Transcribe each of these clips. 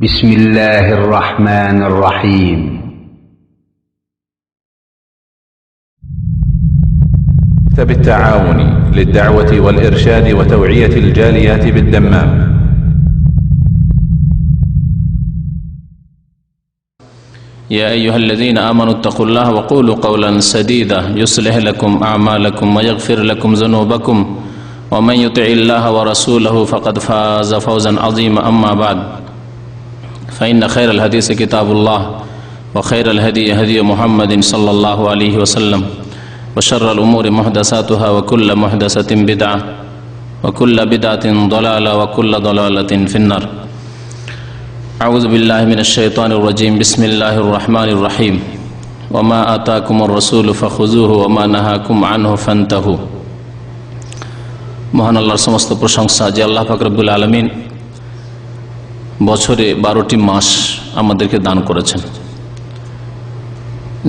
بسم الله الرحمن الرحيم مكتب التعاون للدعوة والإرشاد وتوعية الجاليات بالدمام. يا أيها الذين آمنوا اتقوا الله وقولوا قولا سديدا يصلح لكم أعمالكم ويغفر لكم ذنوبكم ومن يطع الله ورسوله فقد فاز فوزا عظيما. أما بعد فإن خير الحديث كتاب الله وخير الهدي هدي محمد صلى الله عليه وسلم وشر الأمور محدثاتها وكل محدثة بدعة وكل بدعة ضلالة وكل ضلالة في النار. أعوذ بالله من الشيطان الرجيم. بسم الله الرحمن الرحيم. وما آتاكم الرسول فخذوه وما نهاكم عنه فانتهوا. মহান আল্লাহর সমস্ত প্রশংসা যে আল্লাহ পাক রব্বুল আলামিন বছরে 12টি মাস আমাদেরকে দান করেছেন,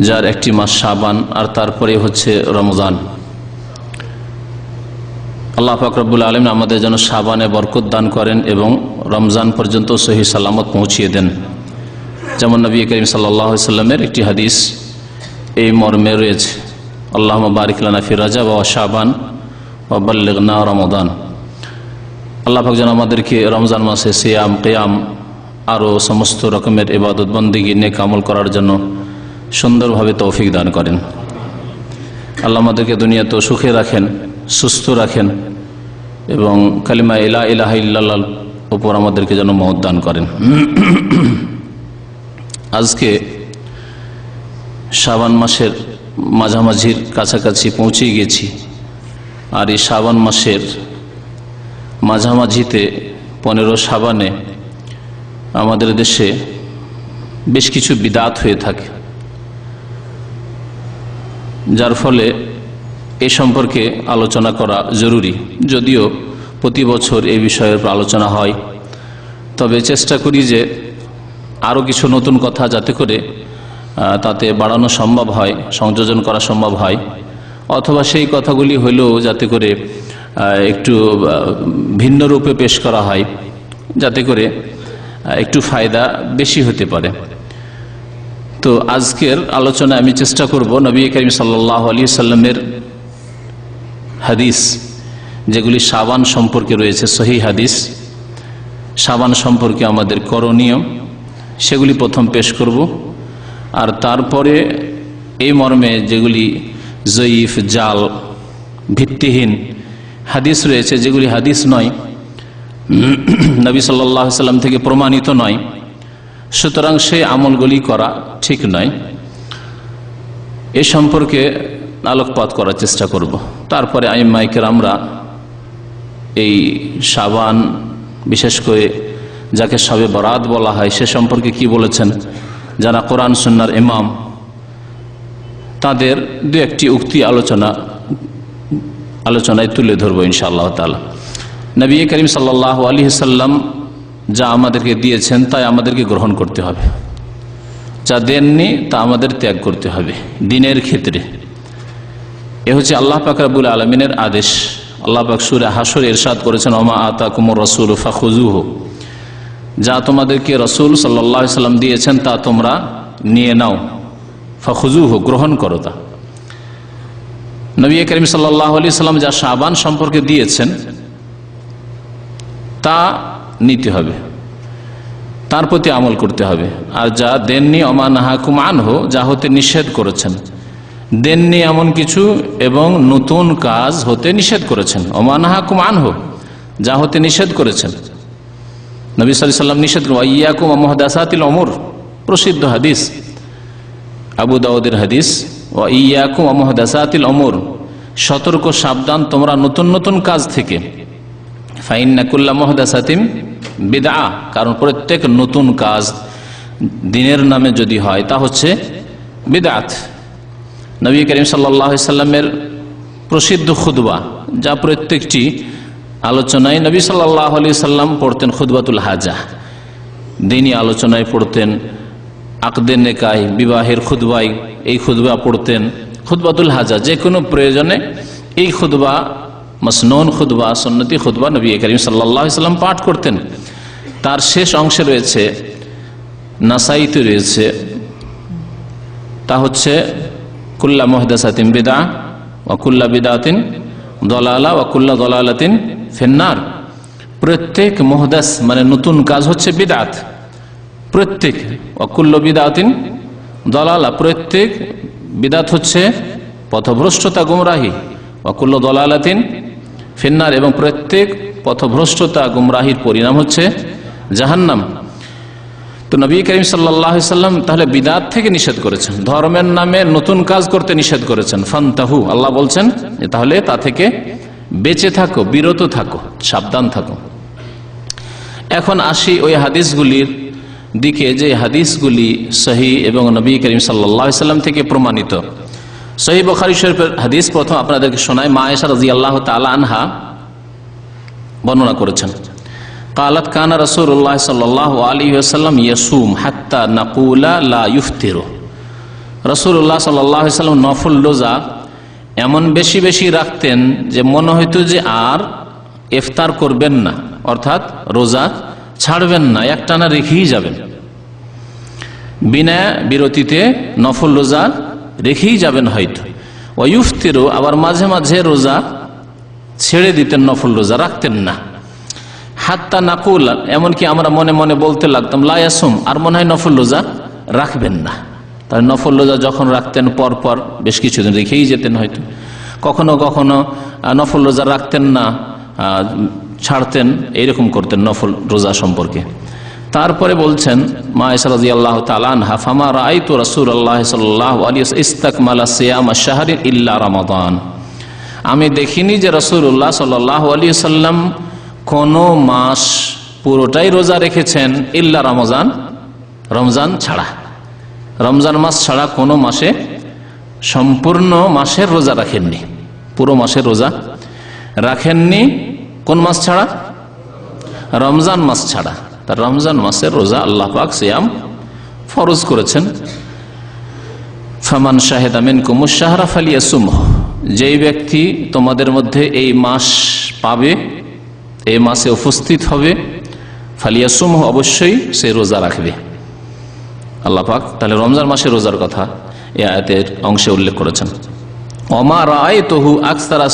যার একটি মাস শাবান আর তারপরে হচ্ছে রমজান। আল্লাহ পাক রব্বুল আলামিন আমাদের যেন শাবানে বরকত দান করেন এবং রমজান পর্যন্ত সহি সালামত পৌঁছিয়ে দেন। যেমন নবী করিম সাল্লাল্লাহু আলাইহি ওয়াসাল্লামের একটি হাদিস এই মর্মে রয়েছে, আল্লাহুম্মা বারিক লানা ফি রাজাব ওয়া শাবান ওয়া বাল্লিগনা রমাদান। আল্লাহ পাক যেন আমাদেরকে রমজান মাসে সিয়াম, কিয়াম আরও সমস্ত রকমের ইবাদত বন্দেগী নেক আমল করার জন্য সুন্দরভাবে তৌফিক দান করেন। আল্লাহ আমাদেরকে দুনিয়াতেও সুখে রাখেন, সুস্থ রাখেন এবং কালিমা লা ইলাহা ইল্লাল্লাহর উপর আমাদেরকে যেন মওত দান করেন। আজকে শাবান মাসের মাঝামাঝির কাছাকাছি পৌঁছে গেছি, আর এই শাবান মাসের মাঝামাঝিতে 15 শাবানে আমাদের দেশে বেশ কিছু বিদআত হয়ে থাকে, যার ফলে এ সম্পর্কে আলোচনা করা জরুরি। যদিও প্রতি বছর এই বিষয়ের আলোচনা হয়, তবে চেষ্টা করি যে আরও কিছু নতুন কথা যাতে করে তাতে বাড়ানো সম্ভব হয়, সংযোজন করা সম্ভব হয়, অথবা সেই কথাগুলি হলেও যাতে করে একটু ভিন্ন রূপে পেশ করা হয়, যাতে করে একটু ফায়দা বেশি হতে পারে। তো আজকের আলোচনায় আমি চেষ্টা করব নবী করিম সাল্লাল্লাহু আলাইহি সাল্লামের হাদিস যেগুলি শাবান সম্পর্কে রয়েছে, সহিহ হাদিস, শাবান সম্পর্কে আমাদের করণীয়, সেগুলি প্রথম পেশ করব। আর তারপরে এই মর্মে যেগুলি জয়ীফ, জাল, ভিত্তিহীন হাদিস রয়েছে, যেগুলি হাদিস নয়, নবী সাল্লাল্লাহু আলাইহি সাল্লাম থেকে প্রমাণিত নয়, সুতরাং সেই আমলগুলি করা ঠিক নয়, এ সম্পর্কে আলোকপাত করার চেষ্টা করব। তারপরে আইম্মায়ে কেরামরা এই শাবান, বিশেষ করে যাকে শবে বরাত বলা হয়, সে সম্পর্কে কি বলেছেন, যারা কোরআন সুন্নাহর ইমাম, তাদের দু একটি উক্তি আলোচনায় তুলে ধরবো ইনশাআল্লাহ তাআলা। নবী করিম সাল্লাল্লাহু আলাইহি সাল্লাম যা আমাদেরকে দিয়েছেন তাই আমাদেরকে গ্রহণ করতে হবে, যা দেননি তা আমাদের ত্যাগ করতে হবে দ্বীনের ক্ষেত্রে। এ হচ্ছে আল্লাহ পাক রব্বুল আলামিনের আদেশ। আল্লাহ পাক সূরা হাশরে ইরশাদ করেছেন, ওমা আতাকুমুর রাসূলু ফাখুযুহু, যা তোমাদেরকে রাসূল সাল্লাল্লাহু আলাইহি সাল্লাম দিয়েছেন তা তোমরা নিয়ে নাও, ফাখুযুহু, গ্রহণ করো তা। নবী করিম সাল্লাল্লাহু আলাইহি সাল্লাম যা শাবান সম্পর্কে দিয়েছেন তা নিতে হবে, তার প্রতি আমল করতে হবে। আর যা দেননি, ওমা নাহাকুম আনহু, যা হতে নিষেধ করেছেন, দেননি এমন কিছু এবং নতুন কাজ হতে নিষেধ করেছেন। ওমা নাহাকুম আনহু, যা হতে নিষেধ করেছেন। নবী সাল্লাল্লাহু আলাইহি সাল্লাম নিষেধ করেন, ওয়াইয়াকুম ওয়া মুহদাসাতিল উমুর, প্রসিদ্ধ হাদিস, আবু দাউদের হাদিস, ওয়াইয়াকুম ওয়া মুহদাসাতিল উমুর, সতর্ক সাবধান তোমরা নতুন নতুন কাজ থেকে। ফাইন্না কুল্লা মুহদাসাতিন বিদআহ, কারণ প্রত্যেক নতুন কাজ দ্বীনের নামে যদি হয় তা হচ্ছে বিদআত। নবী করিম সাল্লাল্লাহু আলাইহি সাল্লামের প্রসিদ্ধ খুতবা, যা প্রত্যেকটি আলোচনায় নবী সাল্লাল্লাহু আলাইহি সাল্লাম পড়তেন, খুতবাতুল হাজা, দ্বীনি আলোচনায় পড়তেন, আকদে নেকাহ, বিবাহের খুতবায় এই খুতবা পড়তেন, খুতবাতুল হাজা, যে কোনো প্রয়োজনে এই খুতবা, মসনুন খুতবা, সুন্নতি খুতবা নবী করিম সাল্লাল্লাহু আলাইহি সাল্লাম পাঠ করতেন। তার শেষ অংশে রয়েছে নাসাইতে রয়েছে, তা হচ্ছে কুল্লা মুহদাসাতিন বিদআহ ওয়া কুল্লা বিদআতিন দালালা ওয়া কুল্লা দালালাতিন ফিন্নার। প্রত্যেক মুহদাস মানে নতুন কাজ হচ্ছে বিদআত, প্রত্যেক ওয়া কুল্লু বিদআতিন দালালা, প্রত্যেক বিদআত হচ্ছে পথভ্রষ্টতা, গুমরাহি, ওয়া কুল্লু দালালাতিন ফিন্নার, এবং প্রত্যেক পথভ্রষ্টতা গুমরাহির পরিণাম হচ্ছে জাহান্নাম। তো নবী করিম সাল্লাল্লাহু আলাইহি সাল্লাম তাহলে বিদআত থেকে নিষেধ করেছেন, ধর্মের নামে নতুন কাজ করতে নিষেধ করেছেন। ফান্তাহু, আল্লাহ বলছেন যে তাহলে তা থেকে বেঁচে থাকো, বিরত থাকো, সাবধান থাকো। এখন আসি ওই হাদিসগুলির দিকে, যে হাদিসগুলি সহিহ এবং নবী করিম সাল্লাল্লাহু আলাইহি সাল্লাম থেকে প্রমাণিত। সহিহ বুখারী শরীফের হাদিস প্রথম আপনাদেরকে শোনায়। মা আয়েশা রাদিয়াল্লাহু তাআলা আনহা বর্ণনা করেছেন, قالت كان رسول الله صلى الله عليه وسلم يصوم حتى نقول لا يفطر। রাসূলুল্লাহ সাল্লাল্লাহু আলাইহি ওয়াসাল্লাম নফল রোজা এমন বেশি বেশি রাখতেন যে মনে হইতো যে আর ইফতার করবেন না, অর্থাৎ রোজা ছাড়বেন না, একটানা রেখেই যাবেন, বিনা বিরতিতে নফল রোজা রেখেই যাবেন হয়তো। ওয়া ইফতিরু, আবার মাঝে মাঝে রোজা ছেড়ে দিতেন, নফল রোজা রাখতেন না। হাত্তা নাকুল, এমনকি আমরা মনে মনে বলতে লাগতাম লা ইয়াসুম, আর মনে হয় নফল রোজা রাখবেন না। তাহলে নফল রোজা যখন রাখতেন পর পর বেশ কিছুদিন রেখেই যেতেন হয়তো, কখনো কখনো নফল রোজা রাখতেন না, ছাড়তেন, এইরকম করতেন নফল রোজা সম্পর্কে। তারপরে বলছেন মা আয়েশা রাদিয়াল্লাহু তাআলা আনহা, ফামা রাআইতু রাসূলুল্লাহ সাল্লাল্লাহু আলাইহি ওয়াসাল্লাম ইসতাকমালা সিয়াম আশ-শাহরি ইল্লা রমাদান। আমি দেখিনি যে রাসূলুল্লাহ সাল্লাল্লাহু আলাইহি ওয়াসাল্লাম কোন মাস পুরোটাই রোজা রেখেছেন, ইল্লা রমজান, রমজান ছাড়া, রমজান মাস ছাড়া কোনো মাসে সম্পূর্ণ মাসের রোজা রাখেননি, পুরো মাসের রোজা রাখেননি। কোন মাস ছাড়া? রমজান মাস ছাড়া। তার রমজান মাসের রোজা আল্লাহ পাক সিয়াম ফরজ করেছেন। ফামান শাহিদা মিনকুমুশ শাহরা ফালিয়াসুমহু, যেই ব্যক্তি তোমাদের মধ্যে এই মাস পাবে, এই মাসে উপস্থিত হবে, ফালিয়াসুমহু, অবশ্যই সে রোজা রাখবে। আল্লাহ পাক তাহলে রমজান মাসের রোজার কথা এই আয়াতের অংশে উল্লেখ করেছেন। ওমা রাআইতুহু আকসারা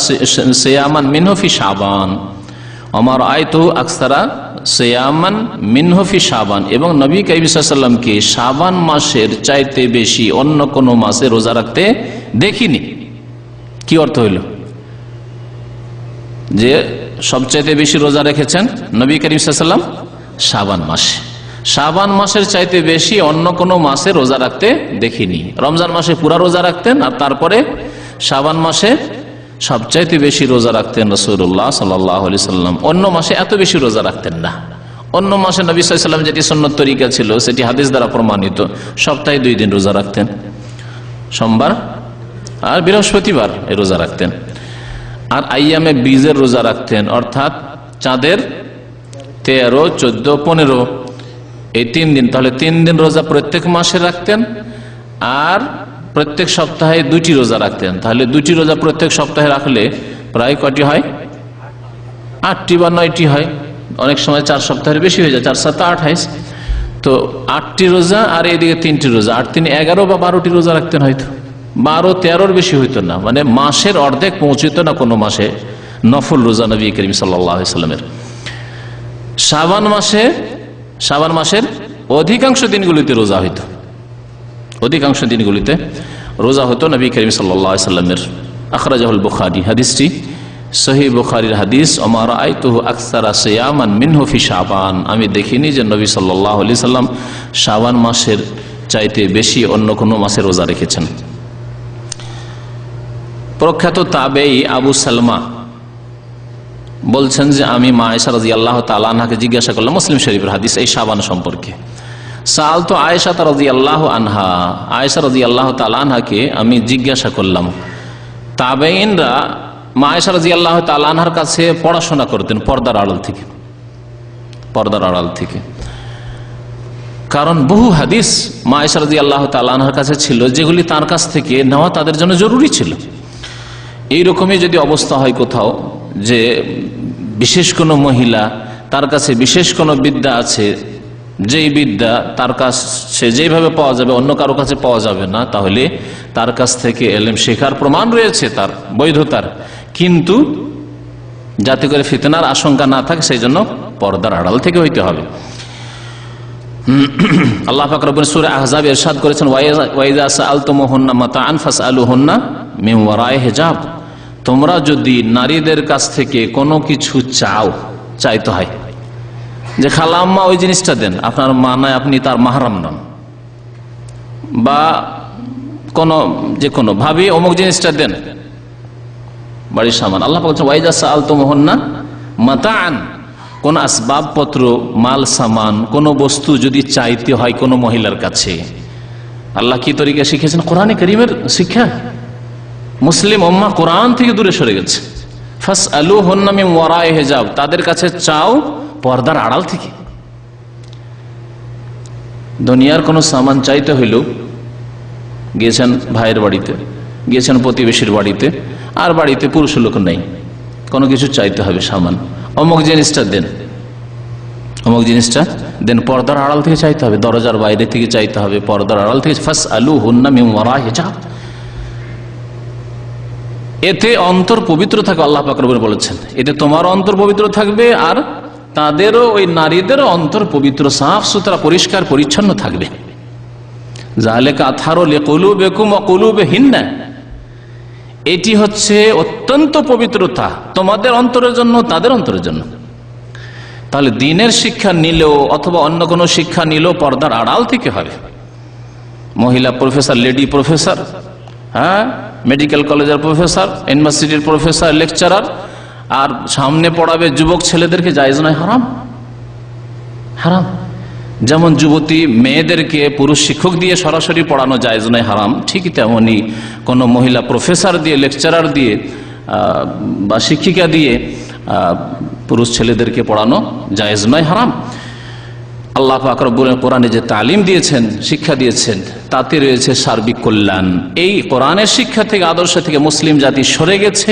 সিয়ামান মিনহু ফি শাবান, ওমা রাআইতুহু আকসারা সিয়ামান মিনহু ফি শাবান, এবং নবী কারীম সাল্লাল্লাহু আলাইহি ওয়াসাল্লামকে শাবান মাসের চাইতে বেশি অন্য কোন মাসে রোজা রাখতে দেখিনি। কি অর্থ হইল? যে সবচাইতে বেশি রোজা রেখেছেন নবী করিম সাল্লাল্লাহু আলাইহি ওয়াসাল্লাম শাবান মাসে, শাবান মাসের চাইতে বেশি অন্য কোনো মাসে রোজা রাখতে দেখিনি। রমজান মাসে পুরা রোজা রাখতেন, আর তারপরে শাবান মাসে সবচাইতে বেশি রোজা রাখতেন রাসূলুল্লাহ সাল্লাল্লাহু আলাইহি ওয়াসাল্লাম। অন্য মাসে এত বেশি রোজা রাখতেন না। অন্য মাসে নবী সাল্লাল্লাহু আলাইহি ওয়াসাল্লাম যেটি সুন্নত তরিকা ছিল সেটি হাদিস দ্বারা প্রমাণিত, সপ্তাহে 2 দিন রোজা রাখতেন, সোমবার আর বৃহস্পতিবার এই রোজা রাখতেন। আর আইয়ামে বীজের রোজা রাখতেন, অর্থাৎ চাঁদের 13, 14, 15 এই 3 দিন। তাহলে 3 দিন রোজা প্রত্যেক মাসে রাখতেন, আর প্রত্যেক সপ্তাহে 2টি রোজা রাখতেন। তাহলে 2টি রোজা প্রত্যেক সপ্তাহে রাখলে প্রায় কয়টি হয়? 8টি বা 9টি হয়। অনেক সময় 4 সপ্তাহের বেশি হয়ে যায়, 4 7 28। তো 8টি রোজা আর এদিকে 3টি রোজা, 8 3 11 বা 12টি রোজা রাখতেন হয়তো, 12 13-র বেশি হইতো না, মানে মাসের অর্ধেক পৌঁছিত না কোনো মাসে নফল রোজা নবী করিম সাল্লাল্লাহু আলাইহি ওয়াসাল্লামের। শাবান মাসের অধিকাংশ দিনগুলিতে রোজা হইতো, অধিকাংশ দিনগুলিতে রোজা হতো নবী করিম সাল্লাল্লাহু আলাইহি ওয়াসাল্লামের। আখরাজাহুল বুখারী, হাদিসটি সহিহ বুখারীর হাদিস। ওমা রাআইতুহু আকসারা সিয়ামান মিনহু ফি শাবান, আমি দেখিনি যে নবী সাল্লাল্লাহু আলাইহি ওয়াসাল্লাম শাবান মাসের চাইতে বেশি অন্য কোনো মাসে রোজা রেখেছেন। প্রখ্যাত তাবেঈ আবু সালমা বলছেন যে আমি মা আয়েশা রাদিয়াল্লাহু তাআলা আনহাকে জিজ্ঞাসা করলাম, মুসলিম শরীফের হাদিস, এই শাবান সম্পর্কে। সাআলতু আয়েশা রাদিয়াল্লাহু আনহা, আয়েশা রাদিয়াল্লাহু তাআলা আনহাকে আমি জিজ্ঞাসা করলাম। তাবেঈনরা মা আয়েশা রাদিয়াল্লাহু তাআলা আনহার কাছে পড়াশোনা করতেন পর্দার আড়াল থেকে, পর্দার আড়াল থেকে। কারণ বহু হাদিস মা আয়েশা রাদিয়াল্লাহু তাআলা আনহার কাছে ছিল যেগুলি তার কাছ থেকে নেওয়া তাদের জন্য জরুরি ছিল। এইরকমই যদি অবস্থা হয় কোথাও যে বিশেষ কোনো মহিলা, তার কাছে বিশেষ কোনো বিদ্যা আছে, যেই বিদ্যা তার কাছে যেভাবে পাওয়া যাবে অন্য কারো কাছে পাওয়া যাবে না, তাহলে তার কাছ থেকে এলেম শেখার প্রমাণ রয়েছে তার বৈধতার, কিন্তু যাতে করে ফিতনার আশঙ্কা না থাকে সেই জন্য পর্দার আড়াল থেকে হইতে হবে। আল্লাহ পাক রব্বুল সূরা আহজাব ইরশাদ করেছেন, ওয়াইযা সাআলতুমুহুন্না মাতাআন ফাসআলুহুন্না মিন ওয়ারাই হিজাব। তোমরা যদি নারীদের কাছ থেকে কোনো কিছু চাইতে হয়, যে খালা আম্মা ওই জিনিসটা দেন, আপনার মা নয়, আপনি তার মাহরাম নন, বা যে কোনো ভাবি অমুক জিনিসটা দেন, বাড়ির সামান। আল্লাহ পাক বলছেন ওয়াইযা সাআলতুমুহুন্না মাতাআন, কোন আসবাবপত্র, মাল সামান, কোন বস্তু যদি চাইতে হয় কোন মহিলার কাছে, আল্লাহ কি তরিকা শিখেছেন? কোরআনে কারীমের শিক্ষা। মুসলিম উম্মাহ কোরআন থেকে দূরে সরে গেছে। ফাসআলুহুন্না মিন ওয়ারাই হিজাব, তাদের কাছে চাও পর্দার আড়াল থেকে। দুনিয়ার কোন সামান চাইতে হইল, গিয়েছেন ভাইয়ের বাড়িতে, গিয়েছেন প্রতিবেশীর বাড়িতে, আর বাড়িতে পুরুষ লোক নেই, কোনো কিছু চাইতে হবে সামান, অমুক জিনিসটা দেন, অমুক জিনিসটা দেন, পর্দার আড়াল থেকে চাইতে হবে, দরজার বাইরে থেকে চাইতে হবে, পর্দার আড়াল থেকে। ফাসআলুহুন্না মিন ওয়ারাই হিজাব, এতে অন্তর পবিত্র থাকে। আল্লাহ পাক রব্বুল বলেছেন এতে তোমার অন্তর পবিত্র থাকবে, আর তাদেরও, ওই নারীদেরও অন্তর পবিত্র, সাফ সুতরা, পরিষ্কার পরিচ্ছন্ন থাকবে। যালিকা আতহারু লিকুলুবিকুম ওয়া কুলুবিহিন্না, এটি হচ্ছে অত্যন্ত পবিত্রতা তোমাদের অন্তরের জন্য, তাদের অন্তরের জন্য। তাহলে দ্বীনের শিক্ষা নিলেও অথবা অন্য কোনো শিক্ষা নিলেও পর্দার আড়াল থেকে হবে। মহিলা প্রফেসর, লেডি প্রফেসর, হ্যাঁ, মেডিকেল কলেজের প্রফেসর, ইউনিভার্সিটির প্রফেসর, লেকচারার, আর সামনে পড়াবে যুবক ছেলেদেরকে, জায়েজ নয়, হারাম, হারাম। যেমন যুবতী মেয়েদেরকে পুরুষ শিক্ষক দিয়ে সরাসরি পড়ানো জায়েজ নয়, হারাম, ঠিক তেমনি কোনো মহিলা প্রফেসর দিয়ে, লেকচারার দিয়ে বা শিক্ষিকা দিয়ে পুরুষ ছেলেদেরকে পড়ানো জায়েজ নয়, হারাম। আল্লাহ পাক রব্বুল কোরআনে যে তালিম দিয়েছেন, শিক্ষা দিয়েছেন, তাতে রয়েছে সার্বিক কল্যাণ। এই কোরআনের শিক্ষা থেকে, আদর্শ থেকে মুসলিম জাতি সরে গেছে,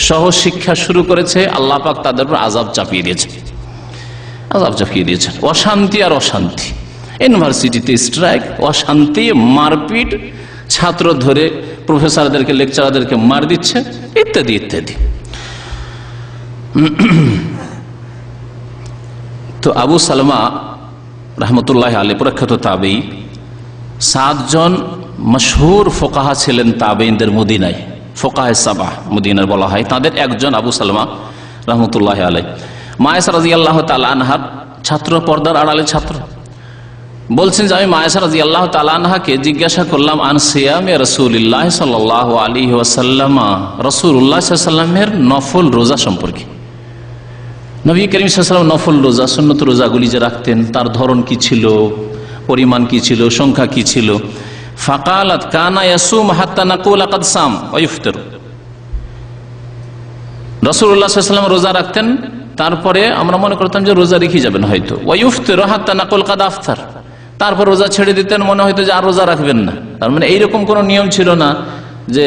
সহজ শিক্ষা শুরু করেছে, আল্লাহ পাক তাদের উপর আযাব চাপিয়ে দিয়েছে, আযাব চাপিয়ে দিয়েছেন। অশান্তি আর অশান্তি, ইউনিভার্সিটিতে স্ট্রাইক, অশান্তি, মারপিট, ছাত্র ধরে প্রফেসরদেরকে, লেকচারারদেরকে মার দিচ্ছে, ইত্যাদি ইত্যাদি। তো আবু সালমা রহমতুল্লাহ আলাইহি প্রখ্যাত তাবেঈ, 7 জন মশহুর ফোকাহা ছিলেন তাবেঈনদের মদিনায়, ফোকাহে সাবাহ মদিনার বলা হয়, তাদের একজন আবু সালমা রহমতুল্লাহ আলাইহি। মা আয়েশা রাদিয়াল্লাহু তাআলা আনহার ছাত্র, পর্দার আড়ালে ছাত্র। বলছেন যে আমি মা আয়েশা রাদিয়াল্লাহু তাআলা আনহাকে জিজ্ঞাসা করলাম আন সিয়ামে রাসূলিল্লাহ সাল্লাল্লাহু আলাইহি ওয়াসাল্লাম, রাসূলুল্লাহ সাল্লাল্লাহু আলাইহি ওয়াসাল্লামের নফল রোজা সম্পর্কে। নবী করিম সাল্লাল্লাহু আলাইহি ওয়াসাল্লাম নফল রোজা, সুন্নত রোজাগুলি যে রাখতেন, তার ধরন কি ছিল, পরিমাণ কি ছিল, সংখ্যা কি ছিল। ফাকালাত কানা ইয়াসুম হাত্তা নাকুল ক্বাদ সাম ওয়া ইফতার, রাসূলুল্লাহ সাল্লাল্লাহু আলাইহি ওয়াসাল্লাম রোজা রাখতেন, তারপরে আমরা মনে করতাম যে রোজা রেখে যাবেন হয়তো, ওয়া ইফতার হাত্তা নাকুল ক্বাদ আফতার, তারপর রোজা ছেড়ে দিতেন, মনে হয়তো যে আর রোজা রাখবেন না। তার মানে এইরকম কোনো নিয়ম ছিল না যে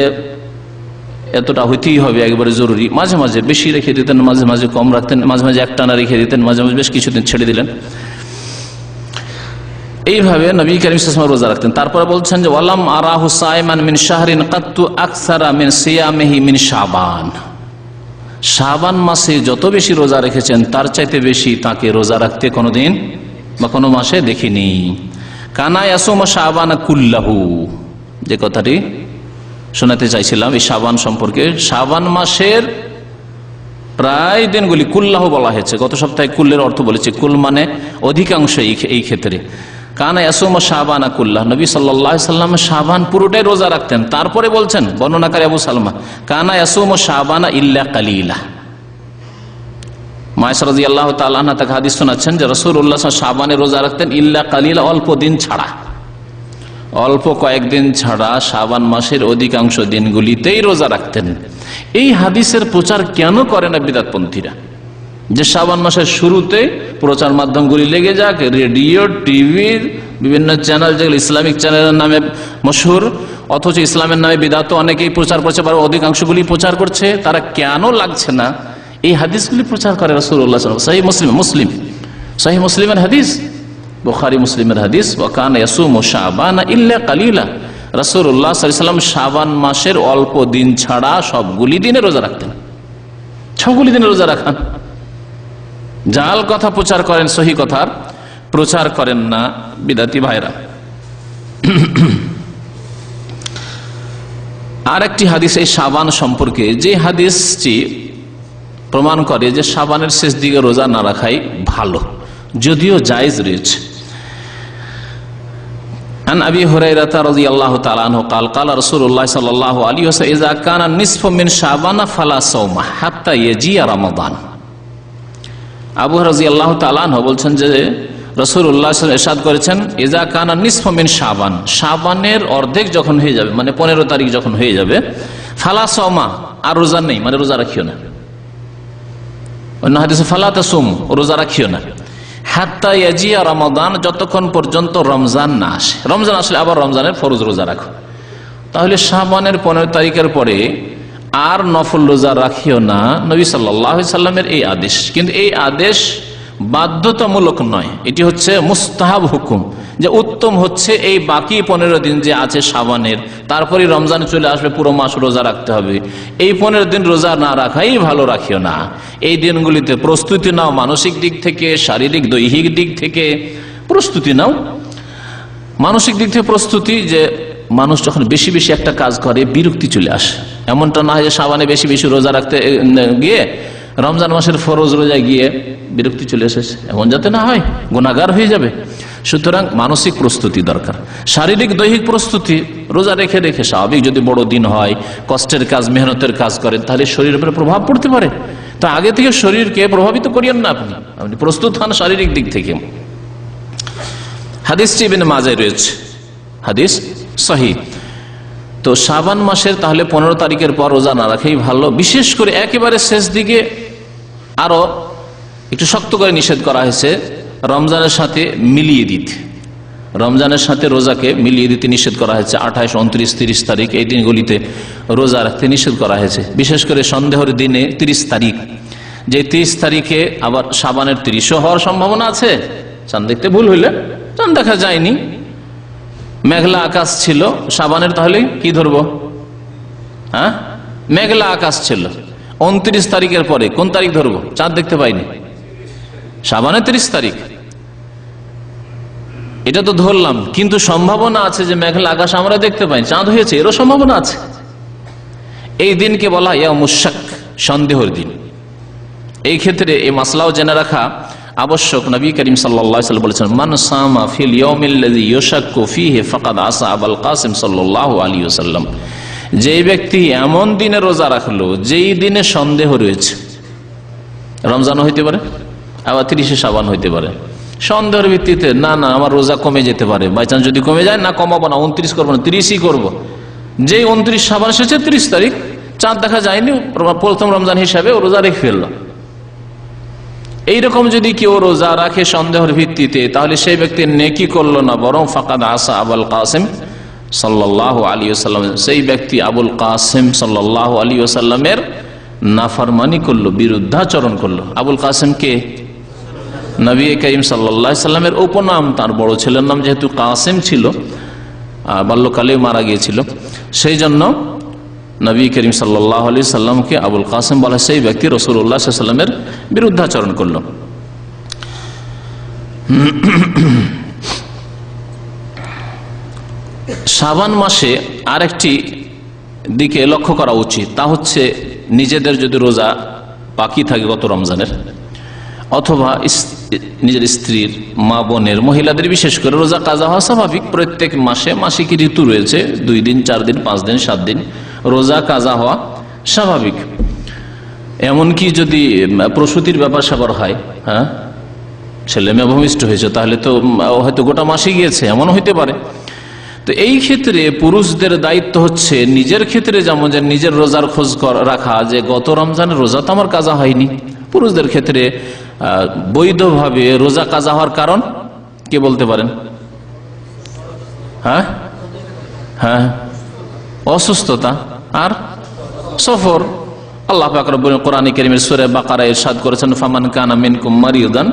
এতটা হইতেই হবে, একবারে জরুরি। মাঝে মাঝে বেশি রেখে দিতেন, মাঝে মাঝে কম রাখতেন, মাঝে মাঝে একটানা রেখে দিতেন, মাঝে মাঝে বেশ কিছুদিন ছেড়ে দিলেন। এইভাবে নবী কারীম সাল্লাল্লাহু আলাইহি ওয়াসাল্লাম রোজা রাখতেন। তারপরে বলছেন যে ওয়ালাম আরাহু সাইমান মিন শাহরিন কাত্তু আকসারা মিন সিয়ামিহি মিন শাবান, শাবান মাসে যত বেশি রোজা রেখেছেন তার চাইতে বেশি তাকে রোজা রাখতে কোনোদিন বা কোনো মাসে দেখিনি। কানা ইয়াসুমু শাবানা কুল্লাহু, যে কথাটি শোনাতে চাইছিলাম এই শাবান সম্পর্কে, শাবান মাসের প্রায় দিনগুলি কুল্লাহ বলা হয়েছে। গত সপ্তাহে কুল্লের অর্থ বলেছে, কুল মানে অধিকাংশ। এই ক্ষেত্রে কানা ইয়াসুমু শাবানা কুল্লাহ, নবী সাল্লাল্লাহু আলাইহি ওয়াসাল্লাম শাবান পুরোটাই রোজা রাখতেন। তারপরে বলছেন বর্ণনাকারী আবু সালমা, কানা ইয়াসুমু শাবানা ইল্লা কালিলা। মা আয়েশা রাদিয়াল্লাহু তাআলা আনহা তাকে হাদিস শোনাচ্ছেন যে রাসূলুল্লাহ সাল্লাল্লাহু আলাইহি ওয়াসাল্লাম শাবানে রোজা রাখতেন ইল্লা কালিলা, অল্প দিন ছাড়া, অল্প কয়েকদিন ছাড়া শাবান মাসের অধিকাংশ দিনগুলিতেই রোজা রাখতেন। এই হাদিসের প্রচার কেন করে না বিদআতপন্থীরা, যে শাবান মাসের শুরুতে প্রচার মাধ্যমগুলি লেগে যাক, রেডিও, টিভির বিভিন্ন চ্যানেল, যেগুলো ইসলামিক চ্যানেলের নামে মশহুর, অথচ ইসলামের নামে বিদআত অনেকেই প্রচার করছে, বা অধিকাংশগুলি প্রচার করছে, তারা কেন লাগছে না এই হাদিসগুলি প্রচার করে রাসূলুল্লাহ সাল্লাল্লাহু আলাইহি ওয়াসাল্লাম? সহিহ মুসলিমের হাদিস, বুখারী মুসলিমের হাদিস, ওয়া কানা ইয়াসুমু শাবানা ইল্লা কালিলা। রাসূলুল্লাহ সাল্লাল্লাহু আলাইহি ওয়াসাল্লাম শাবান মাসের অল্প দিন ছাড়া সবগুলি দিনে রোজা রাখতেন। সবগুলি দিনে রোজা রাখান। জাল কথা প্রচার করেন, সহি কথার প্রচার করেন না বিদাতি ভাইরা। আর একটি হাদিস এই শাবান সম্পর্কে, যে হাদিসটি প্রমাণ করে যে শাবানের শেষ দিকে রোজা না রাখাই ভালো, যদিও জায়েজ রয়েছে। عن أبي هريرة رضي الله تعالى عنه قال قال رسول الله صلى الله عليه وسلم إذا كان النصف من شعبان فلا صوم حتى يجيء رمضان। আবু হুরায়রা রাদিয়াল্লাহু তাআলা আনহু বলছেন যে রাসূলুল্লাহ সাল্লাল্লাহু আলাইহি ওয়াসাল্লাম ইরশাদ করেছেন, ইযা কানা নিসফু মিন শাবান, শাবানের অর্ধেক যখন হয়ে যাবে, মানে 15 তারিখ যখন হয়ে যাবে, ফালা সাওমা, আর রোজা নেই, মানে রোজা রাখিও না। অন্য হাদিসে ফালা তাসুম, রোজা রাখিও না। হাত্তা ইয়াজিয়া রমাদান, যতক্ষণ পর্যন্ত রমজান না আসে। রমজান আসলে আবার রমজানের ফরজ রোজা রাখো। তাহলে শাবানের 15 তারিখের পরে আর নফল রোজা রাখিও না, নবী সাল্লাল্লাহু আলাইহি সাল্লামের এই আদেশ। কিন্তু এই আদেশ বাধ্যতামূলক নয়, এটি হচ্ছে মুস্তাহাব হুকুম, যে উত্তম হচ্ছে এই বাকি 15 দিন যে আছে শাবানের, তারপরে রমজান চলে আসবে, পুরো মাস রোজা রাখতে হবে। এই 15 দিন রোজা না রাখাই ভালো, রাখিও না। এই দিনগুলিতে প্রস্তুতি নাও, মানসিক দিক থেকে, শারীরিক দৈহিক দিক থেকে প্রস্তুতি নাও। মানসিক দিক থেকে প্রস্তুতি, যে মানুষ যখন বেশি বেশি একটা কাজ করে বিরক্তি চলে আসে। এমনটা না হয় যে শাবানে বেশি বেশি রোজা রাখতে গিয়ে রমজান মাসের ফরজ রোজায় গিয়ে বিরক্তি চলে এসেছে, এমন যাতে না হয়, গুনাহগার হয়ে যাবে। সুতরাং মানসিক প্রস্তুতি দরকার, শারীরিক দৈহিক প্রস্তুতি। রোজা রেখে রেখে স্বাভাবিক যদি বড় দিন হয়, কষ্টের কাজ, মেহনতের কাজ করেন, তাহলে শরীরের উপরে প্রভাব পড়তে পারে। তো আগে থেকে শরীরকে প্রভাবিত করিয়েন না, আপনি প্রস্তুত হন শারীরিক দিক থেকে। হাদিসটি ইবনে মাজায় রয়েছে, হাদিস সহিহ। তো শাবান মাসের তাহলে 15 তারিখের পর রোজা না রাখাই ভালো। বিশেষ করে একেবারে শেষ দিকে আরো একটু শক্ত করে নিষেধ করা হয়েছে রমজানের সাথে মিলিয়ে দিতে। রমজানের সাথে রোজাকে মিলিয়ে দিতে নিষেধ করা হয়েছে। 28, 29, 30 তারিখ এই দিনগুলিতে রোজা রাখতে নিষেধ করা হয়েছে। বিশেষ করে সন্দেহের দিনে 30 তারিখ, যে 30 তারিখে আবার শাবানের 30 হওয়ার সম্ভাবনা আছে। চাঁদ দেখতে ভুল হইলে, চাঁদ দেখা যায়নি, মেঘলা আকাশ ছিল শাবানের, তাহলে কি ধরবো? হ্যাঁ, মেঘলা আকাশ ছিল। 29 তারিখের পরে কোন তারিখ ধরবো? চাঁদ দেখতে পাইনি, শাবানের 30 তারিখ, এটা তো ধরলাম। কিন্তু সম্ভাবনা আছে যে মেঘলা আকাশ আমরা দেখতে পাই, চাঁদ হয়েছে, এরও সম্ভাবনা আছে। এই দিনকে বলা হয় ইয়াউমুশ শাক, সন্দেহের দিন। এই ক্ষেত্রে এই মাসলাও জেনে রাখা আবশ্যক। নবী করিম সাল্লাল্লাহু আলাইহি ওয়াসাল্লাম বলেছেন, মান সামা ফিল ইয়াউমিল্লাযী ইউশাক্কু ফীহি ফাকাদ আসা আবুল কাসিম সাল্লাল্লাহু আলাইহি ওয়াসাল্লাম। যেই ব্যক্তি এমন দিনে রোজা রাখলো যেই দিনে সন্দেহ রয়েছে, রমজানও হইতে পারে, আবার 30 শাবান হইতে পারে, সন্দেহের ভিত্তিতে না না আমার রোজা কমে যেতে পারে, বাই চান্স যদি কমে যায়, না কমাবো না, 29 করবো না, 30ই করবো। যেই 29 শাবান এসেছে 30 তারিখ, চাঁদ দেখা যায়নি, প্রথম রমজান হিসাবে ও রোজা রেখে ফেললো। এইরকম যদি কেউ রোজা রাখে সন্দেহের ভিত্তিতে, তাহলে সেই ব্যক্তি নেকি করলো না, বরং ফাকাদ আসা আবুল কাসিম সাল্লাল্লাহু আলাইহি ওয়াসাল্লাম, সেই ব্যক্তি আবুল কাসিম সাল্লাল্লাহু আলাইহি ওয়াসাল্লামের নাফরমানি করলো, বিরুদ্ধাচরণ করলো। আবুল কাসিম কে? নবী করিম সাল্লাল্লাহু আলাইহি ওয়াসাল্লামের উপনাম। তার বড় ছেলের নাম যেহেতু কাসিম ছিল, বাল্যকালে মারা গিয়েছিল, সেই জন্য নবী করিম সাল্লাল্লাহু আলাইহি সাল্লামকে আবুল কাসিম বলা। সেই ব্যক্তি রাসূলুল্লাহ সাল্লাল্লাহু আলাইহি সাল্লামের বিরুদ্ধাচরণ করল। শাবান মাসে আরেকটি দিকে লক্ষ্য করা উচিত, তা হচ্ছে নিজেদের যদি রোজা বাকি থাকে গত রমজানের, অথবা নিজের স্ত্রীর, মা বোনের, মহিলাদের বিশেষ করে রোজা কাজা হওয়া স্বাভাবিক। প্রত্যেক মাসে মাসিক ঋতু রয়েছে, 2 দিন, 4 দিন, 5 দিন, 7 দিন রোজা কাজা হওয়া স্বাভাবিক। এমনকি যদি প্রসূতির ব্যাপার স্যাপার হয়, হ্যাঁ, ছেলে মেয়ে ভূমিষ্ঠ হয়েছে, তাহলে তো হয়তো গোটা মাসে গিয়েছে, এমন হইতে পারে। তো এই ক্ষেত্রে পুরুষদের দায়িত্ব হচ্ছে নিজের ক্ষেত্রে যেমন যে নিজের রোজার খোঁজ রাখা, যে গত রমজানের রোজা তো আমার কাজা হয়নি। পুরুষদের ক্ষেত্রে বৈধভাবে রোজা কাজা হওয়ার কারণ কে বলতে পারেন? হ্যাঁ হ্যাঁ, অসুস্থতা আর সফর। আল্লাহ পাক রব্বুল কোরআন কারীমের সূরা বাকারায় ইরশাদ করেছেন, ফামান কানা মিনকুম মারিদান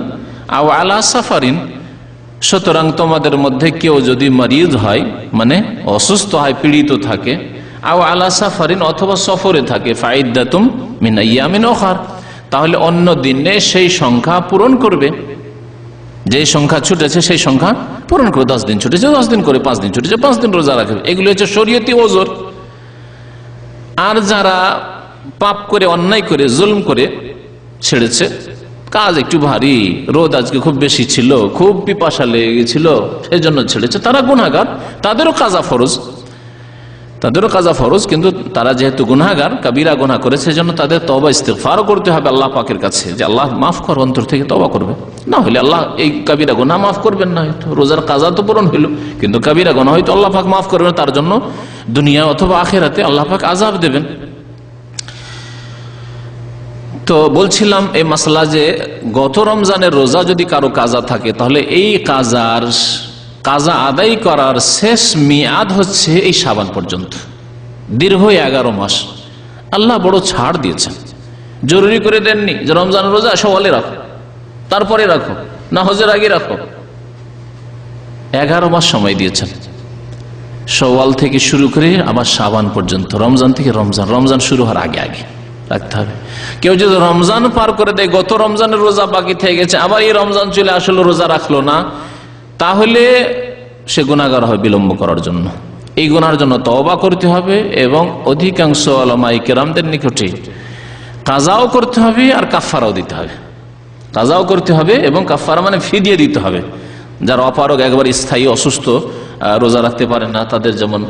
আও আলা সাফারিন, সুতরাং তোমাদের মধ্যে কেউ যদি মারিদ হয়, মানে অসুস্থ হয়, পীড়িত থাকে, আও আলা সাফারিন, অথবা সফরে থাকে, ফাইদ্দাতুম মিন আইয়ামিন উখার, তাহলে অন্য দিনে সেই সংখ্যা পূরণ করবে। যে সংখ্যা ছুটেছে সেই সংখ্যা পূরণ করবে। 10 দিন ছুটেছে 10 দিন করে, 5 দিন ছুটেছে 5 দিন রোজা রাখবে। এগুলো হচ্ছে শরীয়তি ওজর। আর যারা পাপ করে, অন্যায় করে, জুলম করে ছেড়েছে, কাজ একটু ভারী, রোদ আজকে খুব বেশি ছিল, খুব পিপাসা লেগে গেছিল, সেই জন্য ছেড়েছে, তারা গুনাহগার, তাদেরও কাজা ফরজ। কিন্তু তারা যেহেতু গুনাহগার, কাবিরা গুনাহ করেছে, সেজন্য তাদের তওবা ইস্তিগফারও করতে হবে আল্লাহ পাকের কাছে, যে আল্লাহ মাফ কর, অন্তর থেকে তওবা করবে। না হলে আল্লাহ এই কাবিরা গুনাহ মাফ করবেন না। হয়তো রোজার কাজা তো পূরণ হইল, কিন্তু কাবিরা গুনাহ হয়তো আল্লাহ পাক মাফ করবেন, তার জন্য দুনিয়া অথবা আখিরাতে আল্লাহ পাক আযাব দেবেন। তো বলছিলাম এই মাসলা যে গত রমজানের রোজা যদি কারো কাজা থাকে, তাহলে এই কাজা আদায় করার শেষ মিয়াদ হচ্ছে এই শাবান পর্যন্ত, দীর্ঘ 11 মাস। আল্লাহ বড় ছাড় দিয়েছেন, জরুরি করে দেননি যে রমজানের রোজা সওয়ালে রাখো, তারপরে রাখো, না হজের আগে রাখো। 11 মাস সময় দিয়েছেন, সওয়াল থেকে শুরু করে আবার শাবান পর্যন্ত, রমজান থেকে রমজান শুরু হওয়ার আগে রাখতে হবে। কেউ যদি রমজান পার করে দেয়, গত রমজানের রোজা বাকি থেকে গেছে, আবার এই রমজান চলে আসলো, রোজা রাখলো না, তাহলে সে গুনাহগার হয় বিলম্ব করার জন্য। এই গুনার জন্য তওবা করতে হবে, এবং অধিকাংশ উলামায়ে কেরামদের নিকটে কাজাও করতে হবে আর কাফারাও দিতে হবে। কাজাও করতে হবে এবং কাফারা মানে ফিদিয়া দিতে হবে। যারা অপারগ, একবার স্থায়ী অসুস্থ, রোজা রাখতে পারে না, তাদের যেমন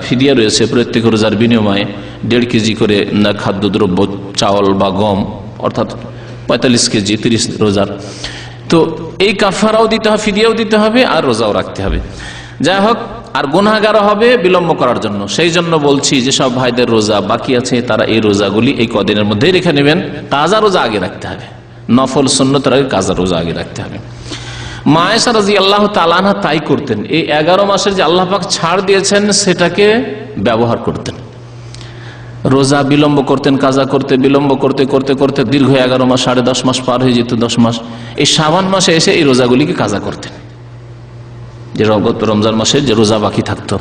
ফিদিয়া রয়েছে, প্রত্যেক রোজার বিনিময়ে 1.5 কেজি করে খাদ্যদ্রব্য, চাউল বা গম, অর্থাৎ 45 কেজি 30 রোজার। তো এই কাফারাও দিতে হবে, ফিদিয়াও দিতে হবে, আর রোজাও রাখতে হবে। যাই হোক, আর গুনাহগার হবে বিলম্ব করার জন্য। সেই জন্য বলছি যে সব ভাইদের রোজা বাকি আছে, তারা এই রোজাগুলি এই কদিনের মধ্যেই রেখে নেবেন। কাজা রোজা আগে রাখতে হবে, নফল সুন্নতের আগে কাজা রোজা আগে রাখতে হবে। মা আয়েশা রাদিয়াল্লাহু তাআলা আনহা তাই করতেন। এই 11 মাসের যে আল্লাহ পাক ছাড় দিয়েছেন, সেটাকে ব্যবহার করতেন। রোজা বিলম্ব করতেন, কাজা করতে বিলম্ব করতে করতে করতে দীর্ঘ 11 মাস, 10.5 মাস পার হয়ে যেত, 10 মাস। এই শাবান মাসে এসে এই রোজাগুলিকে কাজা করতেন, যে রমজান মাসে যে রোজা বাকি থাকতো।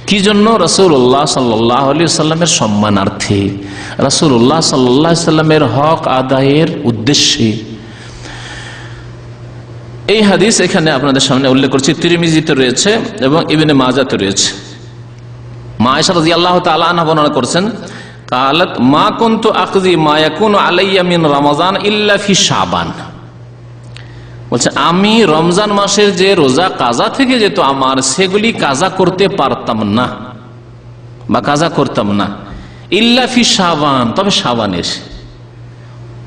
কি জন্য? রাসূলুল্লাহ সাল্লাল্লাহু আলাইহি ওয়াসাল্লামের সম্মানার্থে, রাসূলুল্লাহ সাল্লাল্লাহু আলাইহি ওয়াসাল্লামের হক আদায়ের উদ্দেশ্যে। এই হাদিস এখানে আপনাদের সামনে উল্লেখ করছি, তিরমিজিতে রয়েছে এবং ইবনে মাজাতে রয়েছে। মা আয়েশা রাদিয়াল্লাহু তাআলা আনহা বর্ণনা করেছেন, قالت ما كنت اقضي ما يكون علي من رمضان الا في شعبان। বলছে আমি রমজান মাসের যে রোজা কাজা থেকে যেত আমার, সেগুলি কাজা করতে পারতাম না বা কাজা করতাম না, ইল্লা ফি শাবান, তবে শাবানে এসে।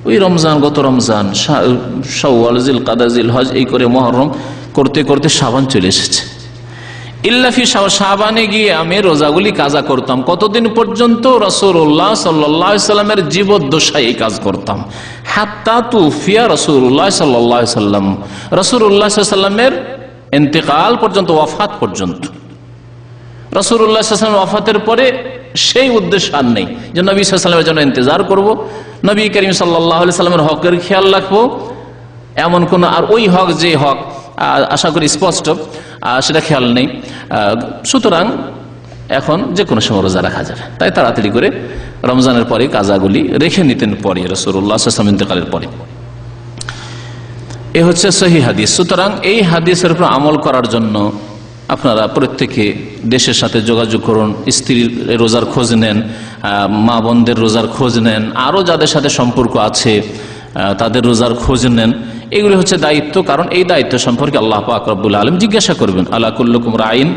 ওই রমজান, গত রমজান, শাওয়াল, জিলকাদা, জিলহজ, এই করে মুহররম করতে করতে শাবান চলে এসেছে। ইল্লা ফি শাবানে গিয়ে আমি রোজাগুলি কাজা করতাম। কতদিন পর্যন্ত? রাসূলুল্লাহ সাল্লাল্লাহু আলাইহি সাল্লামের জীবদ্দশায় এই কাজ করতাম। হাত্তা তুফিয়া রাসূলুল্লাহ সাল্লাল্লাহু আলাইহি সাল্লাম, রাসূলুল্লাহ সাল্লাল্লাহু আলাইহি সাল্লামের ইন্তেকাল পর্যন্ত, ওয়াফাত পর্যন্ত। রাসূলুল্লাহ সাল্লাল্লাহু আলাইহি সাল্লামের ওয়াফাতের পরে সেই উদ্দেশ্য আর নেই যে নবী সাল্লাল্লাহু আলাইহি সাল্লামের জন্য ইন্তজার করব, নবী করিম সাল্লাল্লাহু আলাইহি সাল্লামের হকের খেয়াল রাখবো, এমন কোন আর ওই হক, যে হক আশা করি স্পষ্ট, সেটা খেয়াল নেই। সুতরাং এখন যে কোনো সময় রোজা রাখা যাবে। তাই তাড়াতাড়ি করে রমজানের পরে কাজাগুলি রেখে নিতেন পরে, রাসূলুল্লাহ সাল্লাল্লাহু আলাইহি ওয়াসাল্লাম ইন্তেকালের পরে। এ হচ্ছে সহিহ হাদিস। সুতরাং এই হাদিসের উপর আমল করার জন্য আপনারা প্রত্যেকে দেশের সাথে যোগাযোগ করুন, স্ত্রীর রোজার খোঁজ নেন, মা বোনদের রোজার খোঁজ নেন, আরও যাদের সাথে সম্পর্ক আছে তাদের রোজার খোঁজ নেন। এগুলি হচ্ছে দায়িত্ব, কারণ এই দায়িত্ব সম্পর্কে আল্লাহ পাক রব্বুল আলামিন জিজ্ঞাসা করবেন। আলা কুল্লুকুম রাইন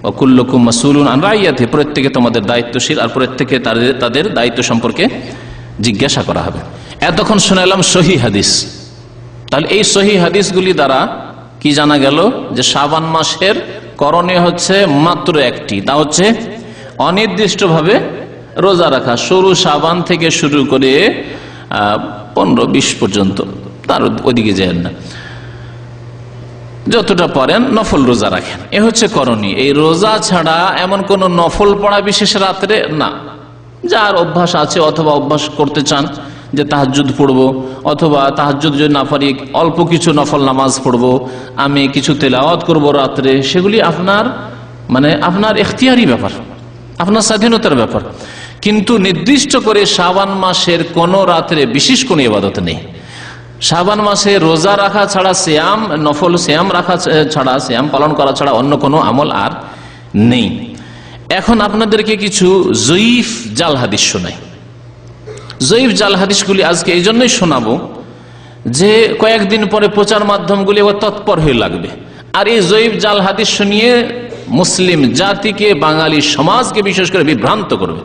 ওয়া কুল্লুকুম মাসউলুন আন রাইয়াতি, প্রত্যেকে তোমাদের দায়িত্বশীল, আর প্রত্যেকে তাদের দায়িত্ব সম্পর্কে জিজ্ঞাসা করা হবে। এতক্ষণ শুনালাম সহিহ হাদিস। তাহলে এই সহিহ হাদিসগুলি দ্বারা কি জানা গেল? যে শাবান মাসের করণীয় হচ্ছে মাত্র একটি, তা হচ্ছে অনির্দিষ্টভাবে রোজা রাখা। শুরু শাবান থেকে শুরু করে 15-20 পর্যন্ত, তার ওদিকে যান না, যতটা পারেন নফল রোজা রাখেন। এ হচ্ছে করণীয়। এই রোজা ছাড়া এমন কোন নফল পড়া বিশেষ রাত্রে না, যার অভ্যাস আছে অথবা অভ্যাস করতে চান যে তাহাজ্জুদ পড়বো, অথবা তাহাজ্জুদ যদি না পারি অল্প কিছু নফল নামাজ পড়বো, আমি কিছু তেলাওয়াত করব রাত্রে, সেগুলি আপনার এখতিয়ারি ব্যাপার, আপনার স্বাধীনতার ব্যাপার। কিন্তু নির্দিষ্ট করে শাবান মাসের কোন রাত্রে বিশেষ কোনো ইবাদত নেই। শাবান মাসে রোজা রাখা ছাড়া, সিয়াম নফল সিয়াম রাখা ছাড়া, সিয়াম পালন করা ছাড়া অন্য কোনো আমল আর নেই। এখন আপনাদেরকে কিছু জয়ীফ জাল হাদিস শোনাই। জয়ীফ জাল হাদিসগুলি আজকে এই জন্যই শোনাবো যে কয়েকদিন পরে প্রচার মাধ্যমগুলি তৎপর হয়ে লাগবে, আর এই জয়ীফ জাল হাদিস শুনিয়ে মুসলিম জাতিকে, বাঙালি সমাজকে বিশেষ করে বিভ্রান্ত করবে।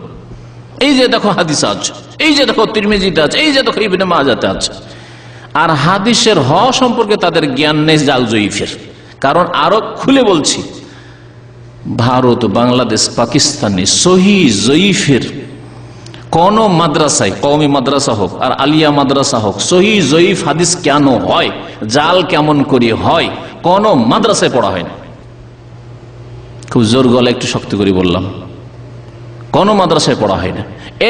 এই যে দেখো হাদিস আছে, এই যে দেখো তিরমিজিতে আছে, এই যে দেখো ইবনে মাজাতে আছে, আর হাদিসের সম্পর্কে তাদের জ্ঞান নেই জাল জয়ীফের। কারণ আরো খুলে বলছি, ভারত, বাংলাদেশ, পাকিস্তানে সহি জয়ীফের কোন মাদ্রাসায়, কওমি মাদ্রাসা হোক আর আলিয়া মাদ্রাসা হোক, সহি জয়ীফ হাদিস কেন হয়, জাল কেমন করে হয়, কোন মাদ্রাসায় পড়া হয় না। খুব জোর গলা একটু শক্তি করে বললাম, কোন মাদ্রাসায় পড়া হয় না।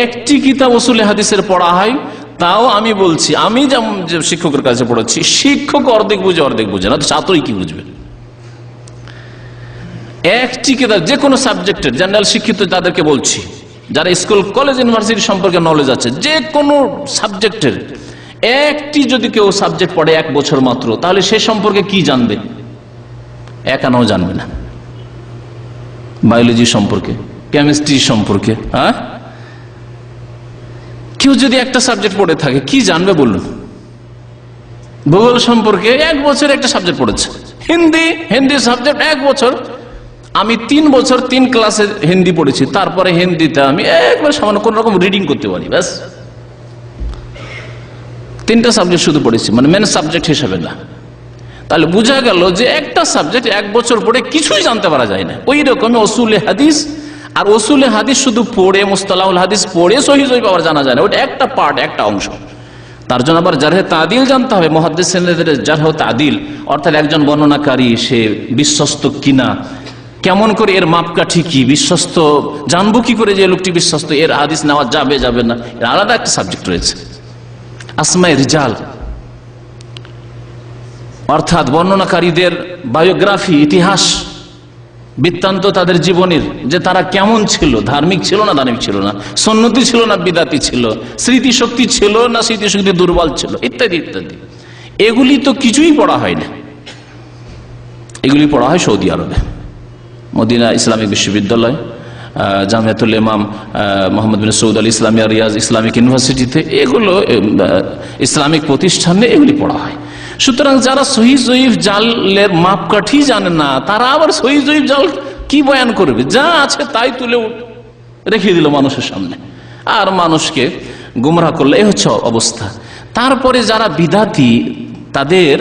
একটি কিতাব উসুলে হাদিসের পড়া হয়, তাও আমি বলছি, আমি যেমন শিক্ষকের কাছে পড়েছি, শিক্ষক অর্ধেক বুঝে অর্ধেক বুঝে না, ছাত্রই কি বুঝবে। একটি কিতাব যে কোনো সাবজেক্টের, জেনারেল শিক্ষিত তাদেরকে বলছি, যারা স্কুল কলেজ ইউনিভার্সিটি সম্পর্কে নলেজ আছে, যে কোনো সাবজেক্টের একটি যদি কেউ সাবজেক্ট পড়ে 1 বছর মাত্র, তাহলে সে সম্পর্কে কি জানবে? এক আনাও জানবে না। বায়োলজি সম্পর্কে, কেমিস্ট্রি সম্পর্কে, হ্যাঁ, কেউ যদি একটা সাবজেক্ট পড়ে থাকে কি জানবে বলুন? ভূগোল সম্পর্কে 1 বছর একটা সাবজেক্ট পড়েছে, হিন্দি সাবজেক্ট 1 বছর। আমি 3 বছর 3 ক্লাসে হিন্দি পড়েছি, তারপরে হিন্দিতে আমি একবার সামান্য কোন রকম রিডিং করতে পারি, ব্যাস। 3টা সাবজেক্ট শুধু পড়েছি, মেন সাবজেক্ট হিসেবে না। তাহলে বোঝা গেল যে একটা সাবজেক্ট 1 বছর পড়ে কিছুই জানতে পারা যায় না। ওই রকমই উসুলে হাদিস, আর উসুলে হাদিস শুধু পড়ে, মুস্তালাহুল হাদিস পড়ে সহিহ জয়ীফ আবার জানা যায় না, ওটা একটা পার্ট, একটা অংশ। তার জন্য আবার জারহে তাদিল জানতে হবে, মুহাদ্দিসিনদের জারহ তাদিল, অর্থাৎ একজন বর্ণনাকারী সে বিশ্বস্ত কিনা, কেমন করে এর মাপকাঠি কি, বিশ্বস্ত জানবো কি করে যে লোকটি বিশ্বস্ত, এর হাদিস নেওয়া যাবে যাবে না, এর আলাদা একটা সাবজেক্ট রয়েছে। আসমায়ে রিজাল, অর্থাৎ বর্ণনাকারীদের বায়োগ্রাফি, ইতিহাস বৃত্তান্ত তাদের জীবনের, যে তারা কেমন ছিল, ধার্মিক ছিল না ধার্মিক ছিল না, সুন্নতি ছিল না বিদাতি ছিল, স্মৃতিশক্তি ছিল না স্মৃতিশক্তি দুর্বল ছিল, ইত্যাদি ইত্যাদি। এগুলি তো কিছুই পড়া হয় না, এগুলি পড়া হয় সৌদি আরবে, মদিনা ইসলামিক বিশ্ববিদ্যালয়, জামিয়াতুল ইমাম মোহাম্মদ বিন সৌদ আল ইসলামিয়া রিয়াজ ইসলামিক ইউনিভার্সিটিতে, এগুলো ইসলামিক প্রতিষ্ঠানে এগুলি পড়া হয়। সুতরাং যারা সহিহ জয়ীফ জালের মাপকাঠি জানে না, তারা আবার সহিহ জয়ীফ জাল কি বয়ান করবে? যা আছে তাই তুলে রেখে দিল মানুষের সামনে, আর মানুষকে গুমরাহ করলে এই হচ্ছে অবস্থা। তারপরে যারা বিদাতি, তাদের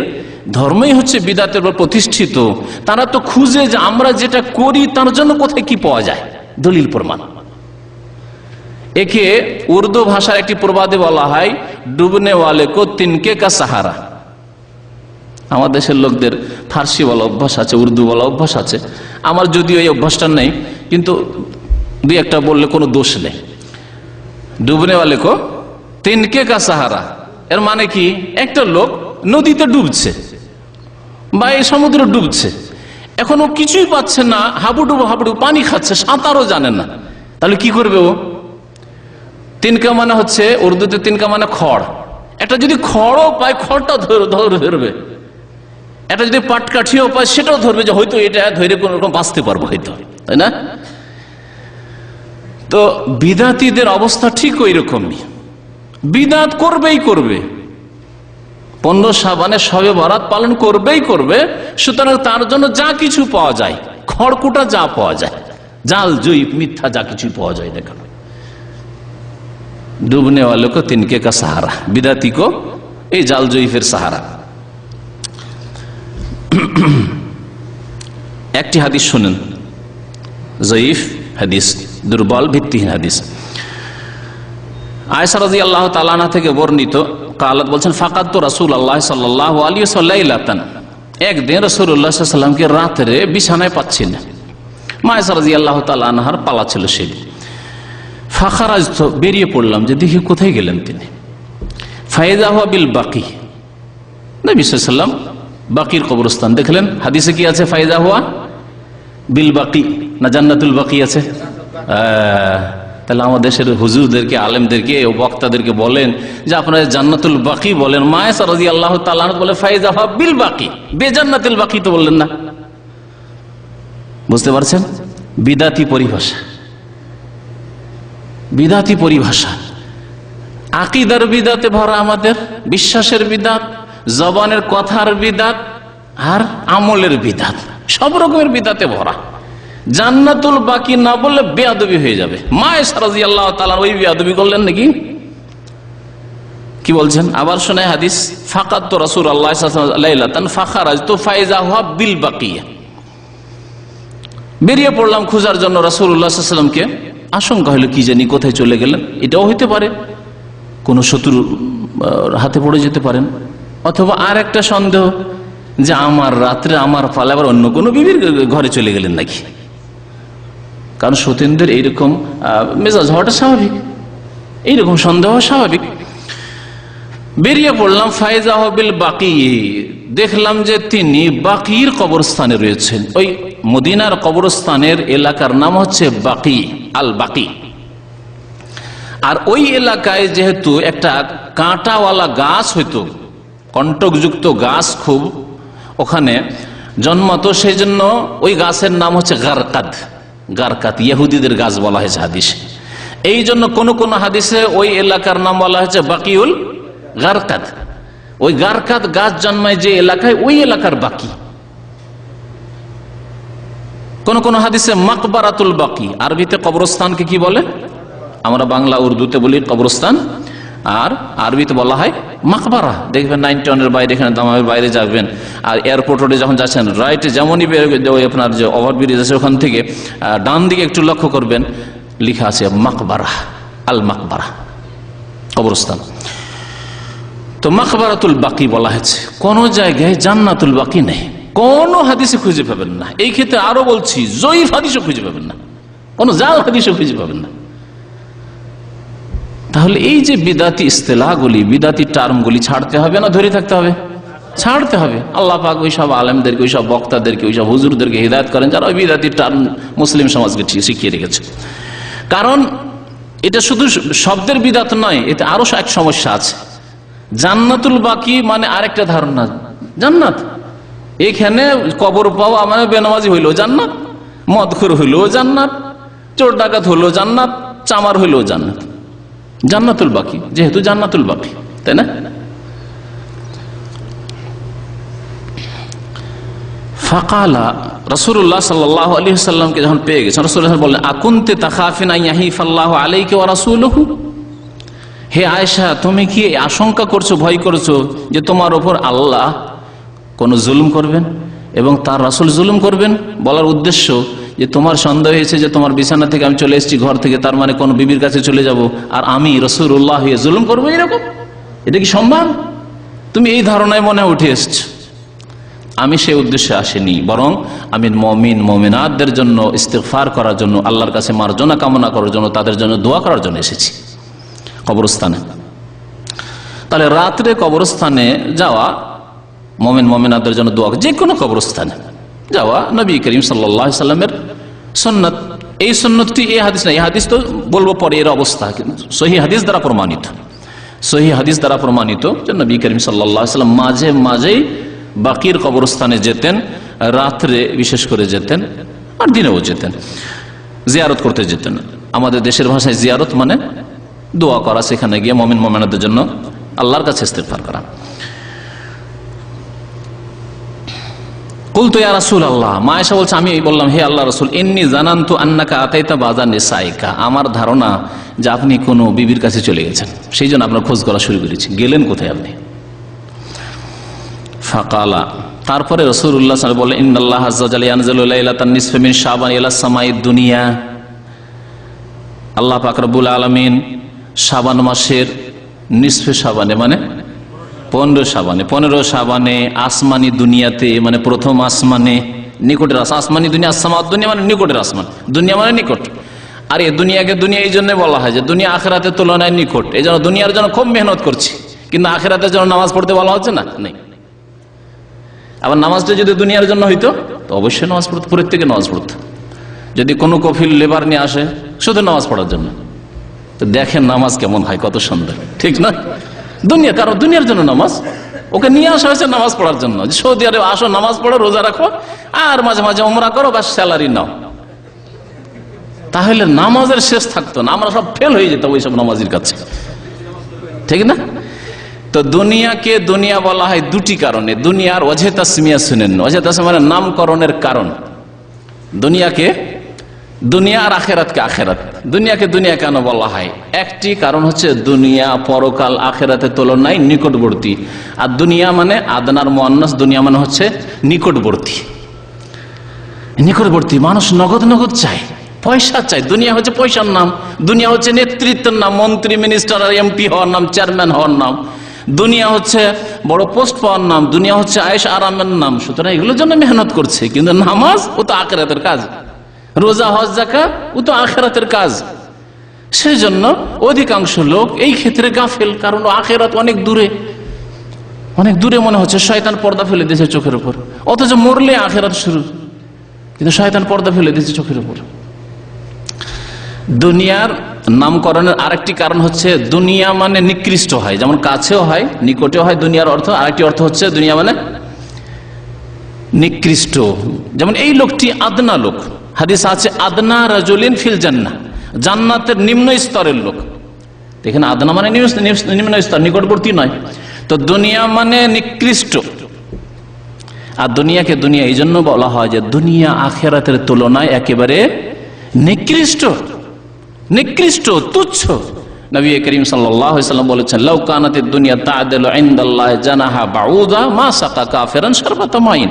ধর্মই হচ্ছে বিদাতের উপর প্রতিষ্ঠিত, তারা তো খুঁজে যে আমরা যেটা করি তার জন্য কোথায় কি পাওয়া যায়, দলিল প্রমাণ। একে উর্দু ভাষার একটি প্রবাদে বলা হয়, ডুবনে ওয়ালে কো তিনকে কা সাহারা। আমার দেশের লোকদের ফার্সি বলা অভ্যাস আছে, উর্দু বলা অভ্যাস আছে, আমার যদিও এই অভ্যাসটা নেই, কিন্তু 2-1টা বললে কোনো দোষ নেই। ডুবনে ওয়ালে কো তিনকে কা সাহারা, এর মানে কি, একটা লোক নদীতে ডুবছে বা এই সমুদ্র ডুবছে, এখনো কিছুই পাচ্ছে না, হাবুডুবু হাবুডুবু পানি খাচ্ছে, সাঁতারও জানে না, তাহলে কি করবে ও? তিনকা মানে হচ্ছে উর্দুতে, তিনকা মানে খড়। একটা যদি খড়ও পায়, খড়টা ধরবে, এটা যদি পাটকাঠিও পায় সেটাও ধরবে, যে হয়তো এটা ধরে কোন রকম বাঁচতে পারবো হয়তো, তাই না? তো বিদাতীদের অবস্থা ঠিক ওই রকমই, বিদাত করবেই করবে, 15 শাবানে শবে বরাত পালন করবেই করবে। সুতরাং তার জন্য যা কিছু পাওয়া যায়, খড়কুটা যা পাওয়া যায়, জাল জয়ীফ মিথ্যা যা কিছু পাওয়া যায়, দেখো ডুবনে ওয়ালে কো তিনকে কা সাহারা, বিদাতি কো এই জাল জয়ীফের সাহারা। একটি হাদিস শুনেন, জয়ীফ হাদিস, দুর্বল ভিত্তিহীন হাদিস। আয়েশা রাদিয়াল্লাহু তাআলা আনহা থেকে বর্ণিত, কালাত বলছেন, ফাকাদতু রাসূলুল্লাহ সাল্লাল্লাহু আলাইহি ওয়াসাল্লাম, একদিন রাসূলুল্লাহ সাল্লাল্লাহু আলাইহি ওয়াসাল্লামকে রাতে বিছানায় পাচ্ছি না। মা আয়েশা রাদিয়াল্লাহু তাআলা আনহার পালা ছিল সেই। ফাখারাজতু, বেরিয়ে পড়লাম যে দেখি কোথায় গেলেন তিনি। ফায়দা হুয়া বিল বাকি, নবী সাল্লাল্লাহু আলাইহি ওয়াসাল্লাম বাকির কবরস্থান দেখলেন। হাদিসে কি আছে? ফায়দা হুয়া বিল বাকি, না জান্নাতুল বাকি আছে? তাহলে আমাদের দেশের হুজুরদেরকে, আলেমদেরকে ও বক্তাদেরকে বলেন যে আপনারা জান্নাতুল বাকি বলেন, মায়েশা রাদিয়াল্লাহু তাআলা আনহা বলে ফায়দা হুয়া বিল বাকি, বেজান্নাতুল বাকি তো বললেন না। বুঝতে পারছেন? বিদাতি পরিভাষা, বিদাতি পরিভাষা। আকীদার বিদাতে ভরা আমাদের, বিশ্বাসের বিদাত, জবানের কথার বিদাত আর আমলের বিদাত, সব রকমের বিদাতে ভরা। জান্নাতুল বাকি না বললে বেয়াদবি হয়ে যাবে। মায়েশা রাদিয়াল্লাহু তাআলা ওই বেয়াদবি করলেন নাকি? কি বলছেন? আবার শোনায় হাদিস, ফাকাত তো রাসূলুল্লাহ সাল্লাল্লাহু আলাইহি ওয়াসাল্লাম লাইলাতান ফাখারাজতু ফাইজা হুয়া বিল বাকিয়া, বেরিয়ে পড়লাম খোঁজার জন্য রাসূলুল্লাহ সাল্লাল্লাহু আলাইহি ওয়াসাল্লামকে। আশঙ্কা হলো কি জানি কোথায় চলে গেলেন, এটাও হইতে পারে কোন শত্রুর হাতে পড়ে যেতে পারেন, অথবা আর একটা সন্দেহ যে আমার রাত্রে আমার পালে আবার অন্য কোনো বিবির ঘরে চলে গেলেন নাকি। কারণ সতীনদের এইরকম মেজাজ হওয়াটা স্বাভাবিক, এইরকম সন্দেহ স্বাভাবিক। বেরিয়ে পড়লাম, ফায়জা বিল বাকি, দেখলাম যে তিনি বাকির কবরস্থানে রয়েছেন। ওই মদিনার কবরস্থানের এলাকার নাম হচ্ছে বাকি, আল বাকি। আর ওই এলাকায় যেহেতু একটা কাঁটাওয়ালা গাছ হইতো, কণ্টকযুক্ত গাছ খুব ওখানে জন্মাতো, সেই জন্য ওই গাছের নাম হচ্ছে গারকাদ। গারকাত ইহুদিদের গাছ বলা হয়েছে হাদিসে। এই জন্য কোন কোন হাদিসে ওই এলাকার নাম বলা হয়েছে বাকিউল গারকাত। ওই গারকাত গাছ জন্মায় যে এলাকায়, ওই এলাকার বাকি। কোন কোন হাদিসে মাকবারাতুল বাকি, আরবিতে কবরস্থানকে কি বলে? আমরা বাংলা উর্দুতে বলি কবরস্থান, আর আরবিতে বলা হয় মাকবারা। দেখবেন 9 টনের বাইরে, এখানে দামামের বাইরে যাবেন, আর এয়ারপোর্ট রোডে যখন যাচ্ছেন, রাইটে যেমনই আপনার যে ওভারব্রিজ আছে ওখান থেকে ডান দিকে একটু লক্ষ্য করবেন, লেখা আছে মাকবারা, আল মাকবারা, কবরস্থান। তো মাকবারাতুল বাকি বলা হয়েছে। কোন জায়গায় জান্নাতুল বাকি নেই, কোন হাদিসে খুঁজে পাবেন না। এই ক্ষেত্রে আরো বলছি, জয়ীফ হাদিসও খুঁজে পাবেন না, কোন জাল হাদিসও খুঁজে পাবেন না। তাহলে এই যে বিদাতি ইস্তেলাহগুলি, বিদাতি টার্মগুলি ছাড়তে হবে না ধরে থাকতে হবে? ছাড়তে হবে। আল্লাহ পাক ওই সব আলেমদেরকে, ওই সব বক্তাদেরকে, ওই সব হুজুরদেরকে হিদায়াত করেন যারা ওই বিদাতি টার্ম মুসলিম সমাজকে শিখিয়ে রেখেছে। কারণ এটা শুধু শব্দের বিদাত নয়, এতে আরো এক সমস্যা আছে। জান্নাতুল বাকি মানে আরেকটা ধারণা, জান্নাত এখানে কবর পাওয়া মানে বেনামাজি হইলো জান্নাত, মদখোর হইলো জান্নাত, চোর ডাকাত হইলো জান্নাত, চামার হইলো জান্নাত। জান্নাতুল বাকি যেহেতু জান্নাতুল বাকি, তাই না? ফাকালা রাসূলুল্লাহ সাল্লাল্লাহু আলাইহি ওয়াসাল্লামকে যখন পেয়ে গেছেন, রাসূলুল্লাহ বললেন, আকুনতে তাখাফিনা ইয়াহিফাল্লাহু আলাইকা ওয়া রাসূলুহু, হে আয়েশা তুমি কি আশঙ্কা করছো, ভয় করছো যে তোমার উপর আল্লাহ কোন জুলুম করবেন এবং তার রাসূল জুলুম করবেন? বলার উদ্দেশ্য যে তোমার সন্দেহ হয়েছে যে তোমার বিছানা থেকে আমি চলে এসেছি ঘর থেকে, তার মানে কোন বিবির কাছে চলে যাব আর আমি রাসূলুল্লাহ হয়ে জুলুম করবো, এরকম? এটা কি সম্ভব? তুমি এই ধারণায় মনে উঠে এসছো। আমি সেই উদ্দেশ্যে আসিনি, বরং আমি মুমিন মুমিনাতদের জন্য ইস্তিগফার করার জন্য, আল্লাহর কাছে মার্জনা কামনা করার জন্য, তাদের জন্য দোয়া করার জন্য এসেছি কবরস্থানে। তাহলে রাত্রে কবরস্থানে যাওয়া, মুমিন মুমিনাতদের জন্য দোয়া, যে কোনো কবরস্থানে যাওয়া নবী করিম সাল্লাল্লাহু আলাইহি সাল্লামের সুন্নাত। এই সুন্নতটি এই হাদিস না, এই হাদিস তো বলবো পরে এর অবস্থা, সহিহ হাদিস দ্বারা প্রমাণিত, সহিহ হাদিস দ্বারা প্রমাণিত যে নবী করিম সাল্লাল্লাহু আলাইহি সাল্লাম মাঝে মাঝেই বাকির কবরস্থানে যেতেন, রাত্রে বিশেষ করে যেতেন, আর দিনেও যেতেন, জিয়ারত করতে যেতেন। আমাদের দেশের ভাষায় জিয়ারত মানে দোয়া করা, সেখানে গিয়ে মুমিন মুমিনাতদের জন্য আল্লাহর কাছে ইস্তিগফার করা। কুলতু ইয়া রাসূলুল্লাহ, মা আয়েশা বলছে আমি বললাম, হে আল্লাহর রাসূল, ইন্নী জানানতু আন্নাকা আতাইতা বাযা নিসাইকা, আমার ধারণা যে আপনি কোনো বিবির কাছে চলে গেছেন, সেই জন্য আপনার খোঁজ করা শুরু করেছি। গেলেন কোথায় আপনি? ফাকালা, তারপরে রাসূলুল্লাহ সাল্লাল্লাহু আলাইহি ওয়াসাল্লাম বললেন, ইন্নাল্লাহা আযজা ওয়া জাল্লা ইয়ানজিলু লাইলাতান নিসফি মিন শাবান ইলা সামাইদ দুনিয়া, আল্লাহ পাক রব্বুল আলামিন শাবান মাসের নিসফে শাবানে মানে 15 শাবানে, 15 শাবানে আসমানি দুনিয়াতে মানে প্রথম আসমানে, নিকটের আসমানি দুনিয়া, আসমাত দুনিয়া মানে নিকটের আসমান, দুনিয়া মানে নিকট। আর এই দুনিয়াকে দুনিয়া এই জন্য বলা হয় যে দুনিয়া আখিরাতের তুলনায় নিকট, এই জন্য দুনিয়ার জন্য খুব মেহনত করছি, কিন্তু আখিরাতের জন্য নামাজ পড়তে বলা হচ্ছে না, নেই। আবার নামাজটা যদি দুনিয়ার জন্য হইতো তো অবশ্যই নামাজ পড়তো, প্রত্যেকে নামাজ পড়তো। যদি কোনো কফিল লেবার নিয়ে আসে শুধু নামাজ পড়ার জন্য, তো দেখেন নামাজ কেমন হয়, কত সুন্দর, ঠিক না? দুনিয়া, কারণ দুনিয়ার জন্য নামাজ, ওকে নিয়ে আসা হয়েছে নামাজ পড়ার জন্য। সৌদি আরবে আসো, নামাজ পড়ো, রোজা রাখো, আর মাঝে মাঝে উমরা করো, বা স্যালারি নাও। তাহলে নামাজের শেষ থাকতো না, আমরা সব ফেল হয়ে যেতাম ওইসব নামাজির কাছে, ঠিক না? তো দুনিয়াকে দুনিয়া বলা হয় দুটি কারণে। দুনিয়ার ওয়াজহে তাসমিয়া শুনেন, ওয়াজহে তাসমিয়া মানে নামকরণের কারণ। দুনিয়াকে দুনিয়া আর আখেরাতকে আখেরাত। দুনিয়াকে দুনিয়া কেন বলা হয়? একটি কারণ হচ্ছে দুনিয়া পরকাল আখেরাতের তুলনায় নিকটবর্তী। আর দুনিয়া মানে আদনার মুআন্নাস, দুনিয়া মানে হচ্ছে নিকটবর্তী। নিকটবর্তী মানুষ নগদ নগদ চায়, পয়সা চায়। দুনিয়া হচ্ছে পয়সার নাম, দুনিয়া হচ্ছে নেতৃত্বের নাম, মন্ত্রী মিনিস্টার আর এমপি হওয়ার নাম, চেয়ারম্যান হওয়ার নাম। দুনিয়া হচ্ছে বড় পোস্ট পাওয়ার নাম, দুনিয়া হচ্ছে আয়েশ আরামের নাম। সুতরাং এগুলোর জন্য মেহনত করছে। কিন্তু নামাজ ও তো আখিরাতের কাজ, রোজা হজ যাকাত ও তো আখিরাতের কাজ। সেই জন্য অধিকাংশ লোক এই ক্ষেত্রে গাফেল, কারণ আখিরাত অনেক দূরে, অনেক দূরে মনে হচ্ছে। শয়তান পর্দা ফেলে দিয়েছে চোখের উপর, অথচ মরলে আখিরাত শুরু, কিন্তু শয়তান পর্দা ফেলে দিয়েছে চোখের উপর। দুনিয়ার নামকরণের আরেকটি কারণ হচ্ছে দুনিয়া মানে নিকৃষ্ট হয়, যেমন কাছেও হয় নিকটেও হয় দুনিয়ার অর্থ। আরেকটি অর্থ হচ্ছে দুনিয়া মানে নিকৃষ্ট। যেমন এই লোকটি আদনা লোক, হাদিস আছে আদনা রাজুলিন ফিল জান্নাহ, জান্নাতের নিম্ন স্তরের লোক। দেখেন আদনা মানে নিম্ন স্তর, নিকটবর্তী নয়। তো দুনিয়া মানে নিকৃষ্ট। আর দুনিয়াকে দুনিয়া এই জন্য বলা হয় যে দুনিয়া আখিরাতের তুলনায় একেবারে নিকৃষ্ট, নিকৃষ্ট, তুচ্ছ। নবী করিম সাল্লাল্লাহু আলাইহি ওয়াসাল্লাম বলেছেন, লাউ কানাতিদ দুনিয়া তা'দিলু ইনদাল্লাহি জানাহা বাউদা মা সাকা কাফিরান শারবাতা মাইন।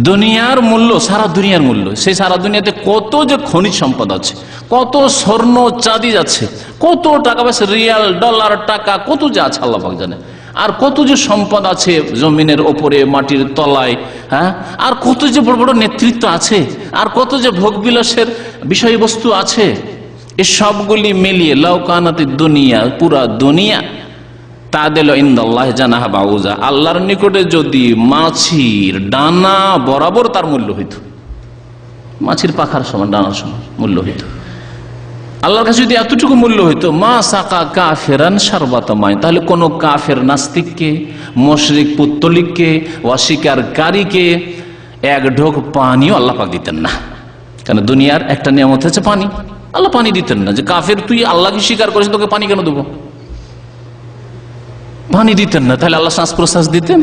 দুনিয়ার মূল্য, সারা দুনিয়ার মূল্য, সেই সারা দুনিয়াতে কত যে খনিজ সম্পদ আছে, কত স্বর্ণ চাঁদি আছে, কত টাকা পয়সা, রিয়াল ডলার টাকা, কত যে আছে আল্লাহ পাক জানে। আর কত যে সম্পদ আছে জমিনের ওপরে, মাটির তলায়, হ্যাঁ, আর কত যে বড় বড় নেতৃত্ব আছে, আর কত যে ভোগবিলাসের বিষয়বস্তু আছে। এই সবগুলি মিলিয়ে লাউ কানাতিদ দুনিয়া, পুরা দুনিয়া তা'দিলু ইনদাল্লাহি জানাহা বাউজা, আল্লাহর নিকটে যদি মাছির ডানা বরাবর তার মূল্য হইত, মাছির পাখার সমান, ডানার সমান মূল্য হইত, আল্লাহর কাছে যদি এতটুকু মূল্য হইতো, মা সাকা কাফিরান শারবাতা মাইন, তাহলে কোন কাফের নাস্তিককে, মুশরিক পুত্তলিককে, অস্বীকারীকে এক ঢোক পানিও আল্লাহ পাক দিতেন না। কারণ দুনিয়ার একটা নিয়ামত হচ্ছে পানি, আল্লাহ পানি দিতেন না। যে কাফের তুই আল্লাহকে স্বীকার করিস, তোকে পানি কেন দেবো? পানি দিতেন না। তাহলে আল্লাহ শ্বাস প্রশ্বাস দিতেন,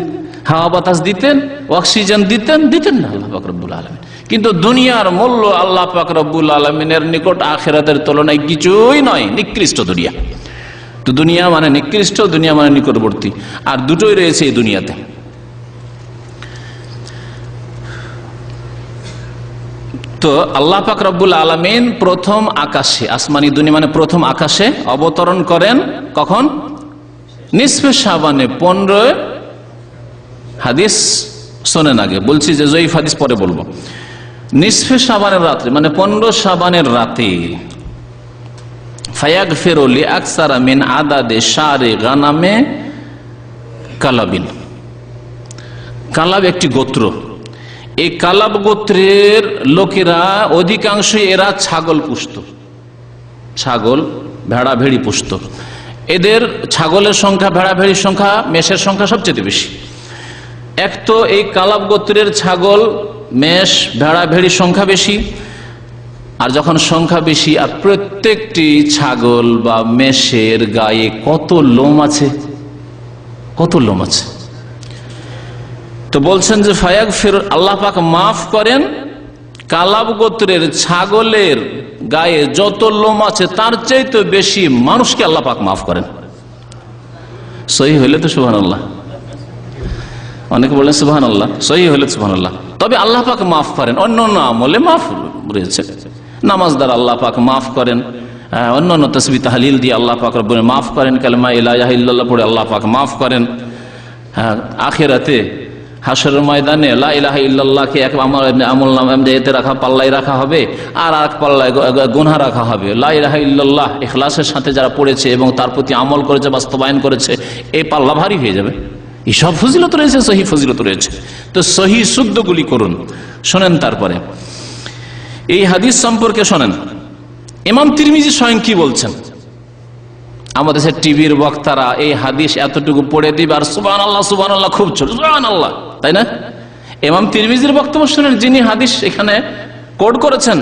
হাওয়া বাতাস দিতেন, অক্সিজেন দিতেন, দিতেন না আল্লাহ পাক রব্বুল আলামিন। কিন্তু দুনিয়ার মূল্য আল্লাহ পাক রব্বুল আলামিনের নিকট আখিরাতের তুলনায় কিছুই নয়, নিকৃষ্ট দুনিয়া। তো দুনিয়া মানে নিকৃষ্ট, দুনিয়া মানে নিকটবর্তী, আর দুটোই রয়েছে এই দুনিয়াতে। তো আল্লাহ পাক রব্বুল আলামিন প্রথম আকাশে, আসমানি দুনিয়া মানে প্রথম আকাশে অবতরণ করেন কখন? নিসফে শাবানে, 15 হাদিস শোনেন আগে, বলছি যে জয়ীফ হাদিস পরে বলবো। নিসফে শাবানের রাতে মানে 15 শাবানের রাতে, ফায়াগফিরু লিআকসারা মিন আদাদে শারে গানামে কালাবিন। কালাব একটি গোত্র, এই কালাব গোত্রের লোকেরা অধিকাংশ এরা ছাগল পুষত, ছাগল ভেড়া ভেড়ি পুষত। এদের ছাগলের সংখ্যা, ভেড়া ভেড়ির সংখ্যা, মেষের সংখ্যা সবচেয়ে বেশি। এক তো এই কালাব গোত্রের ছাগল, মেষ, ভেড়া ভেড়ির সংখ্যা বেশি। আর যখন সংখ্যা বেশি, আর প্রত্যেকটি ছাগল বা মেষের গায়ে কত লোম আছে, কত লোম আছে। তো বলছেন যে ফায়াগফির, আল্লাহ পাক মাফ করেন কালাব গোত্রের ছাগলের গায়ে যত লোম আছে তার চাইতে বেশি মানুষকে আল্লাহ পাক মাফ করেন। সহি হইলে তো সুবহানাল্লাহ, অনেকে বলেন সুবহানাল্লাহ, সহি হইলে সুবহানাল্লাহ। তবে আল্লাহ পাক মাফ করেন, অন্য অন্য আমলে মাফ রয়েছে। নামাজ দ্বারা আল্লাহ পাক মাফ করেন, অন্যান্য তাসবিহ তাহলিল দিয়ে আল্লাহ পাক রব্বুল মাফ করেন, কালেমা লা ইলাহা ইল্লাল্লাহ পড়ে আল্লাহ পাক মাফ করেন। আখিরাতে হাসরের ময়দানে লা ইলাহা ইল্লাল্লাহকে এক আমল নামায় এতে রাখা পাল্লায় রাখা হবে, আর এক পাল্লায় গুনাহ রাখা হবে। লা ইলাহা ইল্লাল্লাহ ইখলাসের সাথে যারা পড়েছে এবং তার প্রতি আমল করেছে, বাস্তবায়ন করেছে, এই পাল্লা ভারী হয়ে যাবে। এই সব ফজিলত রয়েছে, সহি ফজিলত রয়েছে। তো সহি শুদ্ধগুলি করুন। শোনেন তারপরে এই হাদিস সম্পর্কে শোনেন, ইমাম তিরমিজি স্বয়ং কি বলছেন। আমাদের দেশের টিভির বক্তারা এই হাদিস এতটুকু পড়ে দিবে আর সুবহানাল্লাহ সুবহানাল্লাহ খুব চল সুবহানাল্লাহ, তাই না? ইমাম তিরমিজির বক্তব্য শুনেন, যিনি হাদিস এখানে কোট করেছেন।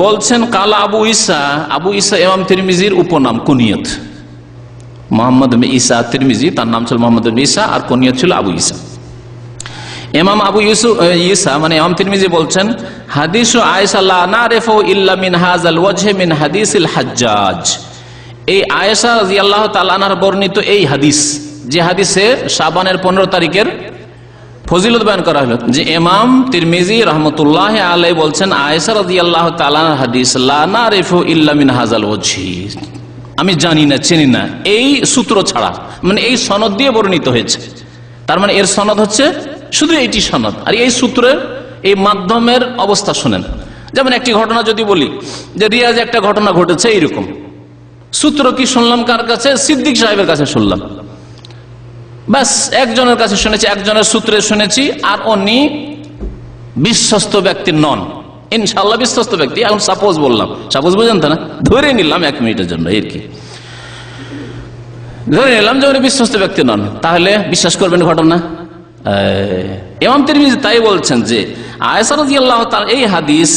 বলছেন কালা আবু ঈসা। আবু ঈসা ইমাম তিরমিজির উপনাম, কুনিয়ত। মোহাম্মদ ঈসা তিরমিজি, তার নাম ছিল মোহাম্মদ ঈসা আর কুনিয়ত ছিল আবু ঈসা। ইমাম আবু ঈসা মানে ইমাম তিরমিজি বলছেন হাদিস আয়েশা লা নারিফু ইল্লা মিন হাযাল ওয়াজহি মিন হাদিসিল হাজ্জাজ। এই আয়েশা রাদিয়াল্লাহু তাআলা আনহার বর্ণিত এই হাদিস, যে হাদিসে শাবানের 15 তারিখের ফজিলত বয়ান করা হলো, যে ইমাম তিরমিজি রাহমাতুল্লাহ আলাইহি বলছেন আয়েশা রাদিয়াল্লাহু তাআলা আনহার হাদিস লা নারিফু ইল্লা মিন হাযাল ওয়াজহি, আমি জানি না, চিনি না এই সূত্র ছাড়া, মানে এই সনদ দিয়ে বর্ণিত হয়েছে। তার মানে এর সনদ হচ্ছে শুধু এইটি সনদ, আর এই সূত্রের এই মাধ্যমের অবস্থা শুনেন। যেমন একটি ঘটনা যদি বলি যে রিয়াজে একটা ঘটনা ঘটেছে এইরকম, সূত্র কি শুনলাম কার কাছে? সিদ্দিক সাহেবের কাছে শুনলাম, ব্যাস একজনের কাছে শুনেছি, একজনের সূত্রে শুনেছি, আর উনি বিশ্বস্ত ব্যক্তি নন, ইনশাআল্লাহ বিশ্বস্ত ব্যক্তি। এখন সাপোজ বললাম, সাপোজ বুঝেন তো না, ধরে নিলাম 1 মিনিটের জন্য, এর কি ধরে নিলাম যে উনি বিশ্বস্ত ব্যক্তি নন, তাহলে বিশ্বাস করবেন ঘটনা? ইমাম তিরমিজি তাই বলছেন যে আয়েশা রাদিয়াল্লাহু তাআলা এই হাদিস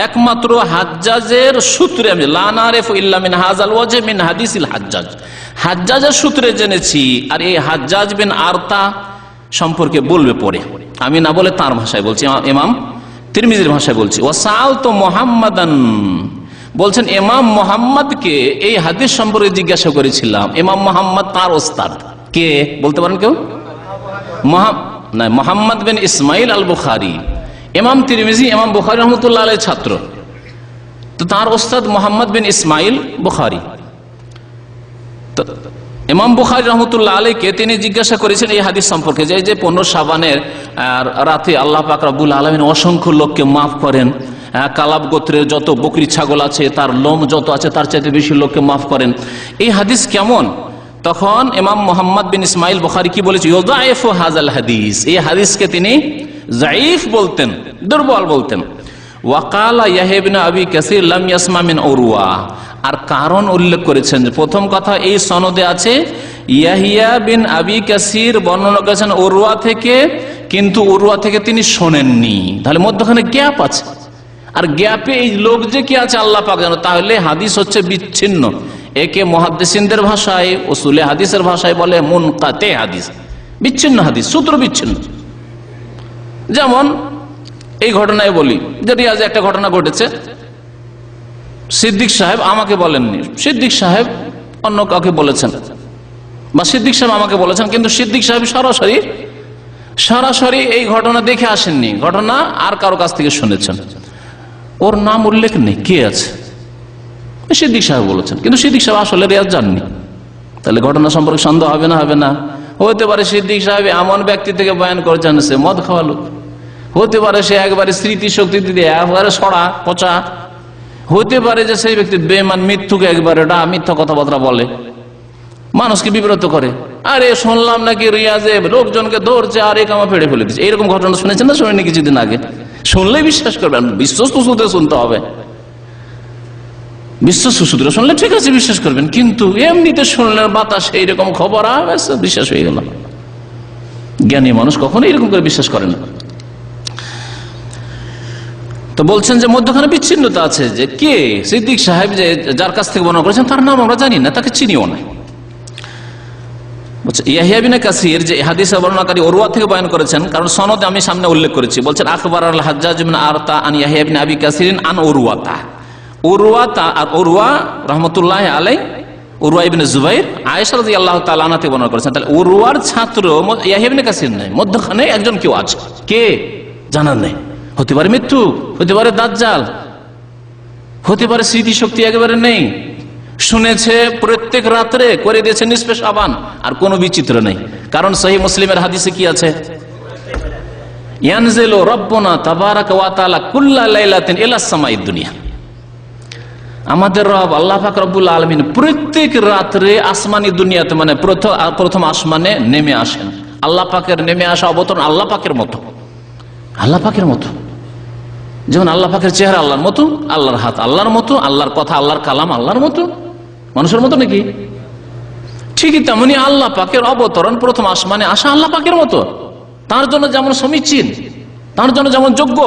একমাত্র হাজ্জাজের সূত্রে, আমি লা নারিফু ইল্লা মিন হাযাল ওয়াজহ মিন হাদিসিল হাজ্জাজ, হাজ্জাজের সূত্রে জেনেছি, আর এই হাজ্জাজ বিন আরতা সম্পর্কে বলবে পরে, আমি না বলে তার ভাষায় বলছি, ইমাম তিরমিজির ভাষায় বলছি। ওয়াসাআলতু মুহাম্মাদান, বলছেন ইমাম মুহাম্মদকে এই হাদিস সম্পর্কে জিজ্ঞাসা করেছিলাম। ইমাম মুহাম্মদ তার ওস্তাদ কে বলতে পারেন কেউ? মুহাম্মদ বিন ইসমাইল আল বুখারী। ইমাম তিরমিজি ইমাম বুখারী রাহমাতুল্লাহ আলাইহির ছাত্র, তো তার ওস্তাদ মুহাম্মদ বিন ইসমাইল বুখারী। তো ইমাম বুখারী রাহমাতুল্লাহ আলাইহিকে তিনি জিজ্ঞাসা করেছেন এই হাদিস সম্পর্কে, যে 15 শাবানের রাতে আল্লাহ পাক রব্বুল আলামিন অসংখ্য লোককে মাফ করেন, কালাব গোত্রের যত বকরি ছাগল আছে তার লোম যত আছে তার চাইতে বেশি লোককে মাফ করেন, এই হাদিস কেমন? তখন ইমাম মুহাম্মদ বিন ইসমাইল বুখারী কি বলেছে? ইউযাইফু হাযাল হাদিস, এই হাদিসকে তিনি যায়ীফ বলতেন, দুর্বল বলতেন। ওয়াকালা ইয়াহইয়া ইবনে আবি কাসীর লাম ইয়াসমা মিন উরওয়া, আর কারণ উল্লেখ করেছেন যে প্রথম কথা এই সনদে আছে ইয়াহইয়া বিন আবি কাসীর বর্ণনা করেছেন উরওয়া থেকে, কিন্তু উরওয়া থেকে তিনি শোনেননি, তাহলে মধ্যখানে গ্যাপ আছে। আর গ্যাপে এই লোক যে কি আছে আল্লাহ পাক জানে, তাহলে হাদিস হচ্ছে বিচ্ছিন্ন। একে মুহাদ্দিসিনদের ভাষায়, উসুলে হাদিসের ভাষায় বলে মুনকাতে হাদিস, বিচ্ছিন্ন হাদিস, সূত্র বিচ্ছিন্ন। যেমন এই ঘটনায় বলি যে রিয়াজে একটা ঘটনা ঘটেছে, সিদ্দিক সাহেব আমাকে বলেননি, সিদ্দিক সাহেব অন্য কাউকে বলেছেন, বা সিদ্দিক সাহেব আমাকে বলেছেন, কিন্তু সিদ্দিক সাহেব সরাসরি এই ঘটনা দেখে আসেননি, ঘটনা আর কারো কাছ থেকে শুনেছেন, ওর নাম উল্লেখ নেই, কে আছে? সিদ্দিক সাহেব বলেছেন, কিন্তু সিদ্দিক সাহেব আসলে রিয়াজ যাননি। তাহলে ঘটনা সম্পর্কে সন্দেহ হবে না? হবে না। হতে পারে সিদ্দিক সাহেব এমন ব্যক্তি থেকে বয়ান করেছেন সে মদ খাওয়া লোক, হতে পারে সে একবারে স্মৃতি শক্তি দিয়ে একবারে সড়া পচা, হতে পারে যে সেই ব্যক্তি বেমান মৃত্যুক একবারে মিথ্যা কথাবার্তা বলে, মানুষকে বিব্রত করে। আরে শুনলাম নাকি রিয়াজে লোকজনকে ধরছে আর এই কামা ফেড়ে ফেলে দিচ্ছে, এইরকম ঘটনা শুনেছেন না? শুনেনি কিছুদিন আগে? শুনলেই বিশ্বাস করবেন, বিশ্বস্ত সূত্রে শুনতে হবে, বিশ্বস্ত সূত্রে শুনলে ঠিক আছে বিশ্বাস করবেন, কিন্তু এমনিতে শুনলে বাতাস এইরকম খবর বিশ্বাস হয়ে গেল। জ্ঞানী মানুষ কখনো এরকম করে বিশ্বাস করে না। তো বলছেন যে মধ্যখানে বিচ্ছিন্নতা আছে, যে কে সিদ্দিক সাহেব যে যার কাছ থেকে বর্ণনা করেছেন তার নাম আমরা জানি না, তাকে চিনিও না। ইয়াহইয়া বিন কাসীর যে হাদিসের বর্ণনাকারী উরওয়া থেকে বয়ান করেছেন, কারণ সনদে আমি সামনে উল্লেখ করেছি, বলছেন আখবার আল হাজ্জাজ বিন আরতা আন ইয়াহইয়া বিন আবি কাসীর আন উরওয়াতা, উরওয়াতা আর উরওয়া রাহমাতুল্লাহ আলাইহি, উরওয়া ইবনে জুবাইর আয়েশা রাদিয়াল্লাহু তাআলা আনহা থেকে বর্ণনা করেছেন। তাহলে উরওয়ার ছাত্র ইয়াহইয়া বিন কাসীর নাই, মধ্যখানে একজন কেউ আছে, কে জানার নেই। হতে পারে মৃত্যু, হতে পারে দাজ্জাল, হতে পারে স্মৃতিশক্তি একেবারে নেই, শুনেছে প্রত্যেক রাত্রে করে দিয়েছে নিসফে শাবান, আর কোনো বিচিত্র নেই। কারণ সহিহ মুসলিমের হাদিসে কি আছে? ইয়ানজিলু রাব্বুনা তাবারাকা ওয়া তাআলা কুল্লা লাইলাতিন ইলাস সামাইদ দুনিয়া। আমাদের রব আল্লাহ পাক রব্বুল আলামিন প্রত্যেক রাত্রে আসমানি দুনিয়াতে, মানে প্রথম আসমানে নেমে আসেন। আল্লাহ পাকের নেমে আসা অবতরণ আল্লাহ পাকের মতো, আল্লাহ পাকের মতো। যেমন আল্লাহ পাকের চেহারা আল্লাহর মতো, আল্লাহর হাত আল্লাহর মতো, আল্লাহর কথা আল্লাহর কালাম আল্লাহর মতো, মানুষের মতো নাকি? ঠিকই তেমনি আল্লাহ পাকের অবতরণ প্রথম আসমানে আসা আল্লাহ পাকের মতো, তার জন্য যেমন সমীচীন, তার জন্য যেমন যোগ্য।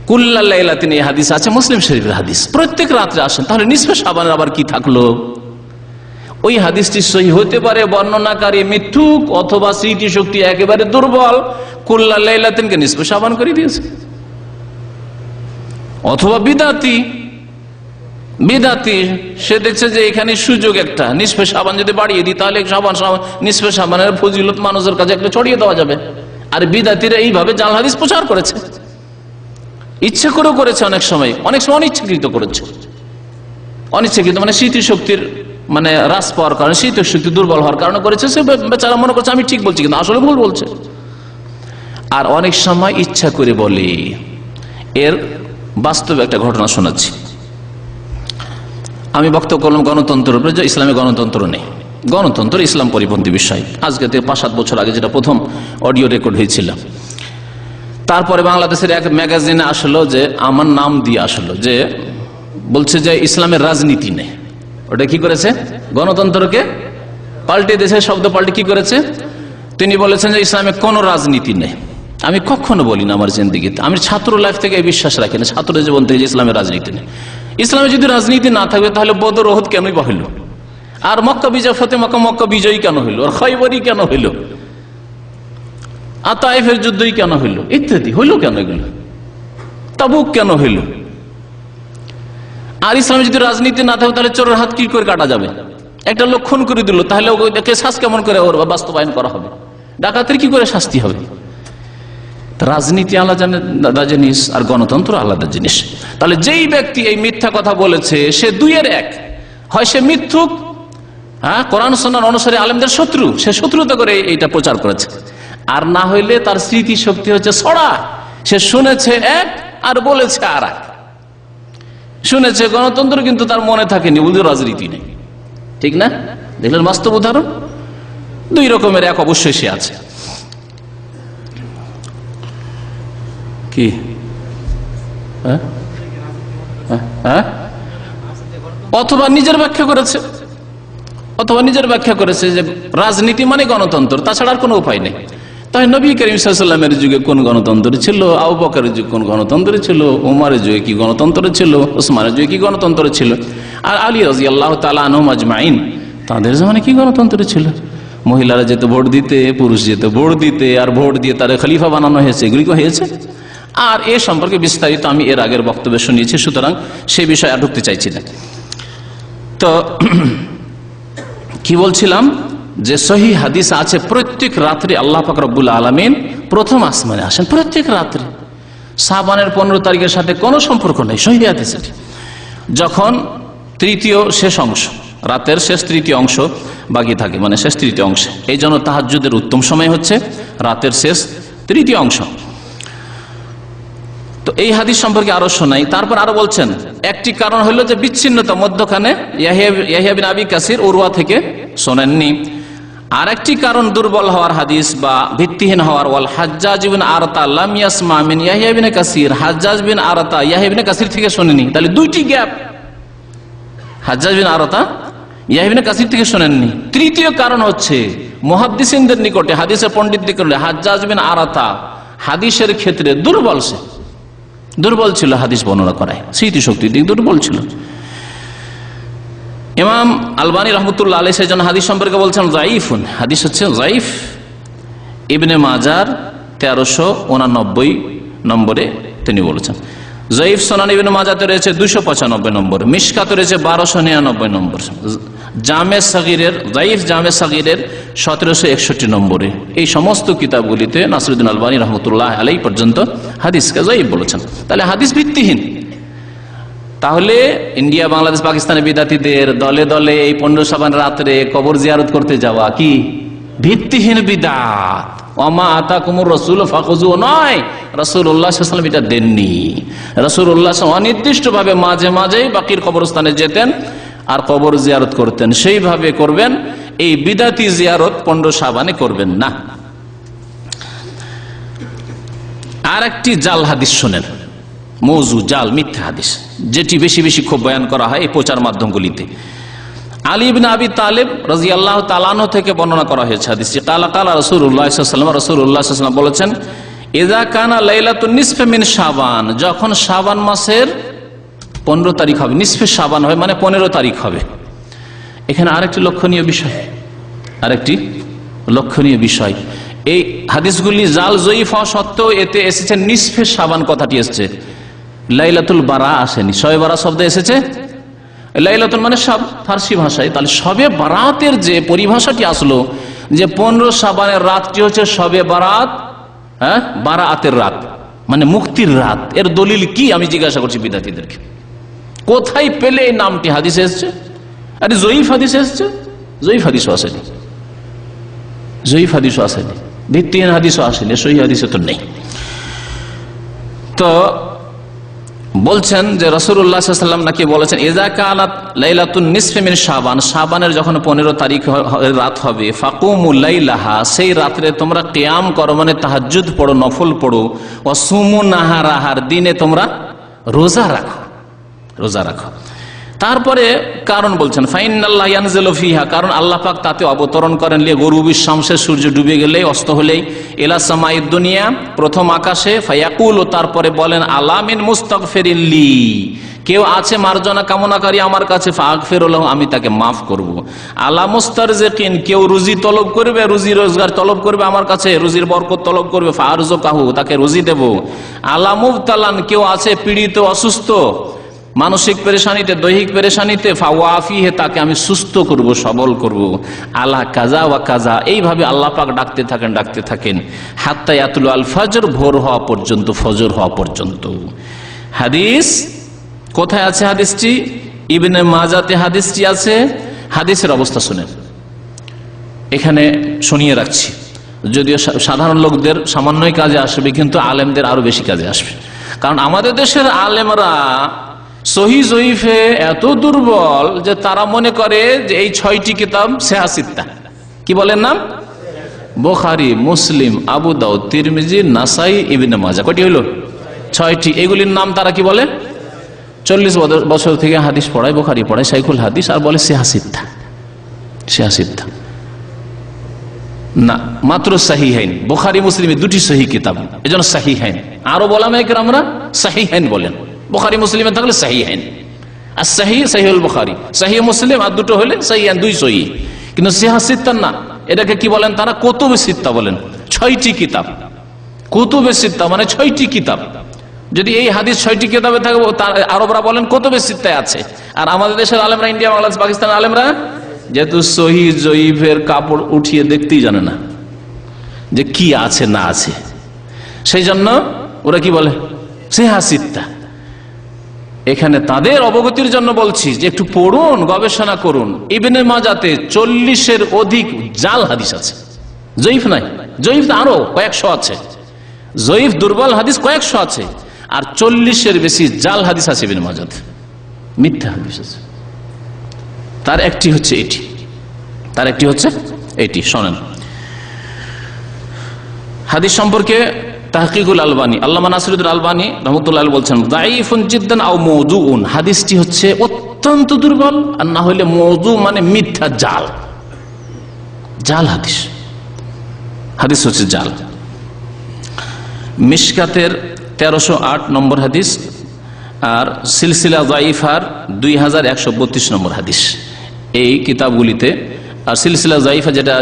কুল্লা লাইলাতিন, এই হাদিস আছে মুসলিম শরীফের হাদিস, প্রত্যেক রাত্রে আসেন। তাহলে নিসফে শাবানের আবার কি থাকলো? ওই হাদিসটি সহিহ হতে পারে, বর্ণনাকারী মিথ্যুক অথবা স্মৃতি শক্তি একেবারে দুর্বল, কুল্লা লাইলাতিনকে নিসফে শাবান করে দিয়েছে। অথবা বিদাতি সে দেখছে যে এখানে সুযোগ একটা, নিসফে শাবান যদি বাড়িয়ে দিই তাহলে নিসফে শাবানের ফজিলত মানুষের কাছে একটা ছড়িয়ে দেওয়া যাবে। আর বিদাতিরা এইভাবে জাল হাদিস প্রচার করেছে, ইচ্ছা করেও করেছে, অনেক সময় অনিচ্ছাকৃত করেছে। অনিচ্ছাকৃত মানে স্মৃতিশক্তির মানে হ্রাস পাওয়ার কারণে, স্মৃতিশক্তি দুর্বল হওয়ার কারণে করেছে। সে বেচারা মনে করছে আমি ঠিক বলছি, কিন্তু আসলে ভুল বলছে। আর অনেক সময় ইচ্ছা করে বলে। এর বাস্তবে একটা ঘটনা শোনাচ্ছি। আমি বক্তব্য করলাম গণতন্ত্রের উপরে, যে ইসলামে গণতন্ত্র নেই, গণতন্ত্র ইসলাম পরিপন্থী বিষয়। আজকে থেকে 5-7 বছর আগে যেটা প্রথম অডিও রেকর্ড হয়েছিল। তারপরে বাংলাদেশের এক ম্যাগাজিনে আসলো, যে আমার নাম দিয়ে আসলো, যে বলছে যে ইসলামের রাজনীতি নেই। ওটা কি করেছে? গণতন্ত্রকে পাল্টে দেশের শব্দ পাল্টে কি করেছে? তিনি বলেছেন যে ইসলামে কোনো রাজনীতি নেই। আমি কখনো বলি না আমার জিন্দেগিতে, আমি ছাত্র লাইফ থেকে বিশ্বাস রাখি না, ছাত্র জীবন থেকে, যে ইসলামের রাজনীতি নেই। ইসলামে যদি রাজনীতি না থাকবে তাহলে বদর ওহদ কেনই বা হইল? আর মক্কা বিজয়, ফতে মক্কা বিজয়ী কেন হইল? আর খয়বরই কেন হইল? আর তায়েফের যুদ্ধই কেন হইল? ইত্যাদি হইল কেন? এগুলো তাবুক কেন হইল? আর ইসলামে যদি রাজনীতি না থাকে তাহলে চোরের হাত কি করে কাটা যাবে? একটা লোক খুন করে দিল, তাহলে ওকে শ্বাস কেমন করে ওর বাস্তবায়ন করা হবে? ডাকাতের কি করে শাস্তি হবে? রাজনীতি আলাদা জিনিস আর গণতন্ত্র আলাদা জিনিস। তাহলে যেই ব্যক্তি এই মিথ্যা কথা বলেছে, সে দুইয়ের এক, হয় সে মিথ্যুক, কোরআন সুন্নাহ অনুসারে আলেমদের শত্রু, সে শত্রুতা করে এইটা প্রচার করেছে। আর না হইলে তার স্মৃতি শক্তি হচ্ছে ছড়া, সে শুনেছে এক আর বলেছে আর এক। শুনেছে গণতন্ত্র, কিন্তু তার মনে থাকেনি, বুঝে রাজনীতি নেই। ঠিক না? দেখলেন বাস্তব উদাহরণ। দুই রকমের এক অবশ্যই সে আছে। কি অথবা নিজের ব্যাখ্যা করেছে, যে রাজনীতি মানে গণতন্ত্র, তাছাড়া আর কোনো উপায় নেই। তাই নবী করিম সাল্লাল্লাহু আলাইহি ওয়াসাল্লামের যুগে কোন গণতন্ত্র ছিল, আবু বকরের যুগে কোন গণতন্ত্র ছিল, ওমরের যুগে কি গণতন্ত্র ছিল, ওসমানের যুগে কি গণতন্ত্র ছিল, আর আলী রাদিয়াল্লাহু তাআলা আনহুম আজমাইন তাদের জামানে কি গণতন্ত্র ছিল? মহিলারা যেত ভোট দিতে, পুরুষ যেত ভোট দিতে, আর ভোট দিয়ে তারা খলিফা বানানো হয়েছে, এগুলি কি হয়েছে? আর এ সম্পর্কে বিস্তারিত আমি এর আগের বক্তব্যে শুনিয়েছি, সুতরাং সে বিষয়ে আর ঢুকতে চাইছি না। তো কি বলছিলাম, যে সহিহ হাদিস আছে প্রত্যেক রাত্রে আল্লাহ পাক রব্বুল আলামিন প্রথম আসমানে আসেন, প্রত্যেক রাত্রে। শাবানের 15 তারিখের সাথে কোনো সম্পর্ক নেই, সহিহ হাদিস এটি। যখন তৃতীয় শেষ অংশ, রাতের শেষ তৃতীয় অংশ বাকি থাকে, মানে শেষ তৃতীয় অংশে, এই জন্য তাহাজ্জুদের উত্তম সময় হচ্ছে রাতের শেষ তৃতীয় অংশ। তো এই হাদিস সম্পর্কে আরো শোনাই। তারপর আরো বলছেন, একটি কারণ হলো যে বিচ্ছিন্নতা, মধ্যখানে ইয়াহইয়া বিন আবি কাসির উরওয়া থেকে শোনেননি। আর একটি কারণ দুর্বল হওয়ার হাদিস বা ভিত্তিহীন হওয়ার, ওয়াল হাজ্জাজ বিন আরতা লাম ইয়াসমা মিন ইয়াহইয়া বিন কাসির, হাজ্জাজ বিন আরতা ইয়াহইয়া বিন কাসির থেকে শোনেনি। তাহলে দুইটি গ্যাপ, হাজ্জাজ বিন আরতা ইয়াহইয়া বিন কাসির থেকে শোনেননি। তৃতীয় কারণ হচ্ছে মুহাদ্দিসিনদের নিকটে, হাদিসের পণ্ডিতদের নিকটে হাজ্জাজ বিন আরতা হাদিসের ক্ষেত্রে দুর্বল ছিল, হাদিস বর্ণনা করায় স্মৃতিশক্তির দিক দুর্বল ছিল। ইমাম আলবানী রহমতুল্লাহ আলাইহি সেই জন্য হাদিস সম্পর্কে বলছেন যায়িফুন, হাদিস হচ্ছে যায়িফ। ইবনে মাজার 1389 নম্বরে তিনি বলেছেন। যায়িফ সুনান ইবনে মাজাতে রয়েছে 295 নম্বর, মিশকাতে রয়েছে 1299 নম্বর, জামে সাগীরের যায়িফ জামে সাগীরের 1761 নম্বরে। এই সমস্ত কিতাবগুলিতে নাসিরুদ্দিন আলবানী রহমতুল্লাহ আলাইহি পর্যন্ত হাদিসকে যায়িফ বলেছেন। তাহলে হাদিস ভিত্তিহীন। তাহলে ইন্ডিয়া, বাংলাদেশ, পাকিস্তানের বিদাতীদের দলে দলে এই 15 শাবান রাত্রে কবর জিয়ারত করতে যাওয়া কি ভিত্তিহীন বিদআত, ওমা আতাকুমুর রাসূল ফাখুযু নয়, রাসূলুল্লাহ সাল্লাল্লাহু আলাইহি ওয়াসাল্লাম এটা দেননি। রাসূলুল্লাহ অনির্দিষ্টভাবে মাঝে মাঝেই বাকির কবরস্থানে যেতেন আর কবর জিয়ারত করতেন, সেইভাবে করবেন। এই বিদাতি জিয়ারত 15 শাবানে করবেন না। আর একটি জাল হাদিস শোনেন, মওযু, জাল, মিথ্যা হাদিস, যেটি বেশি বেশি খুব বয়ান করা হয় এই প্রচার মাধ্যমগুলিতে। আলী ইবনে আবি তালেব রাদিয়াল্লাহু তাআলা আনহু থেকে বর্ণনা করা হয়েছে হাদিসটি, কালা কালা রাসূলুল্লাহ সাল্লাল্লাহু আলাইহি ওয়াসাল্লাম, রাসূলুল্লাহ সাল্লাল্লাহু আলাইহি ওয়াসাল্লাম বলেছেন, ইযা কানা লাইলাতুন নিসফি মিন শাবান, যখন শাবান মাসের 15 তারিখ হবে, নিসফে শাবান হবে মানে 15 তারিখ হবে। এখানে আরেকটি লক্ষণীয় বিষয়, এই হাদিসগুলি জাল জয়ীফ হওয়া সত্ত্বেও এতে এসেছে নিসফে শাবান কথাটি এসেছে, লাইলাতুল বারা আসেনি। শবে বারা শব্দ এসেছে, লাইলাতুল মানে সব ফার্সি ভাষায়, তাহলে শবে বারাতের যে পরিভাষাটি আসলো যে 15 শাবানের রাতটি হচ্ছে শবে বারাত, হ্যাঁ, বারাতের রাত মানে মুক্তির রাত, এর দলিল কি আমি জিজ্ঞাসা করছি বিদ্যার্থীদেরকে, কোথায় পেলে এই নামটি হাদিসে এসছে? আরে জয়ীফ হাদিস এসছে, জয়ীফ হাদিসও আসেনি, জয়ীফ হাদিসও আসেনি, ভিত্তিহীন হাদিসও আসেনি, সহিহ হাদিসে তো নেই। তো বলছেন যে রাসূলুল্লাহ সাল্লাল্লাহু আলাইহি ওয়াসাল্লাম নাকি বলেছেন, ইযা কানাত লাইলাতুন নিসফি মিন শাবান, শাবানের যখন 15 তারিখ রাত হবে, ফাকুমু লাইলাহা, সেই রাতে তোমরা কিয়াম করো মানে তাহাজ্জুদ পড়ো, নফল পড়ো, ওয়া সুমু নাহারাহার, দিনে তোমরা রোজা রাখো। তারপরে কারণ বলছেন, ফাইনাল্লাহ ইয়ানজিলু ফিহা, কারণ আল্লাহ পাক তাতে অবতরণ করেন, লিয়ে গরুবিশ শামসে, সূর্য ডুবে গেলেই, অস্ত হলেই, ইলা সামাইদ দুনিয়া, প্রথম আকাশে, ফায়াকুল, তারপরে বলেন, আলা মিন মুস্তাগফিরিন লি, কেউ আছে মার্জনা কামনাকারী আমার কাছে, ফাগফিরু লাহু, আমি তাকে মাফ করব। আলা মুস্তারজিকিন, কেউ রুজি তলব করবে, রুজি রোজগার তলব করবে আমার কাছে, রুজির বরকত তলব করবে, ফারজুকাহু, তাকে রুজি দেব। আলা মুবতালান, কেউ আছে পীড়িত, অসুস্থ, মানসিক পেরেশানিতে, দৈহিক পেরেশানিতে, ফাওয়াফিহে, তাকে আমি সুস্থ করব, সবল করব। আলা কাজা ওয়া কাজা, এইভাবে আল্লাহ পাক ডাকতে থাকেন হাত্তা ইয়াতুল আল ফজর, ভোর হওয়া পর্যন্ত, ফজর হওয়া পর্যন্ত। হাদিস কোথায় আছে? হাদিসটি ইবনে মাজাতে হাদিসটি আছে। হাদিসের অবস্থা শুনেন, এখানে শুনিয়ে রাখছি, যদিও সাধারণ লোকদের সামান্যই কাজে আসবে, কিন্তু আলেমদের আরো বেশি কাজে আসবে। কারণ আমাদের দেশের আলেমরা সহিহ জয়ীফে এত দুর্বল যে তারা মনে করে যে এই 6টি কিতাব সিহাসিত্তা, কি বলেন নাম? বুখারী, মুসলিম, আবু দাউদ, তিরমিজি, নাসাই, ইবনে মাজাহ, কয়টি হইল? 6টি। এগুলির নাম তারা কি বলে? 40 বছর থেকে হাদিস পড়ায়, বুখারী পড়ায়, শাইখুল হাদিস, আর বলে সিহাসিত্তা। না, মাত্র সহিহাইন, বুখারী মুসলিমে 2টি সহিহ কিতাব, এজন্য সহিহাইন। আরো বলা মেয়েকের আমরা সহিহাইন বলেন, বুখারী মুসলিমে থাকলে সহিহাইন, আর সহিহুল বুখারী, সহিহ মুসলিম, আর 2টো হলে সহিহাইন, 2 সহিহ। কিন্তু সিহাসিত্তা না, এটাকে কি বলেন তারা? কুতুবে সিত্তা বলেন। 6টি কিতাব, কুতুবে সিত্তা মানে 6টি কিতাব। যদি এই হাদিস 6টি কিতাবে থাকে, আরবরা বলেন কুতুবে সিত্তায় আছে। আর আমাদের দেশের আলেমরা, ইন্ডিয়া, বাংলাদেশ, পাকিস্তান আলেমরা যেহেতু সহিহ জয়ীফের কাপড় উঠিয়ে দেখতেই জানে না যে কি আছে না আছে, সেই জন্য ওরা কি বলে? সিহাসিত্তা। এখানে তাদের অবগতির জন্য বলছি যে একটু পড়ুন, গবেষণা করুন। ইবনে মাজাতে 40-এর অধিক জাল হাদিস আছে, জয়ীফ নাই। জয়ীফ আরো কয়েকশো আছে, জয়ীফ দুর্বল হাদিস কয়েকশো আছে, আর 40-এর বেশি জাল হাদিস আছে ইবনে মাজাতে, মিথ্যা হাদিস আছে। তার একটি হচ্ছে এটি, শোনেন। হাদিস সম্পর্কে তাহকিকুল আলবানী, আল্লামা নাসিরুদ্দিন আলবানী রহমতুল্লাহ বলছেন, দাঈফুন জিদ্দান আও মওদুউন, হাদিসটি হচ্ছে অত্যন্ত দুর্বল, আর না হলে মওদু মানে মিথ্যা, জাল হাদিস হচ্ছে জাল। মিশকাতের 1308 নম্বর হাদিস, আর সিলসিলা দাঈফার 2132 নম্বর হাদিস। এই কিতাবগুলিতে, আর সিলসিলা জাইফা যেটা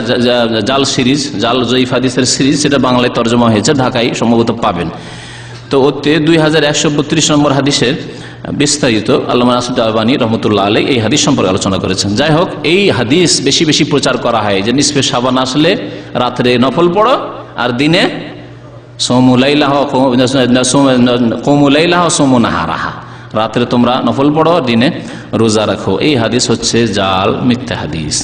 জাল সিরিজ, জাল জয়ীফ হাদিসের সিরিজ, সেটা বাংলায় তর্জমা হয়েছে, ঢাকায় সম্ভবত পাবেন। তো ওতে 2132 নম্বর হাদিসের বিস্তারিত আল্লামা নাসিরুদ্দিন আলবানী রহমতুল্লাহ আলাইহি এই হাদিস সম্পর্কে আলোচনা করেছেন। যাই হোক, এই হাদিস বেশি বেশি প্রচার করা হয় যে নিসফে শাবান আসলে রাত্রে নফল পড়ো, আর দিনে কুমু লাইলাহা সুমু নাহারাহা, রাত্রে তোমরা নফল পড়ো, দিনে রোজা রাখো। এই হাদিস হচ্ছে জাল, মিথ্যা হাদিস।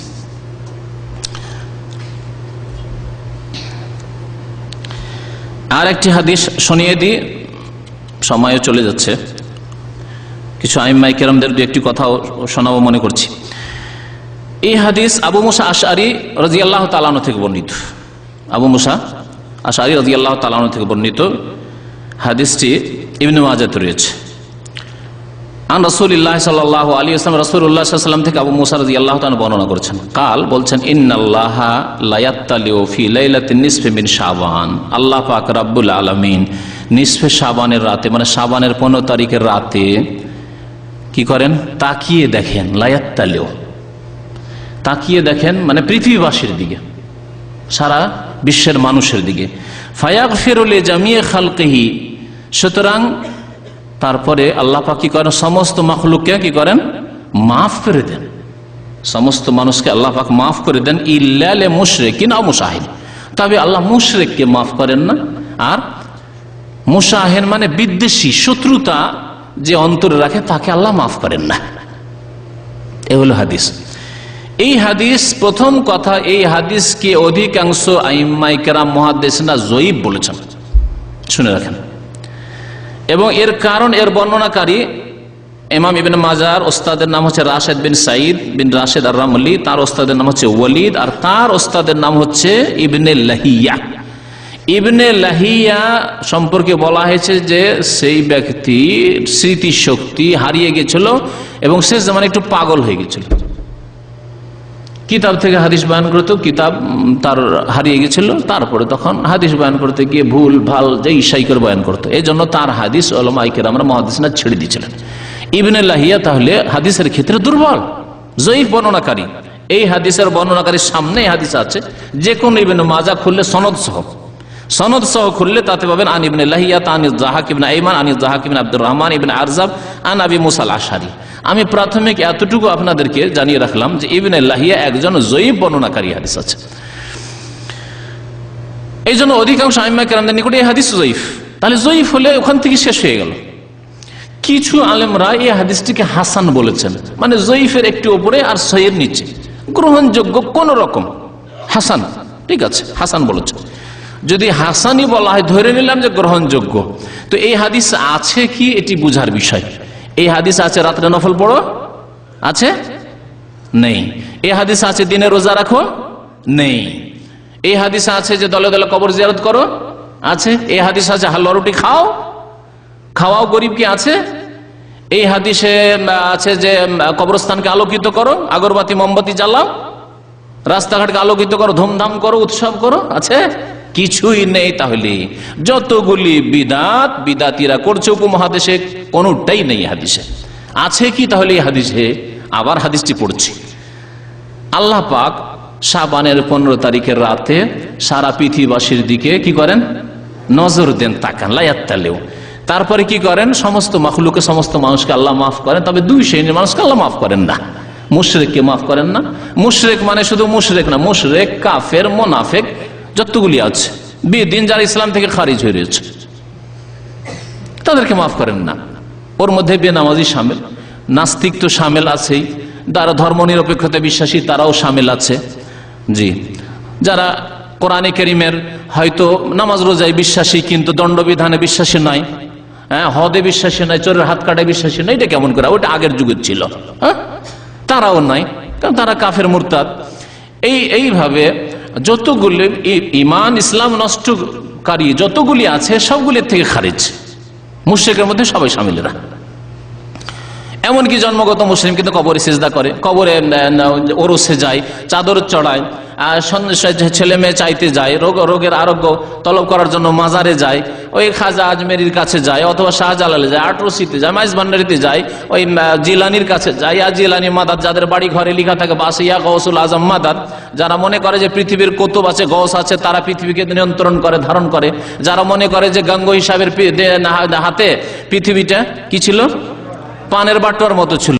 আর একটি হাদিস শুনিয়ে দিই, সময়ও চলে যাচ্ছে। কিছু আইম্মায়ে কেরামদের দু একটি কথাও শোনাবো মনে করছি। এই হাদিস আবু মুসা আশআরী রাদিয়াল্লাহু তাআলা আনহু থেকে বর্ণিত। আবু মুসা আশআরী রাদিয়াল্লাহু তাআলা আনহু থেকে বর্ণিত হাদিসটি ইবনে মাজাহতে রয়েছে। আন রাসূলিল্লাহ সাল্লাল্লাহু আলাইহি ওয়াসাল্লাম, রাসূলুল্লাহ সাল্লাল্লাহু আলাইহি ওয়াসাল্লাম থেকে আবু মুসা রাদিয়াল্লাহু তাআলা বর্ণনা করেছেন, কাল বলছেন, ইন্নাল্লাহা লা ইয়াত্তালিউ ফি লাইলাতিন নিসফি মিন শাবান, আল্লাহ পাক রব্বুল আলামিন নিসফে শাবানের রাতে, মানে শাবানের 15 তারিখের রাতে কি করেন? তাকিয়ে দেখেন। লা ইয়াত্তালিউ, তাকিয়ে দেখেন মানে পৃথিবীবাসীর দিকে, সারা বিশ্বের মানুষের দিকে। ফায়াগফিরু লিজামিই খালকিহি, সুতরাং তারপরে আল্লাহ পাক কি করেন? সমস্ত মাখলুককে কি করেন? মাফ করে দেন। সমস্ত মানুষকে আল্লাহ পাক মাফ করে দেন। ইল্লা লি মুশরিকিন আও মুশাহিন, তবে আল্লাহ মুশরিককে মাফ করেন না। আর মুশাহিন মানে বিদ্বেষী, শত্রুতা যে অন্তরে রাখে তাকে আল্লাহ মাফ করেন না। এ হলো হাদিস। এই হাদিস, প্রথম কথা, এই হাদিসকে অধিকাংশ আইম্মায়ে কেরাম মুহাদ্দিসিনরা যঈফ বলেছেন, শুনে রাখেন। এবং এর কারণ, এর বর্ণনাকারী ইমাম ইবনে মাজাহর ওস্তাদের নাম হচ্ছে রাশেদ বিন সাঈদ বিন রাশেদ আর রামলি, তার ওস্তাদের নাম হচ্ছে ওয়ালিদ, আর তার ওস্তাদের নাম হচ্ছে ইবনে লাহিয়া। ইবনে লাহিয়া সম্পর্কে বলা হয়েছে যে সেই ব্যক্তি স্মৃতিশক্তি হারিয়ে গেছিল এবং শেষ জামানে একটু পাগল হয়ে গেছিল। কিতাব থেকে হাদিস বয়ান করতো, কিতাব তার হারিয়ে গেছিল, তারপরে তখন হাদিস বয়ান করতে গিয়ে ভুল ভাল যে ইশাই করে বয়ান করতো। এই জন্য তার হাদিস উলামায়ে কেরামরা মুহাদ্দিসিনরা ছেড়ে দিয়েছিলেন। ইবনে লাহিয়া তাহলে হাদিসের ক্ষেত্রে দুর্বল, যঈফ বর্ণনাকারী। এই হাদিসের বর্ণনাকারীর সামনে হাদিস আছে, যে কোন ইবনে মাজাহ খুললে সনদ সহ খুললে তাতে পাবেন আন ইবনে লাহিয়া আন যাহাক ইবনে আইমান আন যাহাক ইবনে আব্দুর রহমান ইবনে আরজাব আন আবি মুসা আল আশআরী। আমি প্রাথমিক এতটুকু আপনাদেরকে জানিয়ে রাখলাম যে ইবনে লাহিয়া একজন যঈফ বর্ণনাকারী হাদিস আছে। এই জন্য অধিকাংশ আইম্মায়ে কেরামদের নিকটে এই হাদিস যঈফ। তাহলে যঈফ হলে ওখান থেকে শেষ হয়ে গেল। কিছু আলেমরা এই হাদিসটিকে হাসান বলেছেন, মানে যঈফের একটু উপরে আর সহিহের নিচে, গ্রহণযোগ্য কোন রকম হাসান, ঠিক আছে, হাসান বলেছেন। যদি হাসানি বলা হয় ধরে নিলাম যে গ্রহণযোগ্য, তো এই হাদিস আছে কি এটি বুঝার বিষয়। এই হাদিস আছে রাত্রে নফল পড়ো, আছে? নেই। এই হাদিস আছে দিনে রোজা রাখো, নেই। এই হাদিস আছে যে দলে দলে কবর জিয়ারত করো, আছে। এই হাদিস আছে হালুয়া রুটি খাওয়াও গরিবকে, আছে। এই হাদিসে আছে যে কবরস্থানকে আলোকিত করো, আগরবাতি মোমবাতি জ্বালাও, রাস্তাঘাটকে আলোকিত করো, ধুমধাম করো, উৎসব করো, আছে? কিছুই নেই। তাহলে যতগুলি বিদাত বিদাতিরা করছে উপমহাদেশে, কোনটাই নেই হাদিসে। আছে কি তাহলে এই হাদিসে? আবার হাদিসটি পড়ছি, আল্লাহ পাক শাবানের 15 তারিখের রাতে সারা পৃথিবীবাসীর দিকে কি করেন? নজর দেন, তাকান। লা ইয়াত্তালিউ, তারপরে কি করেন? সমস্ত মাখলুকে, সমস্ত মানুষকে আল্লাহ মাফ করেন, তবে দুই শ্রেণীর মানুষকে আল্লাহ মাফ করেন না। মুশরিককে মাফ করেন না। মুশরিক মানে শুধু মুশরিক না, মুশরিক, কাফের, মুনাফিক যতগুলি আছে, বেদিন যারা ইসলাম থেকে খারিজ হয়ে রয়েছে, তাদেরকে মাফ করেন না। ওর মধ্যে বেনামাজি শামিল, নাস্তিক তো শামিল আছেই, যারা ধর্ম নিরপেক্ষতা বিশ্বাসী তারাও শামিল আছে। জি, যারা কোরআনে কারীমের হয়তো নামাজ রোজায় বিশ্বাসী কিন্তু দণ্ডবিধানে বিশ্বাসী নয়, হদে বিশ্বাসী নয়, চোরের হাত কাটায় বিশ্বাসী নয়, এটা কেমন করে? ওটা আগের যুগের ছিল, তারাও নাই, কারণ তারা কাফের মুরতাদ। এইভাবে যতগুলি ইমান ইসলাম নষ্টকারী যতগুলি আছে সবগুলির থেকে খারিজ, মুশরিকের মধ্যে সবাই শামিলরা। এমনকি জন্মগত মুসলিম কিন্তু কবরে সিজদা করে, কবরে ওরসে যায়, চাদর চড়ায়, ছেলে মেয়ে চাইতে যায়, রোগের আরোগ্য তলব করার জন্য মাজারে যায়, ওই খাজা আজমেরির কাছে যায়, অথবা শাহজালালে যায়, আটরসিতে যায়, মাইজ ভান্ডারিতে যায়, ওই জিলানির কাছে যায়। আর জিলানি মাদাদ, যাদের বাড়ি ঘরে লেখা থাকে বাসিয়া গৌসুল আজম মাদাদ, যারা মনে করে যে পৃথিবীর কুতুব আছে, গৌস আছে, তারা পৃথিবীকে নিয়ন্ত্রণ করে, ধারণ করে। যারা মনে করে যে গঙ্গ হিসাবের হাতে পৃথিবীটা কি ছিল? পানের বাটোয়ার মতো ছিল।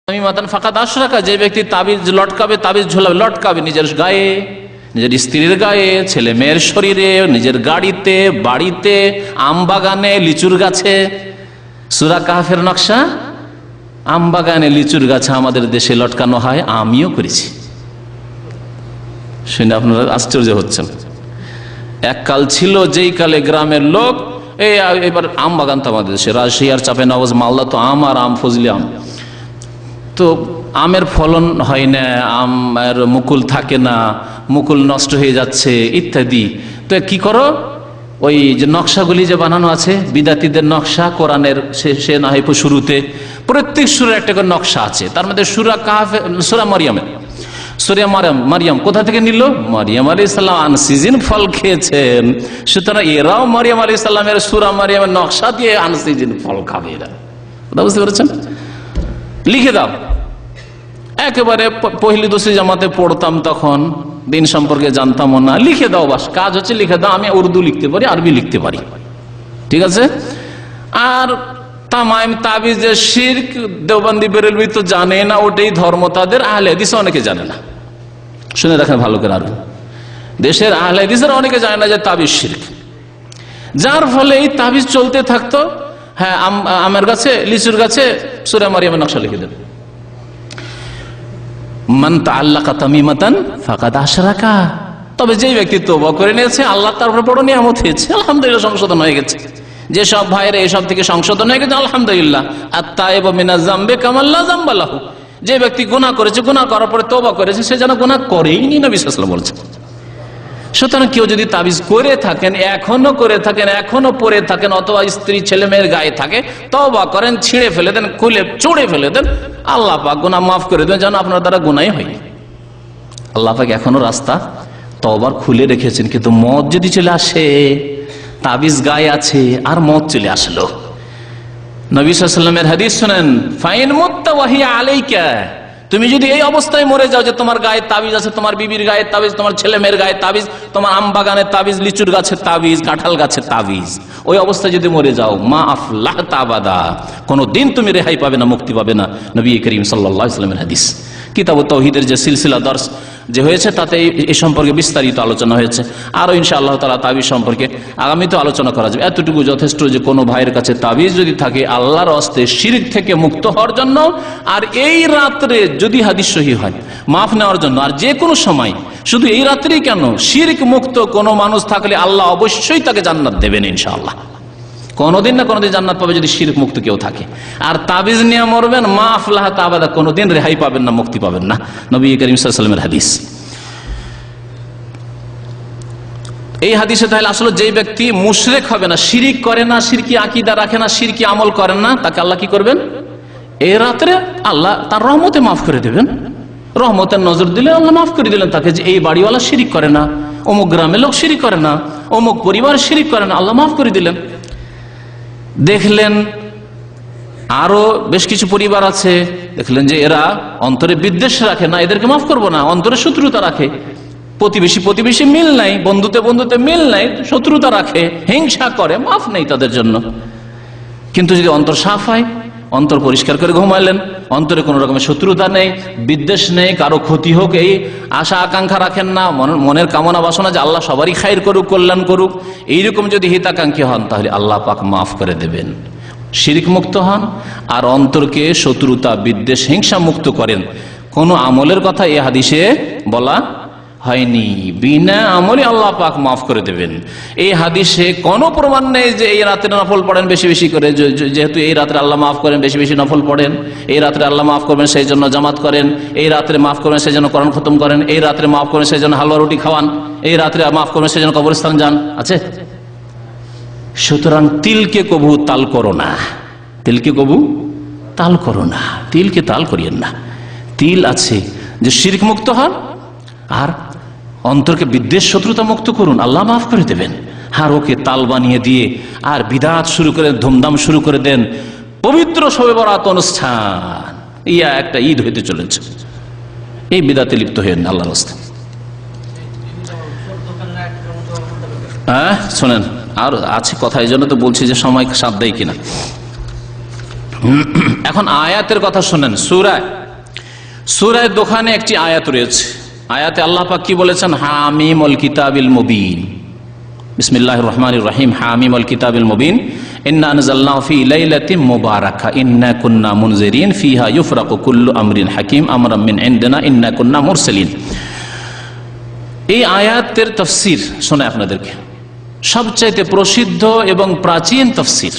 তামিমাতান ফাকাদ আশরাকা, যে ব্যক্তি তাবিজ লটকাবে, তাবিজ ঝোলাবে, লটকাবে নিজের গায়ে, নিজের স্ত্রীর গায়ে, ছেলে মেয়ের শরীরে, নিজের গাড়িতে, বাড়িতে, আম বাগানে, লিচুর গাছে। সূরা কাহফের নকশা আম বাগানে, লিচুর গাছে আমাদের দেশে লটকানো হয়, আমিও করেছি। শুনে আপনারা আশ্চর্য হচ্ছেন। এককাল ছিল যেই কালে গ্রামের লোক এবার আম বাগান তো আমাদের দেশে, রাজশাহী, চাঁপাইনবাবগঞ্জ, মালদা তো আম আর আম, ফজলি আম। তো আমের ফলন হয় না, আমের মুকুল থাকে না, মুকুল নষ্ট হয়ে যাচ্ছে ইত্যাদি। তো কি করো, ওই যে নকশাগুলি যে বানানো আছে বিদাতিদের নকশা, কোরআনের সে না হয় শুরুতে প্রত্যেক সূরার একটা করে নকশা আছে। তার মধ্যে সূরা কাহফ, সূরা মারিয়ামের, সূরা মারিয়াম কোথা থেকে নিল? মারিয়াম আলাইহিস সালাম আনসিজন ফল খেয়েছেন, সুতরাং এরাও মারিয়াম আলাইহিস সালামের সূরা মারিয়ামের নকশা দিয়ে আনসিজন ফল খাবে। এরা কথা বুঝতে পেরেছেন? লিখে দাও। একেবারে পহিলি দোষী জামাতে পড়তাম, তখন দিন সম্পর্কে জানতাম না। লিখে দাও, বাস কাজ হচ্ছে লিখে দাও। আমি উর্দু লিখতে পারি, আরবি লিখতে পারি, ঠিক আছে। আর তামাইম তাবিজের শিরক দেওবন্দি বেরেলভি তো জানে না, ওটাই ধর্ম তাদের। আহলে হাদিস অনেকে জানে না, শুনে রাখেন ভালো করে। আরো দেশের আহলে হাদিসের অনেকে জানে না যে তাবিজ শিরক, যার ফলে এই তাবিজ চলতে থাকতো। হ্যাঁ, আমের গাছে, লিচুর গাছে সূরা মারিয়ামের নকশা লিখে দেন। মান তাআল্লাকা তামিমাতান ফাকাদ আশরাকা, তবে যেই ব্যক্তি তওবা করে নিয়েছে, আল্লাহ তার উপর বড় নিয়ামত হয়েছে, আলহামদুলিল্লাহ, সংশোধন হয়ে গেছে। যে সব ভাইরা এসব থেকে সংশোধন হয়ে গেছে, আলহামদুলিল্লাহ। আত-তাইবু মিনাজ যামবি কামা লা যামবা লাহু, যে ব্যক্তি গুনাহ করেছে, গুনাহ করার পরে তওবা করেছে, সে যেন গুনাহ করেইনি, নবী সাল্লাল্লাহু আলাইহি ওয়াসাল্লাম বলেছেন। সুতরাং কেউ যদি তাবিজ করে থাকেন, এখনো করে থাকেন, এখনো পরে থাকেন, অথবা স্ত্রী ছেলে মেয়ের গায়ে থাকে, তওবা করেন, ছিঁড়ে ফেলে দেন, খুলে চুড়ে ফেলে দেন, আল্লাহ পাক গুনাহ মাফ করে দেন, যেন আপনার দ্বারা গুনাহই হয়নি। আল্লাহ পাক এখনো রাস্তা তওবার খুলে রেখেছেন। কিন্তু মত যদি চলে আসে, তাবিজ গায়ে আছে আর মত চলে আসলো, নবী সাল্লাল্লাহু আলাইহি ওয়াসাল্লামের হাদিস শুনেন, ফাইন মুত্তা ওয়া হিয়া আলাইকা, তুমি যদি এই অবস্থায় মরে যাও যে তোমার গায়ে তাবিজ আছে, তোমার বিবির গায়ে তাবিজ, তোমার ছেলে মেয়ের গায়ে তাবিজ, তোমার আম বাগানের তাবিজ, লিচুর গাছের তাবিজ, কাঁঠাল গাছের তাবিজ, ওই অবস্থায় যদি মরে যাও, মা আফলাহতা আবাদা, কোনদিন তুমি রেহাই পাবে না, মুক্তি পাবে না। নবী করিম সাল্লাল্লাহু আলাইহি ওয়াসাল্লামের হাদিস। কিতাবুত তাওহীদের যে সিলসিলা দর্স যে হয়েছে, তাতে এই সম্পর্কে বিস্তারিত আলোচনা হয়েছে। আরো ইনশাআল্লাহ তাআলা তাবিজ সম্পর্কে আগামীতে আলোচনা করা যাবে। এতটুকু যথেষ্ট যে কোনো ভাইয়ের কাছে তাবিজ যদি থাকে, আল্লাহর হস্তে শিরক থেকে মুক্ত হওয়ার জন্য, আর এই রাত্রে যদি হাদিস সহিহ হয় মাফ নেওয়ার জন্য, আর যে কোনো সময়, শুধু এই রাত্রেই কেন, শিরক মুক্ত কোনো মানুষ থাকলে আল্লাহ অবশ্যই তাকে জান্নাত দেবেন ইনশাআল্লাহ। কোনদিন না কোনদিন জান্নাত পাবে যদি শিরক মুক্ত কেউ থাকে। আর তাবিজ নিয়ে মরবেন, মা আফলাহতা আবাদা, কোনদিন রেহাই পাবেন না, মুক্তি পাবেন না। নবী করিম সাল্লাল্লাহু আলাইহি ওয়াসাল্লামের হাদিস। এই হাদিসে তাহলে আসলে যেই ব্যক্তি মুশরিক হবে না, শিরিক করে না, শিরকি আকীদা রাখে না, শিরকি আমল করেন না, তাকে আল্লাহ কি করবেন? এই রাত্রে আল্লাহ তার রহমতে মাফ করে দেবেন। রহমতের নজর দিলে আল্লাহ মাফ করে দিলেন তাকে, যে এই বাড়িওয়ালা শিরিক করে না, অমুক গ্রামের লোক শিরিক করে না, অমুক পরিবার শিরিক করে না, আল্লাহ মাফ করে দিলেন। দেখলেন আরো বেশ কিছু পরিবার আছে, দেখলেন যে এরা অন্তরে বিদ্বেষ রাখে না, এদেরকে মাফ করবো না, অন্তরে শত্রুতা রাখে, প্রতিবেশী মিল নাই, বন্ধুতে মিল নাই, শত্রুতা রাখে, হিংসা করে, মাফ নেই তাদের জন্য। কিন্তু যদি অন্তর সাফ হয়, অন্তর পরিষ্কার করে ঘুমাইলেন, অন্তরে কোনো রকমের শত্রুতা নেই, বিদ্বেষ নেই, কারো ক্ষতি হোক এই আশা আকাঙ্ক্ষা রাখেন না, মনের কামনা বাসনা যে আল্লাহ সবারই খায়ের করুক, কল্যাণ করুক, এইরকম যদি হিতাকাঙ্ক্ষী হন, তাহলে আল্লাহ পাক মাফ করে দেবেন। শিরিক মুক্ত হন আর অন্তরকে শত্রুতা, বিদ্বেষ, হিংসা মুক্ত করেন। কোন আমলের কথা এই হাদিসে বলা হয়নি, বিনা আমলে আল্লাহ পাক মাফ করে দেবেন। এই হাদিসে কোনো প্রমাণ নেই যে এই রাত্রে নফল পড়েন বেশি বেশি করে, যেহেতু এই রাত্রে আল্লাহ মাফ করেন, বেশি বেশি নফল পড়েন, এই রাত্রে আল্লাহ মাফ করবেন সেই জন্য জামাত করেন, এই রাত্রে মাফ করবেন সেই জন্য কোরআন খতম করেন, এই রাত্রে মাফ করবেন সেই জন্য হালুয়া রুটি খাওয়ান, এই রাত্রে মাফ করবেন সেই জন্য কবরস্থান যান, আছে? সুতরাং তিলকে কবু তাল করো না, তিলকে কবু তাল করো না, তিলকে তাল করিয়েন না। তিল আছে যে শিরক মুক্ত হন আর অন্তরকে বিদ্বেষ, শত্রুতা মুক্ত করুন, আল্লাহ মাফ করে দেবেন। আর ওকে তাল বানিয়ে দিয়ে আর বিদাত শুরু করে, ধুমধাম শুরু করে দেন, পবিত্র শবে বরাত অনুষ্ঠান, ইয়া একটা ঈদ হইতে চলেছে, এই বিদাতে লিপ্ত হয়েন আল্লাহর রাস্তায়। হ্যাঁ শোনেন, আর আছে কথা, এই জন্য তো বলছি যে সময় সাথ দেয় কিনা। এখন আয়াতের কথা শোনেন, সূরা সূরা দোখানে একটি আয়াত রয়েছে, আয়াতে আল্লাহ পাক কি বলেছেন? হামিম ওয়াল কিতাবিল মুবিন। বিসমিল্লাহির রহমানির রহিম। হামিম ওয়াল কিতাবিল মুবিন ইন্না আনজালনাহু ফি লাইলাতিন মুবারাকা ইন্না কুন্না মুনজিরিন ফিহা ইউফরাকু কুল্লু আমরিন হাকিম আমরাম মিন ইনদিনা ইন্না কুন্না মুরসালিন। এই আয়াতের তাফসীর শোনাই আপনাদেরকে, সবচাইতে প্রসিদ্ধ এবং প্রাচীন তাফসীর।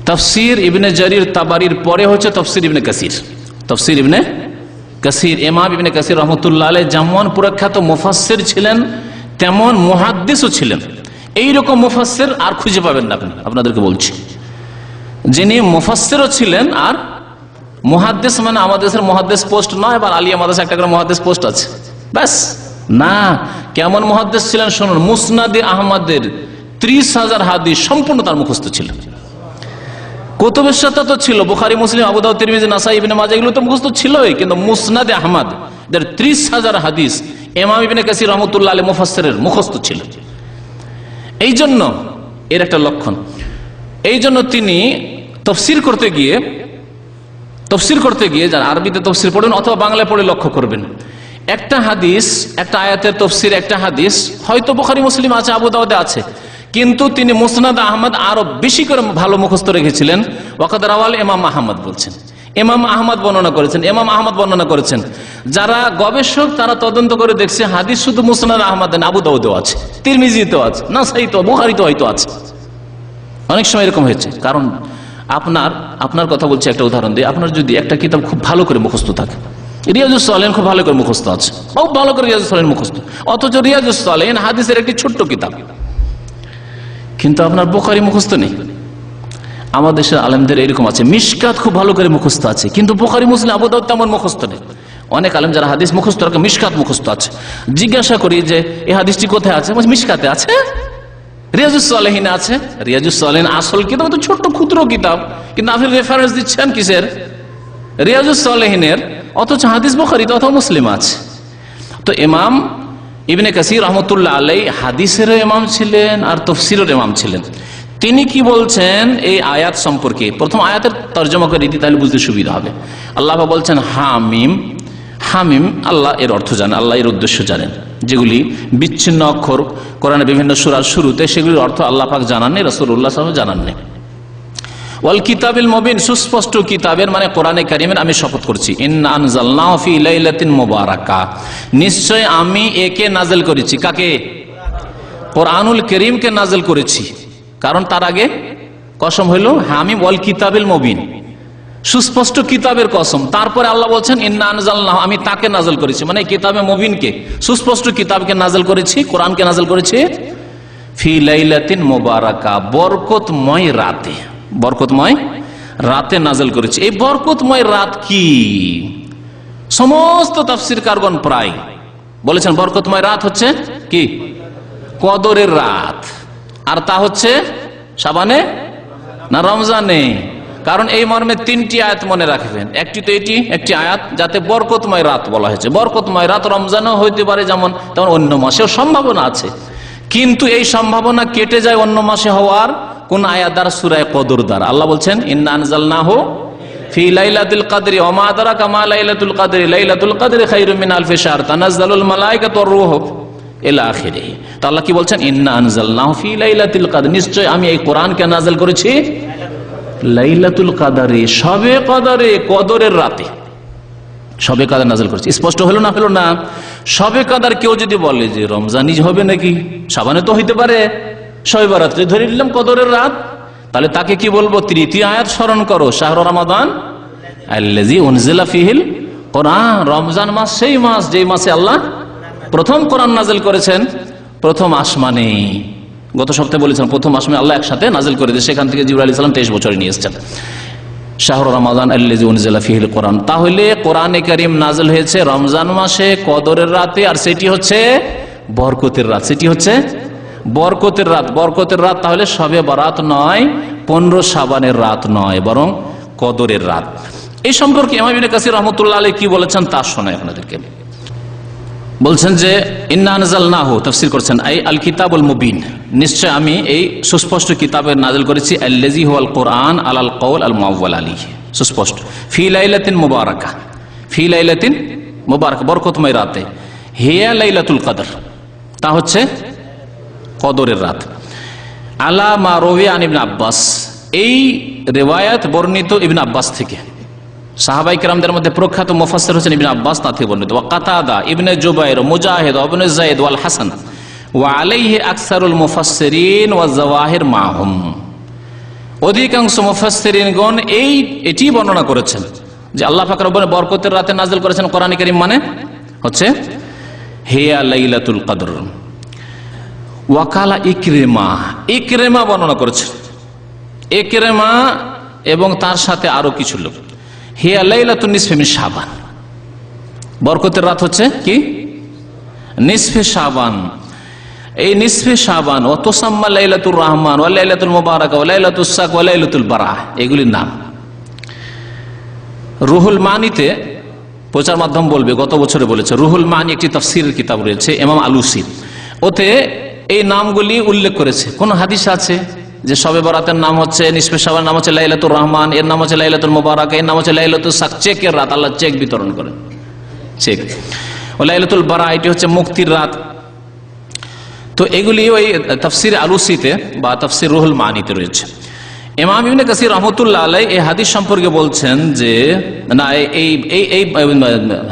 তাফসীর ইবনে জারির তাবারির পরে হচ্ছে তাফসীর ইবনে কাসির। তাফসীর ইবনে কাসির, ইমাম ইবনে কাসির রহমতুল্লাহ আলাইহি যেমন প্রখ্যাত মুফাসসির ছিলেন তেমন মুহাদ্দিসও ছিলেন। এইরকম মুফাসসির আর খুঁজে পাবেন না আপনি, আপনাদেরকে বলছি, যিনি মুফাসসিরও ছিলেন আর মুহাদ্দিস। মানে আমাদের দেশের মুহাদ্দিস পোস্ট নয়, এবার আলিয়া মাদ্রাসা একটা করে মুহাদ্দিস পোস্ট আছে, ব্যাস না। কেমন মুহাদ্দিস ছিলেন শুনুন। মুসনাদে আহমদের 30,000 হাদিস সম্পূর্ণ তার মুখস্থ ছিল। কুতুবুস সিত্তা তো ছিল, বুখারী, মুসলিম, আবু দাউদ, তিরমিজি, নাসাই, ইবনে মাজাহ, এগুলো তো মুখস্থ ছিলই, কিন্তু মুসনাদে আহমদ এর 30,000 হাদিস ইমাম ইবনে কাসির রহমাতুল্লাহ আলাইহি মুফাসসিরের মুখস্থ ছিল। এই জন্য এর একটা লক্ষণ, এই জন্য তিনি তাফসীর করতে গিয়ে যারা আরবিতে তাফসীর পড়েন অথবা বাংলায় পড়ে লক্ষ্য করবেন, একটা হাদিস, একটা আয়াতের তাফসীর, একটা হাদিস হয়তো বুখারী, মুসলিম আছে, আবু দাউদে আছে, কিন্তু তিনি মুসনাদ আহমদ আরো বেশি করে ভালো মুখস্থ রেখেছিলেন। ওয়াকাদ রাওয়াল ইমাম আহমদ বলছেন, ইমাম আহমদ বর্ণনা করেছেন, ইমাম আহমদ বর্ণনা করেছেন। যারা গবেষক তারা তদন্ত করে দেখছে হাদিস শুধু মুসনাদ আহমদ না, আবু দাউদেও আছে, তিরমিজিতেও আছে, নাসাইতেও, বুখারীতে হয়তো আছে। অনেক সময় এরকম হয়েছে। কারণ আপনার কথা বলছি, একটা উদাহরণ দিই। আপনার যদি একটা কিতাব খুব ভালো করে মুখস্থ থাকে, রিয়াজুস সালেহিন খুব ভালো করে মুখস্থ আছে, খুব ভালো করে রিয়াজুস সালেহিন মুখস্থ, অথচ রিয়াজুস সালেহিন হাদিসের একটি ছোট্ট কিতাব, কিন্তু আপনার বুখারী মুখস্থ নেই। আমাদের দেশের আলেমদের এরকম আছে, মিশকাত খুব ভালো করে মুখস্থ আছে, কিন্তু বুখারী, মুসলিম, আবু দাউদ তেমন মুখস্থ নেই। অনেক আলেম যারা হাদিস মুখস্থ রাখে, মিশকাত মুখস্থ আছে। জিজ্ঞাসা করি যে এই হাদিসটি কোথায় আছে, মিশকাতে আছে, রিয়াজুস সালেহিনে আছে। রিয়াজুস সালেহিন আসল কিতাব তো ছোট্ট ক্ষুদ্র কিতাব, কিন্তু আপনি রেফারেন্স দিচ্ছেন কিসের? রিয়াজুস সালেহিনের, অথচ হাদিস বুখারীতে অথবা মুসলিম আছে। তো ইমাম ইবনে কাসির রহমতুল্লাহ আলাইহি হাদিসেরও ইমাম ছিলেন আর তাফসীরের ইমাম ছিলেন। তিনি কি বলছেন এই আয়াত সম্পর্কে? প্রথম আয়াতের তরজমা করে দিই, তাহলে বুঝতে সুবিধা হবে। আল্লাহ বলছেন হামিম। হামিম, আল্লাহ এর অর্থ জানেন, আল্লাহ এর উদ্দেশ্য জানেন। যেগুলি বিচ্ছিন্ন অক্ষর কোরআনের বিভিন্ন সূরার শুরুতে, সেগুলির অর্থ আল্লাহ পাক জানাননি, রাসূলুল্লাহ সাল্লাল্লাহু আলাইহি ওয়াসাল্লাম জানাননি। ওয়াল কিতাবিল মুবিন, সুস্পষ্ট কিতাবের, মানে কোরআনে কারীমের আমি শপথ করছি। ইন্না আনজালনাহু ফি লাইলাতিন মুবারাকা, নিশ্চয় আমি একে নাযিল করেছি। কাকে? কোরআনুল কারীমকে নাযিল করেছি। কারণ তার আগে কসম হইল হামিম ওয়াল কিতাবিল মুবিন, সুস্পষ্ট কিতাবের কসম। তারপরে আল্লাহ বলছেন ইন্না আনজালনাহু, আমি তাকে নাযিল করেছি, মানে কিতাবে মুবিনকে, সুস্পষ্ট কিতাবকে নাযিল করেছি, কোরআনকে নাযিল করেছি ফি লাইলাতিন মুবারাকা, বরকতময় রাতে। বরকতময় রাতে নাযিল করেছি। এই বরকতময় রাত কি? সমস্ত তাফসীরকারগণ প্রায় বলেছেন বরকতময় রাত হচ্ছে কি? কদরের রাত। আর তা হচ্ছে শাবানে না রমজানে? কারণ এই মর্মে 3টি আয়াত মনে রাখবেন। একটি তো এটি একটি আয়াত যাতে বরকতময় রাত বলা হয়েছে। বরকতময় রাত রমজানও হইতে পারে, যেমন তেমন অন্য মাসেও সম্ভাবনা আছে, কিন্তু এই সম্ভাবনা কেটে যায় অন্য মাসে হওয়ার কোন আয়াত দ্বারা? সূরা কদর দ্বারা। আল্লাহ বলছেন ইন্না আনজালনাহু ফি লাইলাতুল কদরি ওয়া মা আদরাকা মা লাইলাতুল কদরি লাইলাতুল কদরি খায়রুম মিন আলফি শাহর তানাজ্জালুল মালায়েকাতু ওয়ার রূহু ইলা আখিরিহি। তো আল্লাহ কি বলছেন? ইন্না আনজালনাহু ফি লাইলাতুল কদর, নিশ্চয় আমি এই কোরআনকে নাযিল করেছি লাইলাতুল কদরে, শবে কদরে, কদরের রাতে। শবে কদর নাযিল করেছি। স্পষ্ট হলো না? হলো না? শবে কদর কেউ যদি বলে যে রমজানই হবে নাকি, শাবানে তো হইতে পারে, শবে বরাত ধরে নিলাম কদরের রাত, তাহলে তাকে কি বলবো? 3য় আয়াত স্মরণ করো, শাহরু রমাদান আল্লাযী উনজিলা ফীহিল কোরআন। রমজান মাস সেই মাস যেই মাসে আল্লাহ প্রথম কোরআন নাযিল করেছেন প্রথম আসমানে। গত সপ্তাহে বলেছেন প্রথম আসমানে আল্লাহ একসাথে নাযিল করে দিয়ে সেখান থেকে জিবরাইল আলাইহিস সালাম 23 বছরে নিয়ে এসেছেন। শাহরু রমাদান আল্লাযী উনজিলা ফীহিল কোরআন, তাহলে কোরআনে কারীম নাযিল হয়েছে রমজান মাসে কদরের রাতে, আর সেটি হচ্ছে বরকতের রাত। সেটি হচ্ছে বরকতের রাত। বরকতের রাত তাহলে শবে বরাত নয়, 15 শাবানের রাত নয়, বরং কদরের রাত। এই সম্পর্কে ইমাম ইবনে কাসির রহমাতুল্লাহ আলাইহি কি বলেছেন তা শোনাই আপনাদেরকে। বলছেন যে ইন্না আনজালনাহু, তাফসীর করছেন আই আল কিতাবুল মুবিন, নিশ্চয় আমি এই সুস্পষ্ট কিতাবের নাযিল করেছি আল্লাযী হুয়াল কোরআন আলাল কওল আল মুআওয়াল আলাইহি, সুস্পষ্ট, ফি লাইলাতিন মুবারাকা, ফি লাইলাতিন মুবারাক, বরকতময় রাতে। হিয়া লাইলাতুল কদর, তা হচ্ছে কদরের রাত। আলা মা রুবিয়া আন ইবনে আব্বাস, এই রিওয়ায়াত বর্ণিত ইবনে আব্বাস থেকে। সাহাবায়ে কেরামদের মধ্যে প্রখ্যাত মুফাসসির হচ্ছেন ইবনে আব্বাস, তা থেকে বর্ণিত। ওয়া কাতাদা, ইবনে জুবাইর, মুজাহিদ, ইবনে যায়েদ ওয়াল হাসান ওয়া আলাইহি আকসারুল মুফাসসিরিন ওয়া যাওয়াহির মাহুম। অধিকাংশ মুফাসসিরিনগণ এটি বর্ণনা করেছেন যে আল্লাহ পাক রব্বুল বরকতের রাতে নাযিল করেছেন কোরআন কারীম, মানে হচ্ছে হিয়া লাইলাতুল কদর। ওয়াকালা ইকরিমা, ইকরিমা বর্ণনা করেছেন, ইকরিমা এবং তার সাথে আরো কিছু লোক। হিয়া লাইলাতুন নিসফি মিন শাবান, বরকতের রাত হচ্ছে কি নিসফে শাবান। এই নিসফে শাবান ও তুসাম্মা লাইলাতুর রহমান ওয়া লাইলাতুল মুবারাকা ওয়া লাইলাতুস সাক ওয়া লাইলাতুল বারাহ, এগুলির নাম। রুহুল মানিতে প্রচার মাধ্যম বলবে, গত বছরে বলেছে, রুহুল মানি একটি তাফসীরের কিতাব রয়েছে ইমাম আলুসি, ওতে এই নামগুলি উল্লেখ করেছে। কোন হাদিস আছে যে শবে বরাতের নাম হচ্ছে নিসফে শাবান, নাম হচ্ছে লাইলাতুর রহমান, এর নাম হচ্ছে লাইলাতুল মুবারাকা, এর নাম হচ্ছে লাইলাতুস সাক, চেকের রাত, আল্লাহ চেক বিতরণ করেন, চেক। ও লাইলাতুল বারাহ, এটি হচ্ছে মুক্তির রাত। তো এগুলি ওই তাফসীর আলুসিতে বা তাফসীর রুহুল মানিতে রয়েছে। ইমাম ইবনে কাসির রাহমাতুল্লাহ আলাইহি এই হাদিস সম্পর্কে বলছেন যে না, এই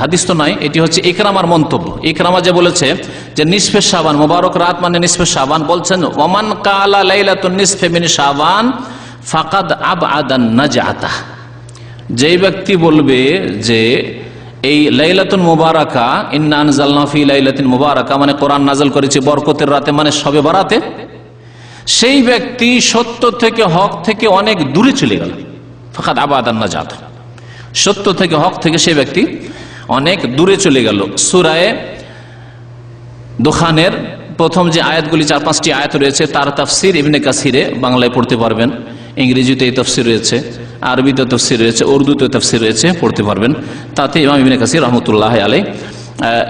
হাদিস তো নয়, এটি হচ্ছে ইকরামার মন্তব্য। ইকরামা যে বলেছে যে নিসফে শাবান, মুবারক রাত মানে নিসফে শাবান, বলছেন ওমান কালা লাইলাতুন নিসফি মিন শাবান ফাকাদ আবআদান নাজআতা, যেই ব্যক্তি বলবে যে এই লাইলাতুল মুবারাকা, ইন্না আনজালনা ফি লাইলাতিন মুবারাকা, মানে কোরআন নাযিল করেছে বরকতের রাতে, মানে শবে বরাতে, সেই ব্যক্তি সত্য থেকে হক থেকে অনেক দূরে চলে গেল। ফাকাদ আবাদান নাজাত, সত্য থেকে হক থেকে সেই ব্যক্তি অনেক দূরে চলে গেল। সূরা দুখানের প্রথম যে আয়াতগুলি, 4-5টি আয়াত রয়েছে, তার তাফসীর ইবনে কাসিরে বাংলায় পড়তে পারবেন, ইংরেজিতে এই তাফসীর রয়েছে, আরবিতে তাফসীর রয়েছে, উর্দুতে তাফসীর রয়েছে, পড়তে পারবেন। তাতে ইমাম ইবনে কাসির রাহমাতুল্লাহি আলাইহি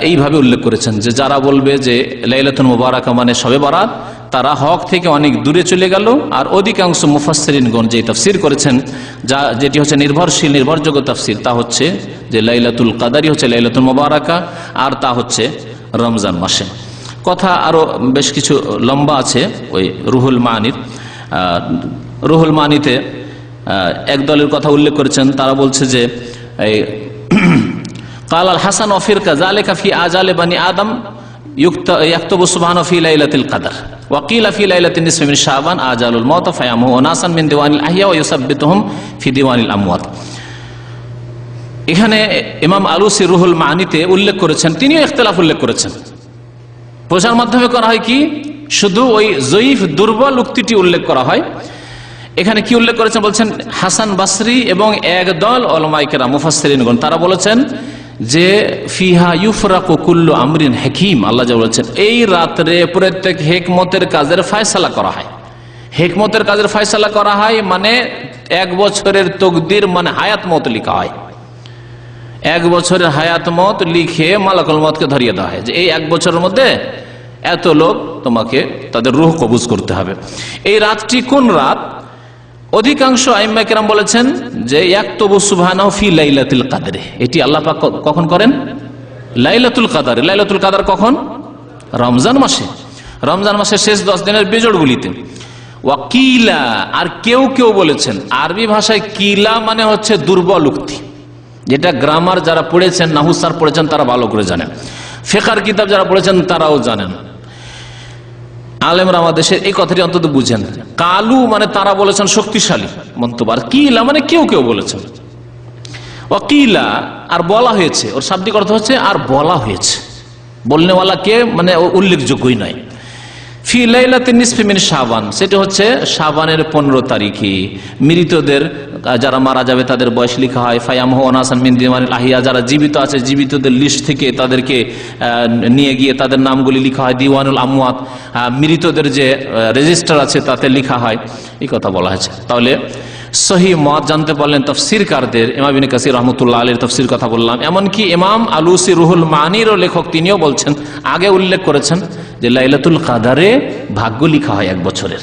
এইভাবে উল্লেখ করেছেন যে যারা বলবে যে লাইলাতুল মুবারাকা মানে শবে বরাত, তারা হক থেকে অনেক দূরে চলে গেল। আর অধিকাংশ মুফাসসিরিনগণ যে তাফসীর করেছেন, যেটি হচ্ছে নির্ভরশীল নির্ভরযোগ্য তাফসীর, তা হচ্ছে যে লাইলাতুল কদরই হচ্ছে লাইলাতুল মুবারাকা, আর তা হচ্ছে রমজান মাসে। কথা আরো বেশ কিছু লম্বা আছে ওই রুহুল মানির। রুহুল মানিতে এক দলের কথা উল্লেখ করেছেন, তারা বলছে যে এই কাল আল হাসান ওয়াফিরকা যালিকা ফি আজালে বানি আদম ইয়াকতুবু সুবহানাহু ফি লাইলাতিল কদর ওয়া কিলা ফি লাইলাতিন নিসফি মিন শাবান আজালুল মাউত ফায়ামু ওয়ানাসান মিন দিওয়ানিল আহইয়া ওয়া ইউসাব্বিতুহুম ফি দিওয়ানিল আমওয়াত। এখানে ইমাম আলুসি রুহুল মানিতে উল্লেখ করেছেন, তিনিও ইখতিলাফ উল্লেখ করেছেন। প্রচার মাধ্যমে করা হয় কি, শুধু ওই জয়ীফ দুর্বল উক্তিটি উল্লেখ করা হয়। এখানে কি উল্লেখ করেছেন বলছেন, হাসান বাসরি এবং একদল উলামায়ে কেরাম মুফাসসিরিনগণ তারা বলেছেন যে ফিহা ইউফরাকু কুল্লু আমরিন হাকিম, আল্লাহ যা বলেছেন এই রাত্রে প্রত্যেক হিকমতের কাজের ফয়সালা করা হয়। হিকমতের কাজের ফয়সালা করা হয় মানে 1 বছরের তকদির মানে হায়াত মত লেখা হয়। 1 বছরের হায়াত মত লিখে মালাকুল মউতকে ধরিয়ে দেওয়া হয় যে এই 1 বছরের মধ্যে এত লোক তোমাকে তাদের রূহ কবজ করতে হবে। এই রাতটি কোন রাত? অধিকাংশ আইম্মা কেরাম বলেছেন যে ইয়াকতুবু সুবহানাহু ফি লাইলাতুল কদরে, এটি আল্লাহ পাক কখন করেন? লাইলাতুল কদর। লাইলাতুল কদর কখন? রমজান মাসে, রমজান মাসের শেষ 10 দিনের বিজোড়গুলিতে। ওয়াকিলা, আর কেউ কেউ বলেছেন, আরবি ভাষায় কিলা মানে হচ্ছে দুর্বল উক্তি, যেটা গ্রামার যারা পড়েছেন, নাহুসার পড়েছেন তারা ভালো করে জানেন, ফিকহের কিতাব যারা পড়েছেন তারাও জানেন, আলেমরা আমাদের দেশে এই কথাটি অন্তত বুঝেন। কালু মানে তারা বলেছেন শক্তিশালী মন্তব্য, আর কিলা মানে কেউ কেউ বলেছেন। ওয়াকিলা আর বলা হয়েছে, ওর শাব্দিক অর্থ হচ্ছে আর বলা হয়েছে, বলনেওয়ালা কে মানে উল্লেখযোগ্যই নয়। ফি লাইলাতিন নিসফি মিন শাবান, সেটা হচ্ছে শাবানের 15 তারিখে মৃতদের যারা মারা যাবে তাদের বয়স লেখা হয়। ফায়ামহু ওয়ানাসান মিন দিওয়ানিল আহইয়া, যারা জীবিত আছে জীবিতদের লিস্ট থেকে তাদেরকে নিয়ে গিয়ে তাদের নামগুলি লেখা হয়। দিওয়ানুল আমওয়াত, মৃতদের যে রেজিস্টার আছে তাতে লেখা হয়, এই কথা বলা হয়েছে। তাহলে সহিহ মত জানতে পারলেন তাফসীরকারদের। ইমাম ইবনে কাসির রাহমাতুল্লাহ আলাইহির তাফসীর কথা বললাম, এমনকি ইমাম আলুসি রুহুল মানিরও লেখক, তিনিও বলছেন, আগে উল্লেখ করেছেন যে লাইলাতুল কদরে ভাগ্য লেখা হয় 1 বছরের।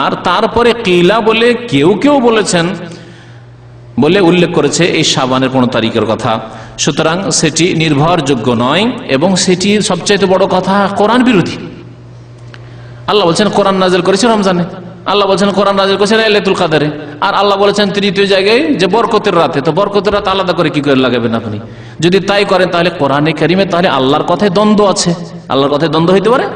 আর তারপরে কিলা বলে কেউ কেউ বলেছেন বলে উল্লেখ করেছে এই শাবানের 15 তারিখের কথা। সুতরাং সেটি নির্ভরযোগ্য নয় এবং সেটি সবচাইতে বড় কথা কোরআন বিরোধী। আল্লাহ বলছেন কোরআন নাযিল করেছে রমজানে, আল্লাহ বলছেন কোরআন নাযিল করেছে লাইলাতুল কদরে, আর আল্লাহ বলেছেন তৃতীয় জায়গায় যে বরকতের রাতে। তো বরকতের রাত আলাদা করে কি করে লাগাবেন আপনি? যদি তাই করেন তাহলে কোরআনে কারিমে তাহলে আল্লাহর কথায় দ্বন্দ্ব আছে। আল্লাহর কথায় দ্বন্দ্ব হইতে পারে?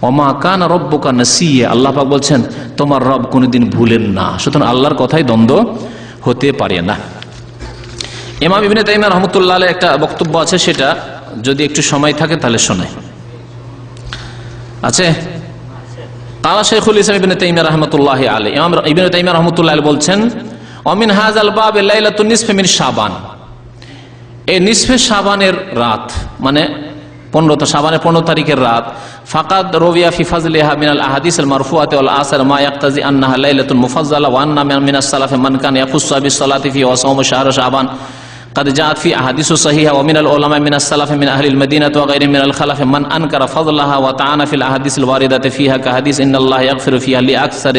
ওমা কানা রব্বুকা নাসিয়া, আল্লাহ পাক বলছেন তোমার রব কোনদিন ভুলেন না। সুতরাং আল্লাহর কথায় দ্বন্দ্ব হতে পারে না। ইমাম ইবনে তাইমিয়া রাহমাতুল্লাহ আলাইহি একটা বক্তব্য আছে, সেটা যদি একটু সময় থাকে তাহলে শোনাই। আছে কালা শাইখুল ইসলাম ইবনে তাইমিয়া রাহমাতুল্লাহি আলাইহি, ইমাম ইবনে তাইমিয়া রাহমাতুল্লাহি আলাইহি বলছেন অমিন হাযাল বাব লাইলাতুন নিসফি মিন শাবান, এই নিসফে শাবানের রাত মানে 15 শাবানের 15 তারিখের রাত ফাকাদ রবিয়া ফি ফাজলিহা মিনাল আহাদিসিল মারফুআতি ওয়াল আসার মা ইয়াক্তাজি আন্নাহা লাইলাতুল মুফাজ্জালা ওয়া আন্না মিনাস সালাফি মান কান ইয়াখুসসু বিস সালাতি ফি ওয়া সাওম শাহর শাবান قد جاءت في احاديث صحيحه ومن العلماء من السلف من اهل المدينه وغيرهم من الخلف من انكر فضلها وطعن في الاحاديث الوارده فيها كحديث ان الله يغفر فيها لاكثر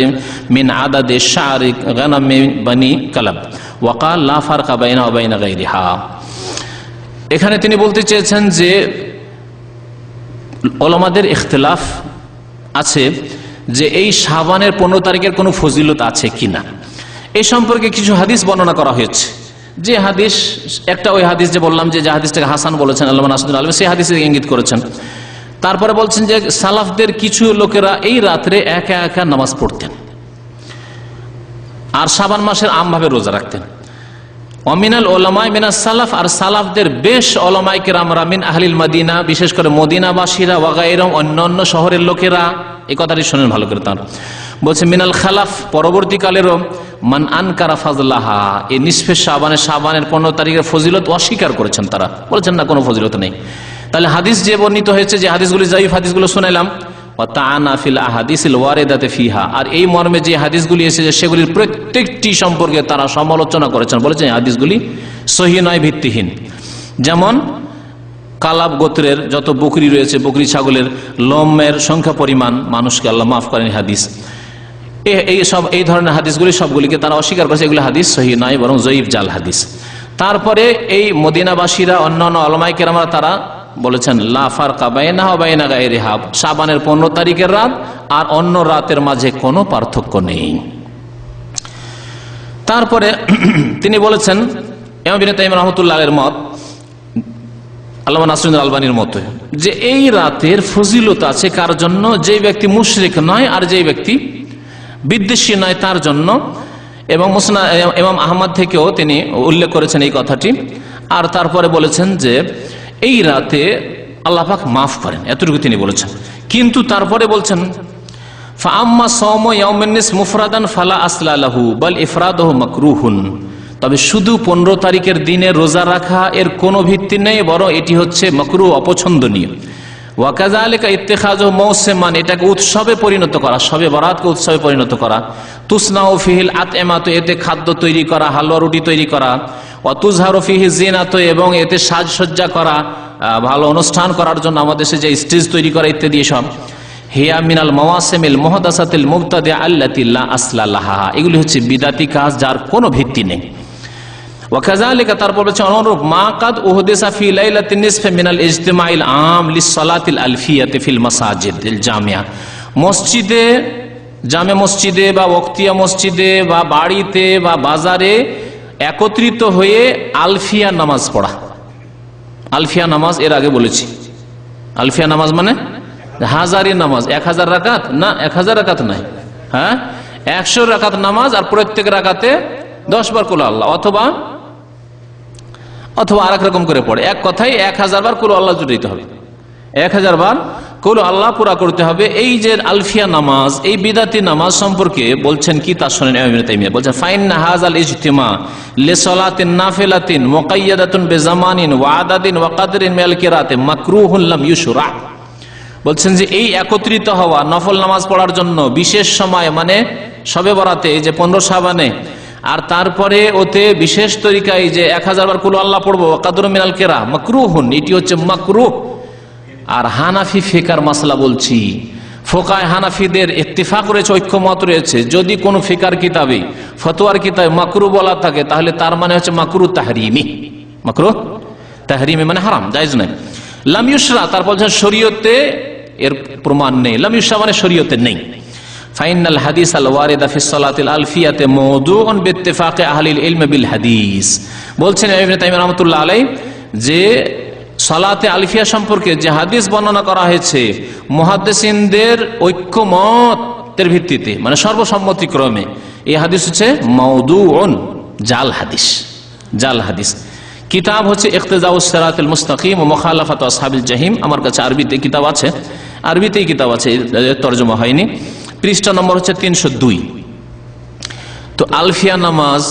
من عدد الشعر غنم بني كلب وقال لا فرق بينها وبين غيرها। এখানে তিনি বলতে চেয়েছেন যে উলামাদের ইখতিলাফ আছে যে এই শাবানের 15 তারিখের কোনো ফজিলত আছে কিনা। এই সম্পর্কে কিছু হাদিস বর্ণনা করা হয়েছে। যে হাদিস একটা ওই হাদিস যে বললাম যে হাদিসটাকে হাসান বলেছেন আল্লামা নাসিরুদ্দিন আলবনী, সেই হাদিসে ইঙ্গিত করেছেন। তারপরে বলছেন যে সালাফদের কিছু লোকেরা এই রাত্রে একা একা নামাজ পড়তেন আর শাবান মাসের আমভাবে রোজা রাখতেন। অমিনাল ওলামায়ে মিনাস সালাফ, আর সালাফদের বেশ ওলামায়ে কেরামরা মিন আহলিল মদিনা, বিশেষ করে মদিনাবাসীরা ওয়া গায়রুহুম, অন্যান্য শহরের লোকেরা, এই কথাটি শুনেন ভালো করে। তার বলছে মিনাল খালাফ, পরবর্তীকালেরও মান আনকারা ফাজলাহা, এই নিসফে শাবানের 15 তারিখের ফজিলত অস্বীকার করেছেন। তারা বলেছেন না কোনো ফজিলত নেই। তাহলে হাদিস যে বর্ণিত হয়েছে, যে হাদিসগুলি যায়িফ হাদিসগুলো শুনাইলাম, ওয়া তাআনা ফিল আহাদিসিল ওয়ারিদাতি ফিহা, আর এই মর্মে যে হাদিসগুলি এসেছে সেগুলির প্রত্যেকটি সম্পর্কে তারা সমালোচনা করেছেন, বলেছেন এই হাদিসগুলি সহিহ নয়, ভিত্তিহীন। যেমন কালাব গোত্রের যত বকরি রয়েছে, বকরি ছাগলের লোমের সংখ্যা পরিমাণ মানুষকে আল্লাহ মাফ করেন হাদিস, এই ধরনের হাদিসগুলি সবগুলিকে তারা অস্বীকার করেছে, এগুলি হাদিস সহিহ নয় বরং জয়ীফ জাল হাদিস। তারপরে এই মদিনাবাসীরা অন্যান্য উলামায়ে কেরামরা তারা বলেছেন লা ফারকা বাইনাহা ওয়া বাইনা গায়রিহা, শাবানের 15 তারিখের রাত আর অন্য রাতের মাঝে কোনো পার্থক্য নেই। তারপরে তিনি বলেছেন ইমাম ইবনে তাইমিয়া রাহমাতুল্লাহ আলাইহির মত, আল্লামা নাসিরুদ্দিন আলবানীর মত, যে এই রাতের ফজিলত আছে কার জন্য? যে ব্যক্তি মুশরিক নয় আর যে ব্যক্তি বিদ্বেষী নয় তার জন্য। এবং মুসনাদ ইমাম আহমদ থেকেও তিনি উল্লেখ করেছেন এই কথাটি। আর তারপরে বলেছেন যে এই রাতে আল্লাহ পাক মাফ করেন, এতটুকু তিনি বলেছেন। কিন্তু তারপরে বলছেন ফাআম্মা সাওমু ইয়াউমিন নিস মুফরাদান ফালা আসলা লাহু বাল ইফরাদুহু মাকরুহুন, তবে শুধু 15 তারিখের দিনে রোজা রাখা এর কোনো ভিত্তি নেই, বরং এটি হচ্ছে মাকরুহ, অপছন্দনীয়। ওয়া কাযালিকা ইত্তিখাযুহু মাওসিমান, এটাকে উৎসবে পরিণত করা, শবে বরাতকে উৎসবে পরিণত করা। তুসনাউ ফিহিল আতইমাতু, এতে খাদ্য তৈরি করা, হালুয়া রুটি তৈরি করা। ওয়া তুযহারু ফিহি যিনাতু, এবং এতে সাজসজ্জা করা, ভালো অনুষ্ঠান করার জন্য আমাদের দেশে যে স্টেজ তৈরি করা ইত্যাদি সব। হিয়া মিনাল মাওয়াসিমিল মুহদাসাতিল মুবতাদিআ আল্লাতী লা আসলা লাহা, এগুলি হচ্ছে বিদাতি কাজ যার কোনো ভিত্তি নেই। ওয়া কাযালিকা, তারপর বলছে অনুরূপ মা কাদ উহদিসা ফি লাইলাতিন নিসফি মিনাল ইজতিমাইল আম লিসসালাতিল আলফিয়াতি ফিল মাসাজিদিল জামিয়া, মসজিদে, জামে মসজিদে বা ওয়াক্তিয়া মসজিদে বা বাড়িতে বা বাজারে একত্রিত হয়ে আলফিয়া নামাজ পড়া। আলফিয়া নামাজ এর আগে বলেছি, আলফিয়া নামাজ মানে হাজারি নামাজ, 1000 রাকাত না, 1000 রাকাত নাই, হ্যাঁ 100 রাকাত নামাজ, আর প্রত্যেক রাকাতে 10 বার কুল আল্লাহ, অথবা আরেক রকম করে পড়ে। এক কথাই 1000 বার কুল আল্লাহ জুড়ে দিতে হবে, 1000 বার কুল আল্লাহ পুরা করতে হবে। এই যে আলফিয়া নামাজ, এই বিদাতি নামাজ সম্পর্কে বলছেন কি তা শুনেন ইবনে তাইমিয়া বলছেন ফাইন্না হাযাল ইজতিমা লিসালাতিন নাফিলাতিন মুকাইয়াদাতুন বিজামানিন ওয়া আদাদিন ওয়া কদরিন মিনাল কিরাতি মাকরুহুন লাম ইউশরা, বলছেন যে এই একত্রিত হওয়া নফল নামাজ পড়ার জন্য বিশেষ সময়, মানে শবে বরাতে যে 15 শাবানে, আর তারপরে ওতে বিশেষ তরিকায় যে 1000 বার কুল আল্লাহ পড়বো, কদর মিনাল কিরা মাকরুহুন, এটি হচ্ছে মাকরুহ। আর হানাফি ফিকার মাসলা বলছি ফোকায় হানাফিদের ইত্তিফাক রয়েছে, ঐক্যমত রয়েছে, যদি কোন ফিকার কিতাবে ফতোয়ার কিতাবে মাকরু বলা থাকে তাহলে তার মানে হচ্ছে মাকরু তাহরিমি, মাকরু তাহরিমি মানে হারাম, জায়েজ নয়। লাম ইউশরা, তারপর শরীয়তে এর প্রমাণ নেই, লাম ইউশরা মানে শরীয়তে নেই। ফাইনাল হাদিস আল ওয়ারিদা ফি সালাতিল আলফিয়াতে মাওদুউন বিইত্তিফাকি আহলিল ইলম বিল হাদিস। বলছেন ইবনে তাইমিয়া রাহমাতুল্লাহ আলাইহি যে সালাতে আলফিয়া সম্পর্কে যে হাদিস বর্ণনা করা হয়েছে মুহাদ্দিসিনদের ঐক্যমতের ভিত্তিতে, মানে সর্বসম্মতিক্রমে, এই হাদিস হচ্ছে মাওদুউন, জাল হাদিস, জাল হাদিস। কিতাব হচ্ছে ইক্তিজাউস সিরাতিল মুস্তাকিম ওয়া মুখালাফাতু আসহাবিল জাহিম। আমার কাছে আরবিতে কিতাব আছে, আরবিতেই কিতাব আছে, তরজমা হয়নি। পৃষ্ঠা নম্বর হচ্ছে 302। তো আলফিয়া নামাজ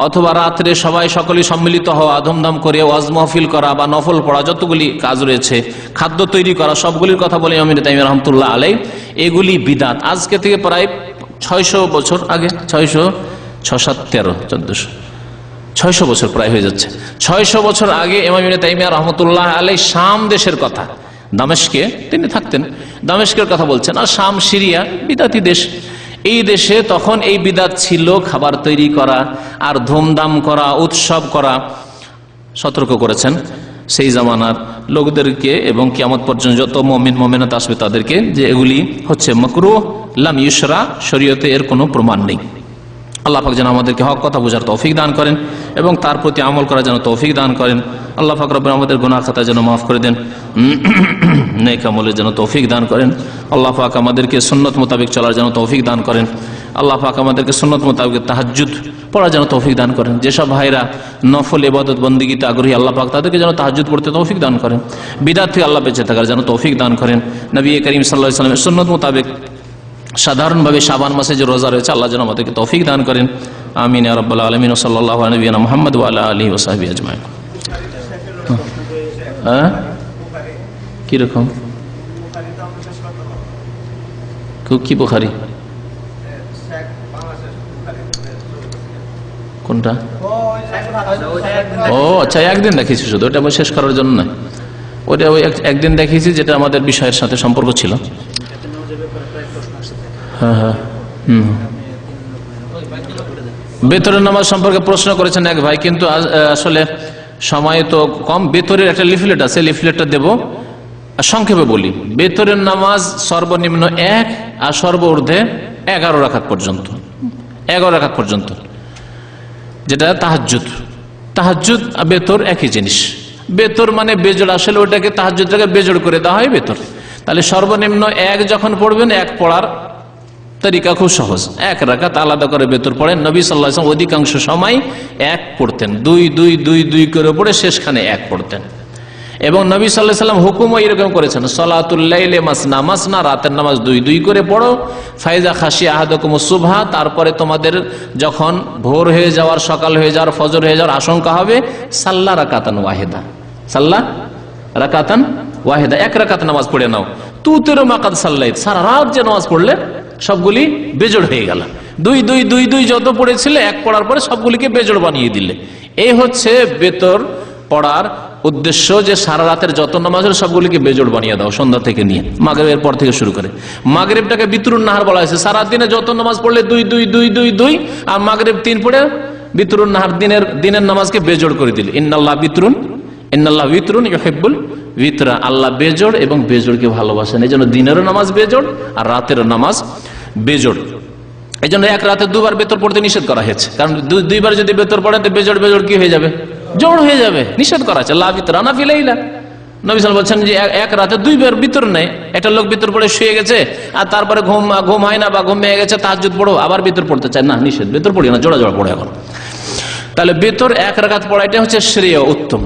অথবা রাত্রে সবাই সকলেই সম্মিলিত হওয়া, ধুমধাম করে ওয়াজ মাহফিল করা বা নফল পড়া, যতগুলি কাজ রয়েছে, খাদ্য তৈরি করা, সবগুলির কথা বলে ইমাম ইবনে তাইমিয়া রাহমাতুল্লাহ আলাইহি, এগুলি বিদআত। আজকে থেকে প্রায় 600 বছর আগে, 600, 613, 1400, 600 বছর প্রায় হয়ে যাচ্ছে। 600 বছর আগে ইমাম ইবনে তাইমিয়া রাহমাতুল্লাহ আলাইহি শাম দেশের কথা, দামেস্কে তিনি থাকতেন, দামেস্কের কথা বলছেন। আর শাম সিরিয়া বিদাতি দেশ, এই দেশে তখন এই বিদাত ছিল, খাবার তৈরি করা আর ধুমধাম করা, উৎসব করা। সতর্ক করেছেন সেই জামানার লোকদেরকে এবং কিয়ামত পর্যন্ত যত মুমিন মুমিনাত আসবে তাদেরকে, যে এগুলি হচ্ছে মাকরুহ, লাম ইউশরা, শরীয়তে এর কোনো প্রমাণ নেই। আল্লাহ পাক যেন আমাদেরকে হক কথা বোঝার তৌফিক দান করেন এবং তার প্রতি আমল করার যেন তৌফিক দান করেন। আল্লাহ পাক রব্বুল আমাদের গুনাহ খাতা যেন মাফ করে দেন, নেক আমলের যেন তৌফিক দান করেন। আল্লাহ পাক আমাদেরকে সুন্নত মোতাবেক চলার যেন তৌফিক দান করেন। আল্লাহ পাক আমাদেরকে সুন্নত মোতাবেক তাহাজ্জুদ পড়ার যেন তৌফিক দান করেন। যেসব ভাইরা নফল ইবাদত বন্দেগীতে আগ্রহী, আল্লাহ পাক তাদেরকে যেন তাহাজ্জুদ পড়তে তৌফিক দান করেন। বিদআত থেকে আল্লাহ বেঁচে থাকার যেন তৌফিক দান করেন। নবী করিম সাল্লাল্লাহু আলাইহি ওয়াসাল্লামের সুন্নত মোতাবেক সাধারণভাবে শাবান মাসে যে রোজা রয়েছে, আল্লাহ যেন আমাদেরকে তৌফিক দান করেন। আমিন ইয়া রাব্বাল আলামিন। ওয়া সাল্লাল্লাহু আলা নবিয়িনা মুহাম্মদ ওয়া আলা আলিহি ওয়া সাহবিহি আজমাইন। কি রকম কি বুখারী কোনটা? ও আচ্ছা, একদিন দেখিয়েছি শুধু, ওটা শেষ করার জন্য না, ওটা ওই একদিন দেখিয়েছি যেটা আমাদের বিষয়ের সাথে সম্পর্ক ছিল। হ্যাঁ হ্যাঁ, বেতরের নামাজ সম্পর্কে প্রশ্ন করেছেন এক ভাই, কিন্তু আসলে সময় তো কম। বেতরের একটা লিফলেট আছে, লিফলেটটা দেব, সংক্ষেপে বলি। বেতরের নামাজ সর্বনিম্ন 1 আর সর্বঊর্ধ্বে 11 রাকাত পর্যন্ত, 11 রাকাত পর্যন্ত, যেটা তাহাজ্জুদ। তাহাজ্জুদ আর বেতর একই জিনিস। বেতর মানে বেজোড়, আসলে ওটাকে তাহাজ্জুদটাকে বেজোড় করে দেওয়া হয় বেতর। তাহলে সর্বনিম্ন 1 যখন পড়বেন, 1 পড়ার তরিকা খুব সহজ, 1 রাকাত আলাদা করে বেতর পড়েন। নবী সাল্লাল্লাহু আলাইহি ওয়াসাল্লাম অধিকাংশ সময় 1 পড়তেন, 2 2 2 2 করে পড়ে শেষখানে 1 পড়তেন। এবং নবী সাল্লাল্লাহু আলাইহি ওয়াসাল্লাম হুকুমও এরকম করেছেন, সালাতুল লাইলি মাসনা মাসনা, রাতের নামাজ 2 2 করে পড়ো। ফাইজা খাশিয়া আহাদাকুমুস সুবহা, তারপরে তোমাদের যখন ভোর হয়ে যাওয়ার, সকাল হয়ে যাওয়ার, ফজর হয়ে যাওয়ার আশঙ্কা হবে, সাল্লা রাকাতান ওয়াহিদা, সাল্লা রাকাতান ওয়াহিদা, 1 রাকাত নামাজ পড়ে নাও। তুতিরু মাকাদ সাল্লাইত, সারা রাত যে নামাজ পড়লে সবগুলি বেজোড় হয়ে গেল। 2 2 2 2 যত পড়েছিলে, 1 পড়ার পরে সবগুলিকে বেজোড় বানিয়ে দিলে। এই হচ্ছে বেতর পড়ার উদ্দেশ্য, যে সারা রাতের যত নামাজ হলো সবগুলিকে বেজোড় বানিয়ে দাও, সন্ধ্যা থেকে নিয়ে মাগরিবের পর থেকে শুরু করে। মাগরিবটাকে বিতরুন নাহার বলা হয়েছে, সারা দিনে যত নামাজ পড়লে 2 2 2 2 2, আর মাগরিব 3 পড়ে বিতরুন নাহার, দিনের নামাজকে বেজোড় করে দিল। ইন্নাল্লাহ বিতরুন, ইন্নাল্লাহ বিতরুন ইউহিব্বুল বিতরা, আল্লাহ বেজোড় এবং বেজোড়কে ভালোবাসেন। এই জন্য দিনেরও নামাজ বেজোড় আর রাতেরও নামাজ বেজোড়। এই জন্য 1 রাতে 2 বার বেতর পড়তে নিষেধ করা হয়েছে, কারণ 2 বার যদি বেতর পড়েন তো বেজোড় বেজোড় কি হয়ে যাবে, জোড় হয়ে যাবে, নিষেধ করা আছে। লা বিতরানা ফি লাইলা, নবী সাল্লাল্লাহু বলছেন যে 1 রাতে 2 বার বিতর নেই। একটা লোক বিতর পড়ে শুয়ে গেছে আর তারপরে ঘুম হয় না বা ঘুম ভেঙে গেছে, তাহাজ্জুদ পড়ো, আবার বিতর পড়তে চায় না, নিষেধ, বেতর পড়ি না, জোড়া জোড়া পড়ে এখন। তাহলে বেতর 1 রাকাত পড়াইটা হচ্ছে শ্রেয়, উত্তম।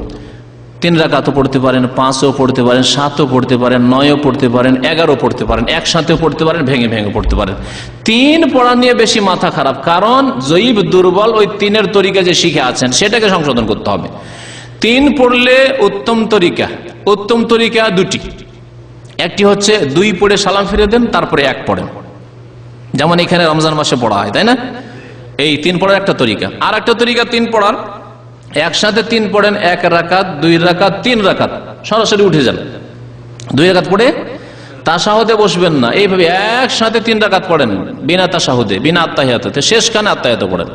3 রাকাতও পড়তে পারেন, 5ও পড়তে পারেন, 7ও পড়তে পারেন, 9ও পড়তে পারেন, 11ও পড়তে পারেন, একসাথেও পড়তে পারেন, ভেঙে ভেঙে পড়তে পারেন। 3 পড়া নিয়ে বেশি মাথা খারাপ, কারণ জয়ীব দুর্বল, ওই 3-এর তরিকা যে শিখে আছেন সেটাকে সংশোধন করতে হবে। 3 পড়লে উত্তম তরিকা, উত্তম তরিকা 2টি। একটি হচ্ছে 2 পড়ে সালাম ফিরে দেন, তারপরে 1 পড়েন, যেমন এখানে রমজান মাসে পড়া হয়, তাই না? এই 3 পড়ার একটা তরিকা। আর একটা তরিকা 3 পড়ার, একসাথে 3 পড়েন, 1 রাকাত, 2 রাকাত, 3 রাকাত, সরাসরি উঠে যান, 2 রাকাত পড়ে তাশাহুদে বসবেন না, এইভাবে একসাথে 3 রাকাত পড়েন বিনা তাশাহুদে, বিনা আত্তাহিয়াতে, শেষখানে আত্তাহিয়াতে পড়েন।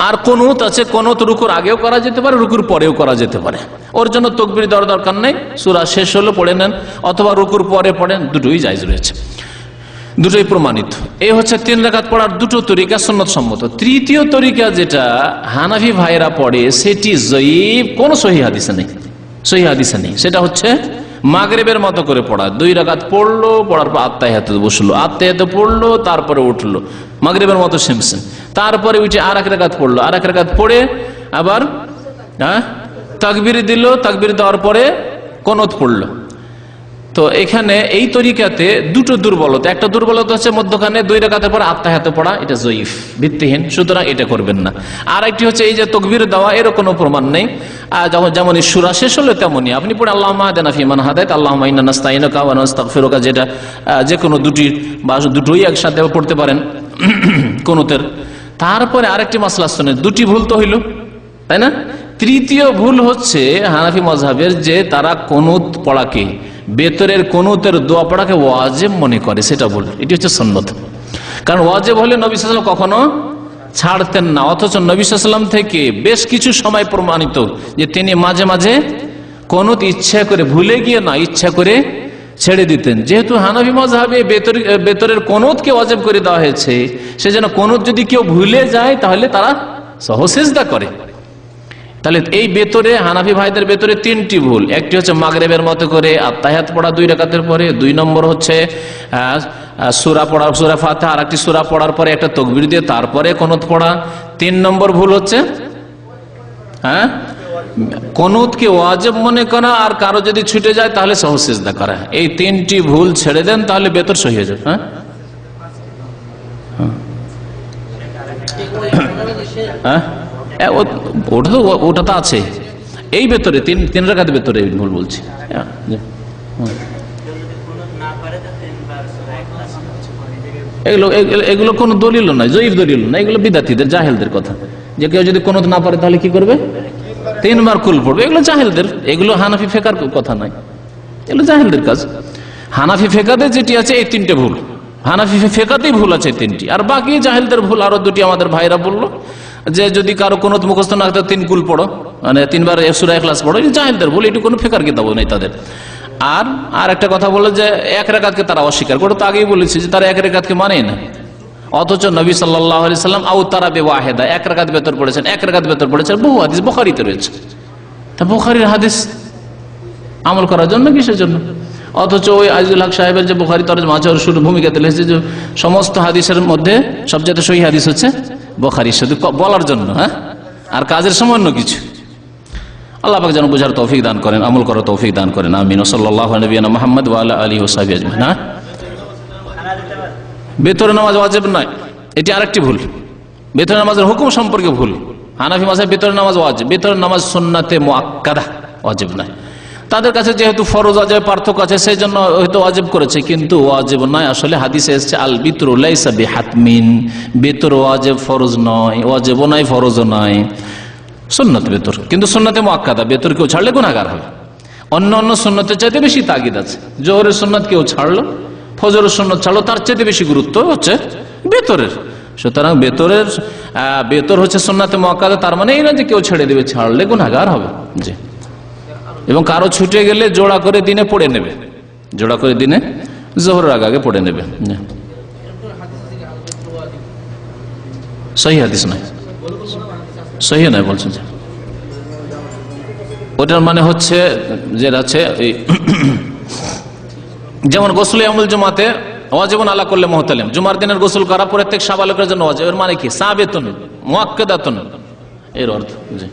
আর কুনুত আছে, কুনুত রুকুর আগেও করা যেতে পারে, রুকুর পরেও করা যেতে পারে। ওর জন্য তাকবীর দেওয়ার দরকার নেই, সূরা শেষ হলো পড়ে নেন, অথবা রুকুর পরে পড়েন, দুটোই জায়েজ রয়েছে, দুটোই প্রমাণিত। এই হচ্ছে 3 রাকাত পড়ার দুটো তরিকা সুন্নত সম্মত। তৃতীয় তরিকা যেটা হানাফি ভাইরা পড়ে সেটি জয়ীফ, কোন সহিহ হাদিসে নেই, সহিহ হাদিসে নেই। সেটা হচ্ছে মাগরিবের মতো করে পড়া, 2 রাকাত পড়লো, পড়ার পর আত্তাহিয়াতে বসলো, আত্তাহিয়াতে পড়লো, তারপরে উঠলো মাগরিবের মতো সেম, তারপরে উঠে আর 1 রাকাত পড়লো, আর 1 রাকাত পড়ে আবার তাকবীর দিল, তাকবীর দেওয়ার পরে কুনুত পড়লো। তো এখানে এই তরিকাতে দুটো দুর্বলতা, একটা দুর্বলতা হচ্ছে মধ্যখানে 2 রাকাতের পর আত্তাহিয়াতে পড়া, এটা জয়ীফ, ভিত্তিহীন, সুতরাং এটা করবেন না। আর একটি হচ্ছে এই যে তাকবীর দেওয়া, এর কোনো প্রমাণ নেই। যেমন সূরা শেষ হলো তেমনই আপনি পড়ে আল্লাহুম্মা আহদিনা ফিমান হাদাইত, আল্লাহুম্মা ইন্না নাস্তাইনুকা ওয়া নাস্তাগফিরুকা, যেটা যে কোনো দুটির বা দুটোই একসাথে পড়তে পারেন কুনুতের। তারপরে আরেকটি মাসলা শুনে, দুটি ভুল তো হইল, তাই না? তৃতীয় ভুল হচ্ছে হানাফি মাযহাবের, যে তারা কুনুত পড়াকে, বেতরের কুনুতের দোয়া পড়াকে ওয়াজিব মনে করে, সেটা ভুল। এটি হচ্ছে সুন্নত, কারণ ওয়াজিব হলে নবী সাল্লাল্লাহু আলাইহি ওয়াসাল্লাম কখনো ছাড়তেন না, অথচ নবী সাল্লাল্লাহু আলাইহি ওয়াসাল্লাম থেকে বেশ কিছু সময় প্রমাণিত যে তিনি মাঝে মাঝে কুনুত ইচ্ছা করে, ভুলে গিয়ে না, ইচ্ছা করে ছেড়ে দিতেন। যেহেতু হানাফি মাযহাবে বেতরের কুনুতকে ওয়াজিব করে দেওয়া হয়েছে, সেজন্য কুনুত যদি কেউ ভুলে যায় তাহলে তারা সহসিজদা করে। তাহলে এই বেতরে, হানাফি ভাইদের বেতরে 3টি ভুল। একটি হচ্ছে মাগরিবের মতো করে আত্তাহিয়াত পড়া 2 রাকাতের পরে, 2 নম্বর হচ্ছে সূরা পড়া, সূরা ফাতিহা আর একটি সূরা পড়ার পরে একটা তাকবীর দিয়ে তারপরে কুনুত পড়া। 3 নম্বর ভুল হচ্ছে কুনুতকে ওয়াজিব মনে করা, আর কারো যদি ছুটে যায় তাহলে সহসিজদা করা। এই 3টি ভুল ছেড়ে দেন, তাহলে বেতর সহি হয়ে যাবে। ওটা তো আছে এই ভেতরে, 3 রাকাতের ভেতরে ভুল বলছি। এগুলো কোন দলিল নয়, জয়ীফ দলিল না, এগুলো বিদাতীদের, জাহেলদের কথা। যে কেউ যদি কুনুত না পারে তাহলে কি করবে? 3 বার কুল পড়বে, এগুলো জাহেলদের, এগুলো হানাফি ফিকহার কথা নয়, এগুলো জাহেলদের কাজ। হানাফি ফিকহাতে যেটি আছে এই 3টে ভুল, হানাফি ফিকহাতেই ভুল আছে 3টি, আর বাকি জাহেলদের ভুল আরো 2টি আমাদের ভাইরা বললো, যে যদি কারো কুনুত মুখস্থ না থাকে 3 কুল পড়ো, মানে 3 বার সূরা ইখলাস পড়ো, এই জাহেলদের ভুল, এটি কোনো ফিকহার কিতাবও নেই তাদের। আর একটা কথা বলে যে 1 রাকাতকে তারা অস্বীকার করে, তো আগেই বলেছি যে তারা 1 রাকাতকে মানেই না, অথচ নবী সাল্লাল্লাহু আলাইহি সাল্লাম আওতারা বিওয়াহিদা, 1 রাকাত বেতর পড়েছেন, 1 রাকাত বেতর পড়েছেন, বহু হাদিস বুখারীতে রয়েছে। তা বুখারীর হাদিস আমল করার জন্য, কিসের জন্য? অথচ ওই আজিজুল হক সাহেবের যে বুখারী তরজমা আছে, ওর শুরু ভূমিকাতে লিখেছে যে সমস্ত হাদিসের মধ্যে সবচেয়ে সহিহ হাদিস হচ্ছে বুখারী, শুধু বলার জন্য, আর কাজের সময় অন্য কিছু। আল্লাহ পাক যেন বোঝার তৌফিক দান করেন, আমল করার তৌফিক দান করেন, আমিন। সাল্লাল্লাহু আলা নবিয়িনা মুহাম্মদ ওয়া আলা আলিহি ওয়া সাহবিহি আজমাইন। বেতরে নামাজ ওয়াজিব নয়, এটি আরেকটি ভুল। বেতরে নামাজের হুকুম সম্পর্কে ভুল। হানাফি মাযহাব বেতরে নামাজ ওয়াজিব, বেতরে নামাজ সুন্নাতে মুআক্কাদা, ওয়াজিব নয়। তাদের কাছে যেহেতু ফরজ ওয়াজিব পার্থক্য আছে, সেই জন্য হয়তো ওয়াজিব করেছে, কিন্তু ওয়াজিব নয়। আসলে হাদিসে এসেছে আল বিতরু লাইসা বিহাতমিন, বেতর ওয়াজিব, ফরজ নয়, ওয়াজিবও নয়, ফরজও নয়, সুন্নত বেতর। কিন্তু সুন্নাতে মুআক্কাদা, বেতর কেউ ছাড়লে গুনাহগার হবে। অন্য সুন্নতের চাইতে বেশি তাগিদ আছে। জোহরের সুন্নত কেউ ছাড়লো, ফজরের সুন্নত ছাড়লো, তার চাইতে বেশি গুরুত্ব হচ্ছে বেতরের। সুতরাং বেতর হচ্ছে সুন্নাতে মুআক্কাদা, তার মানে এই না যে কেউ ছেড়ে দেবে, ছাড়লে গুনাহগার হবে। জি। এবং কারো ছুটে গেলে জোড়া করে দিনে পড়ে নেবে, জোড়া করে দিনে জোহরের আগে পড়ে নেবে। সহিহ হাদিস নয়, সহিহ নয় বলছেন। ওটার মানে হচ্ছে যেটা আছে যেমন গোসল ইয়ামুল জুমাতে ওয়াজিবুন আলা কুল্লি মুহতালিম, জুমার দিনের গোসল করা প্রত্যেক সাবালকের জন্য ওয়াজিব। এর মানে কি? সাবিতুন মুআক্কাদাতুন, এর অর্থ। জি।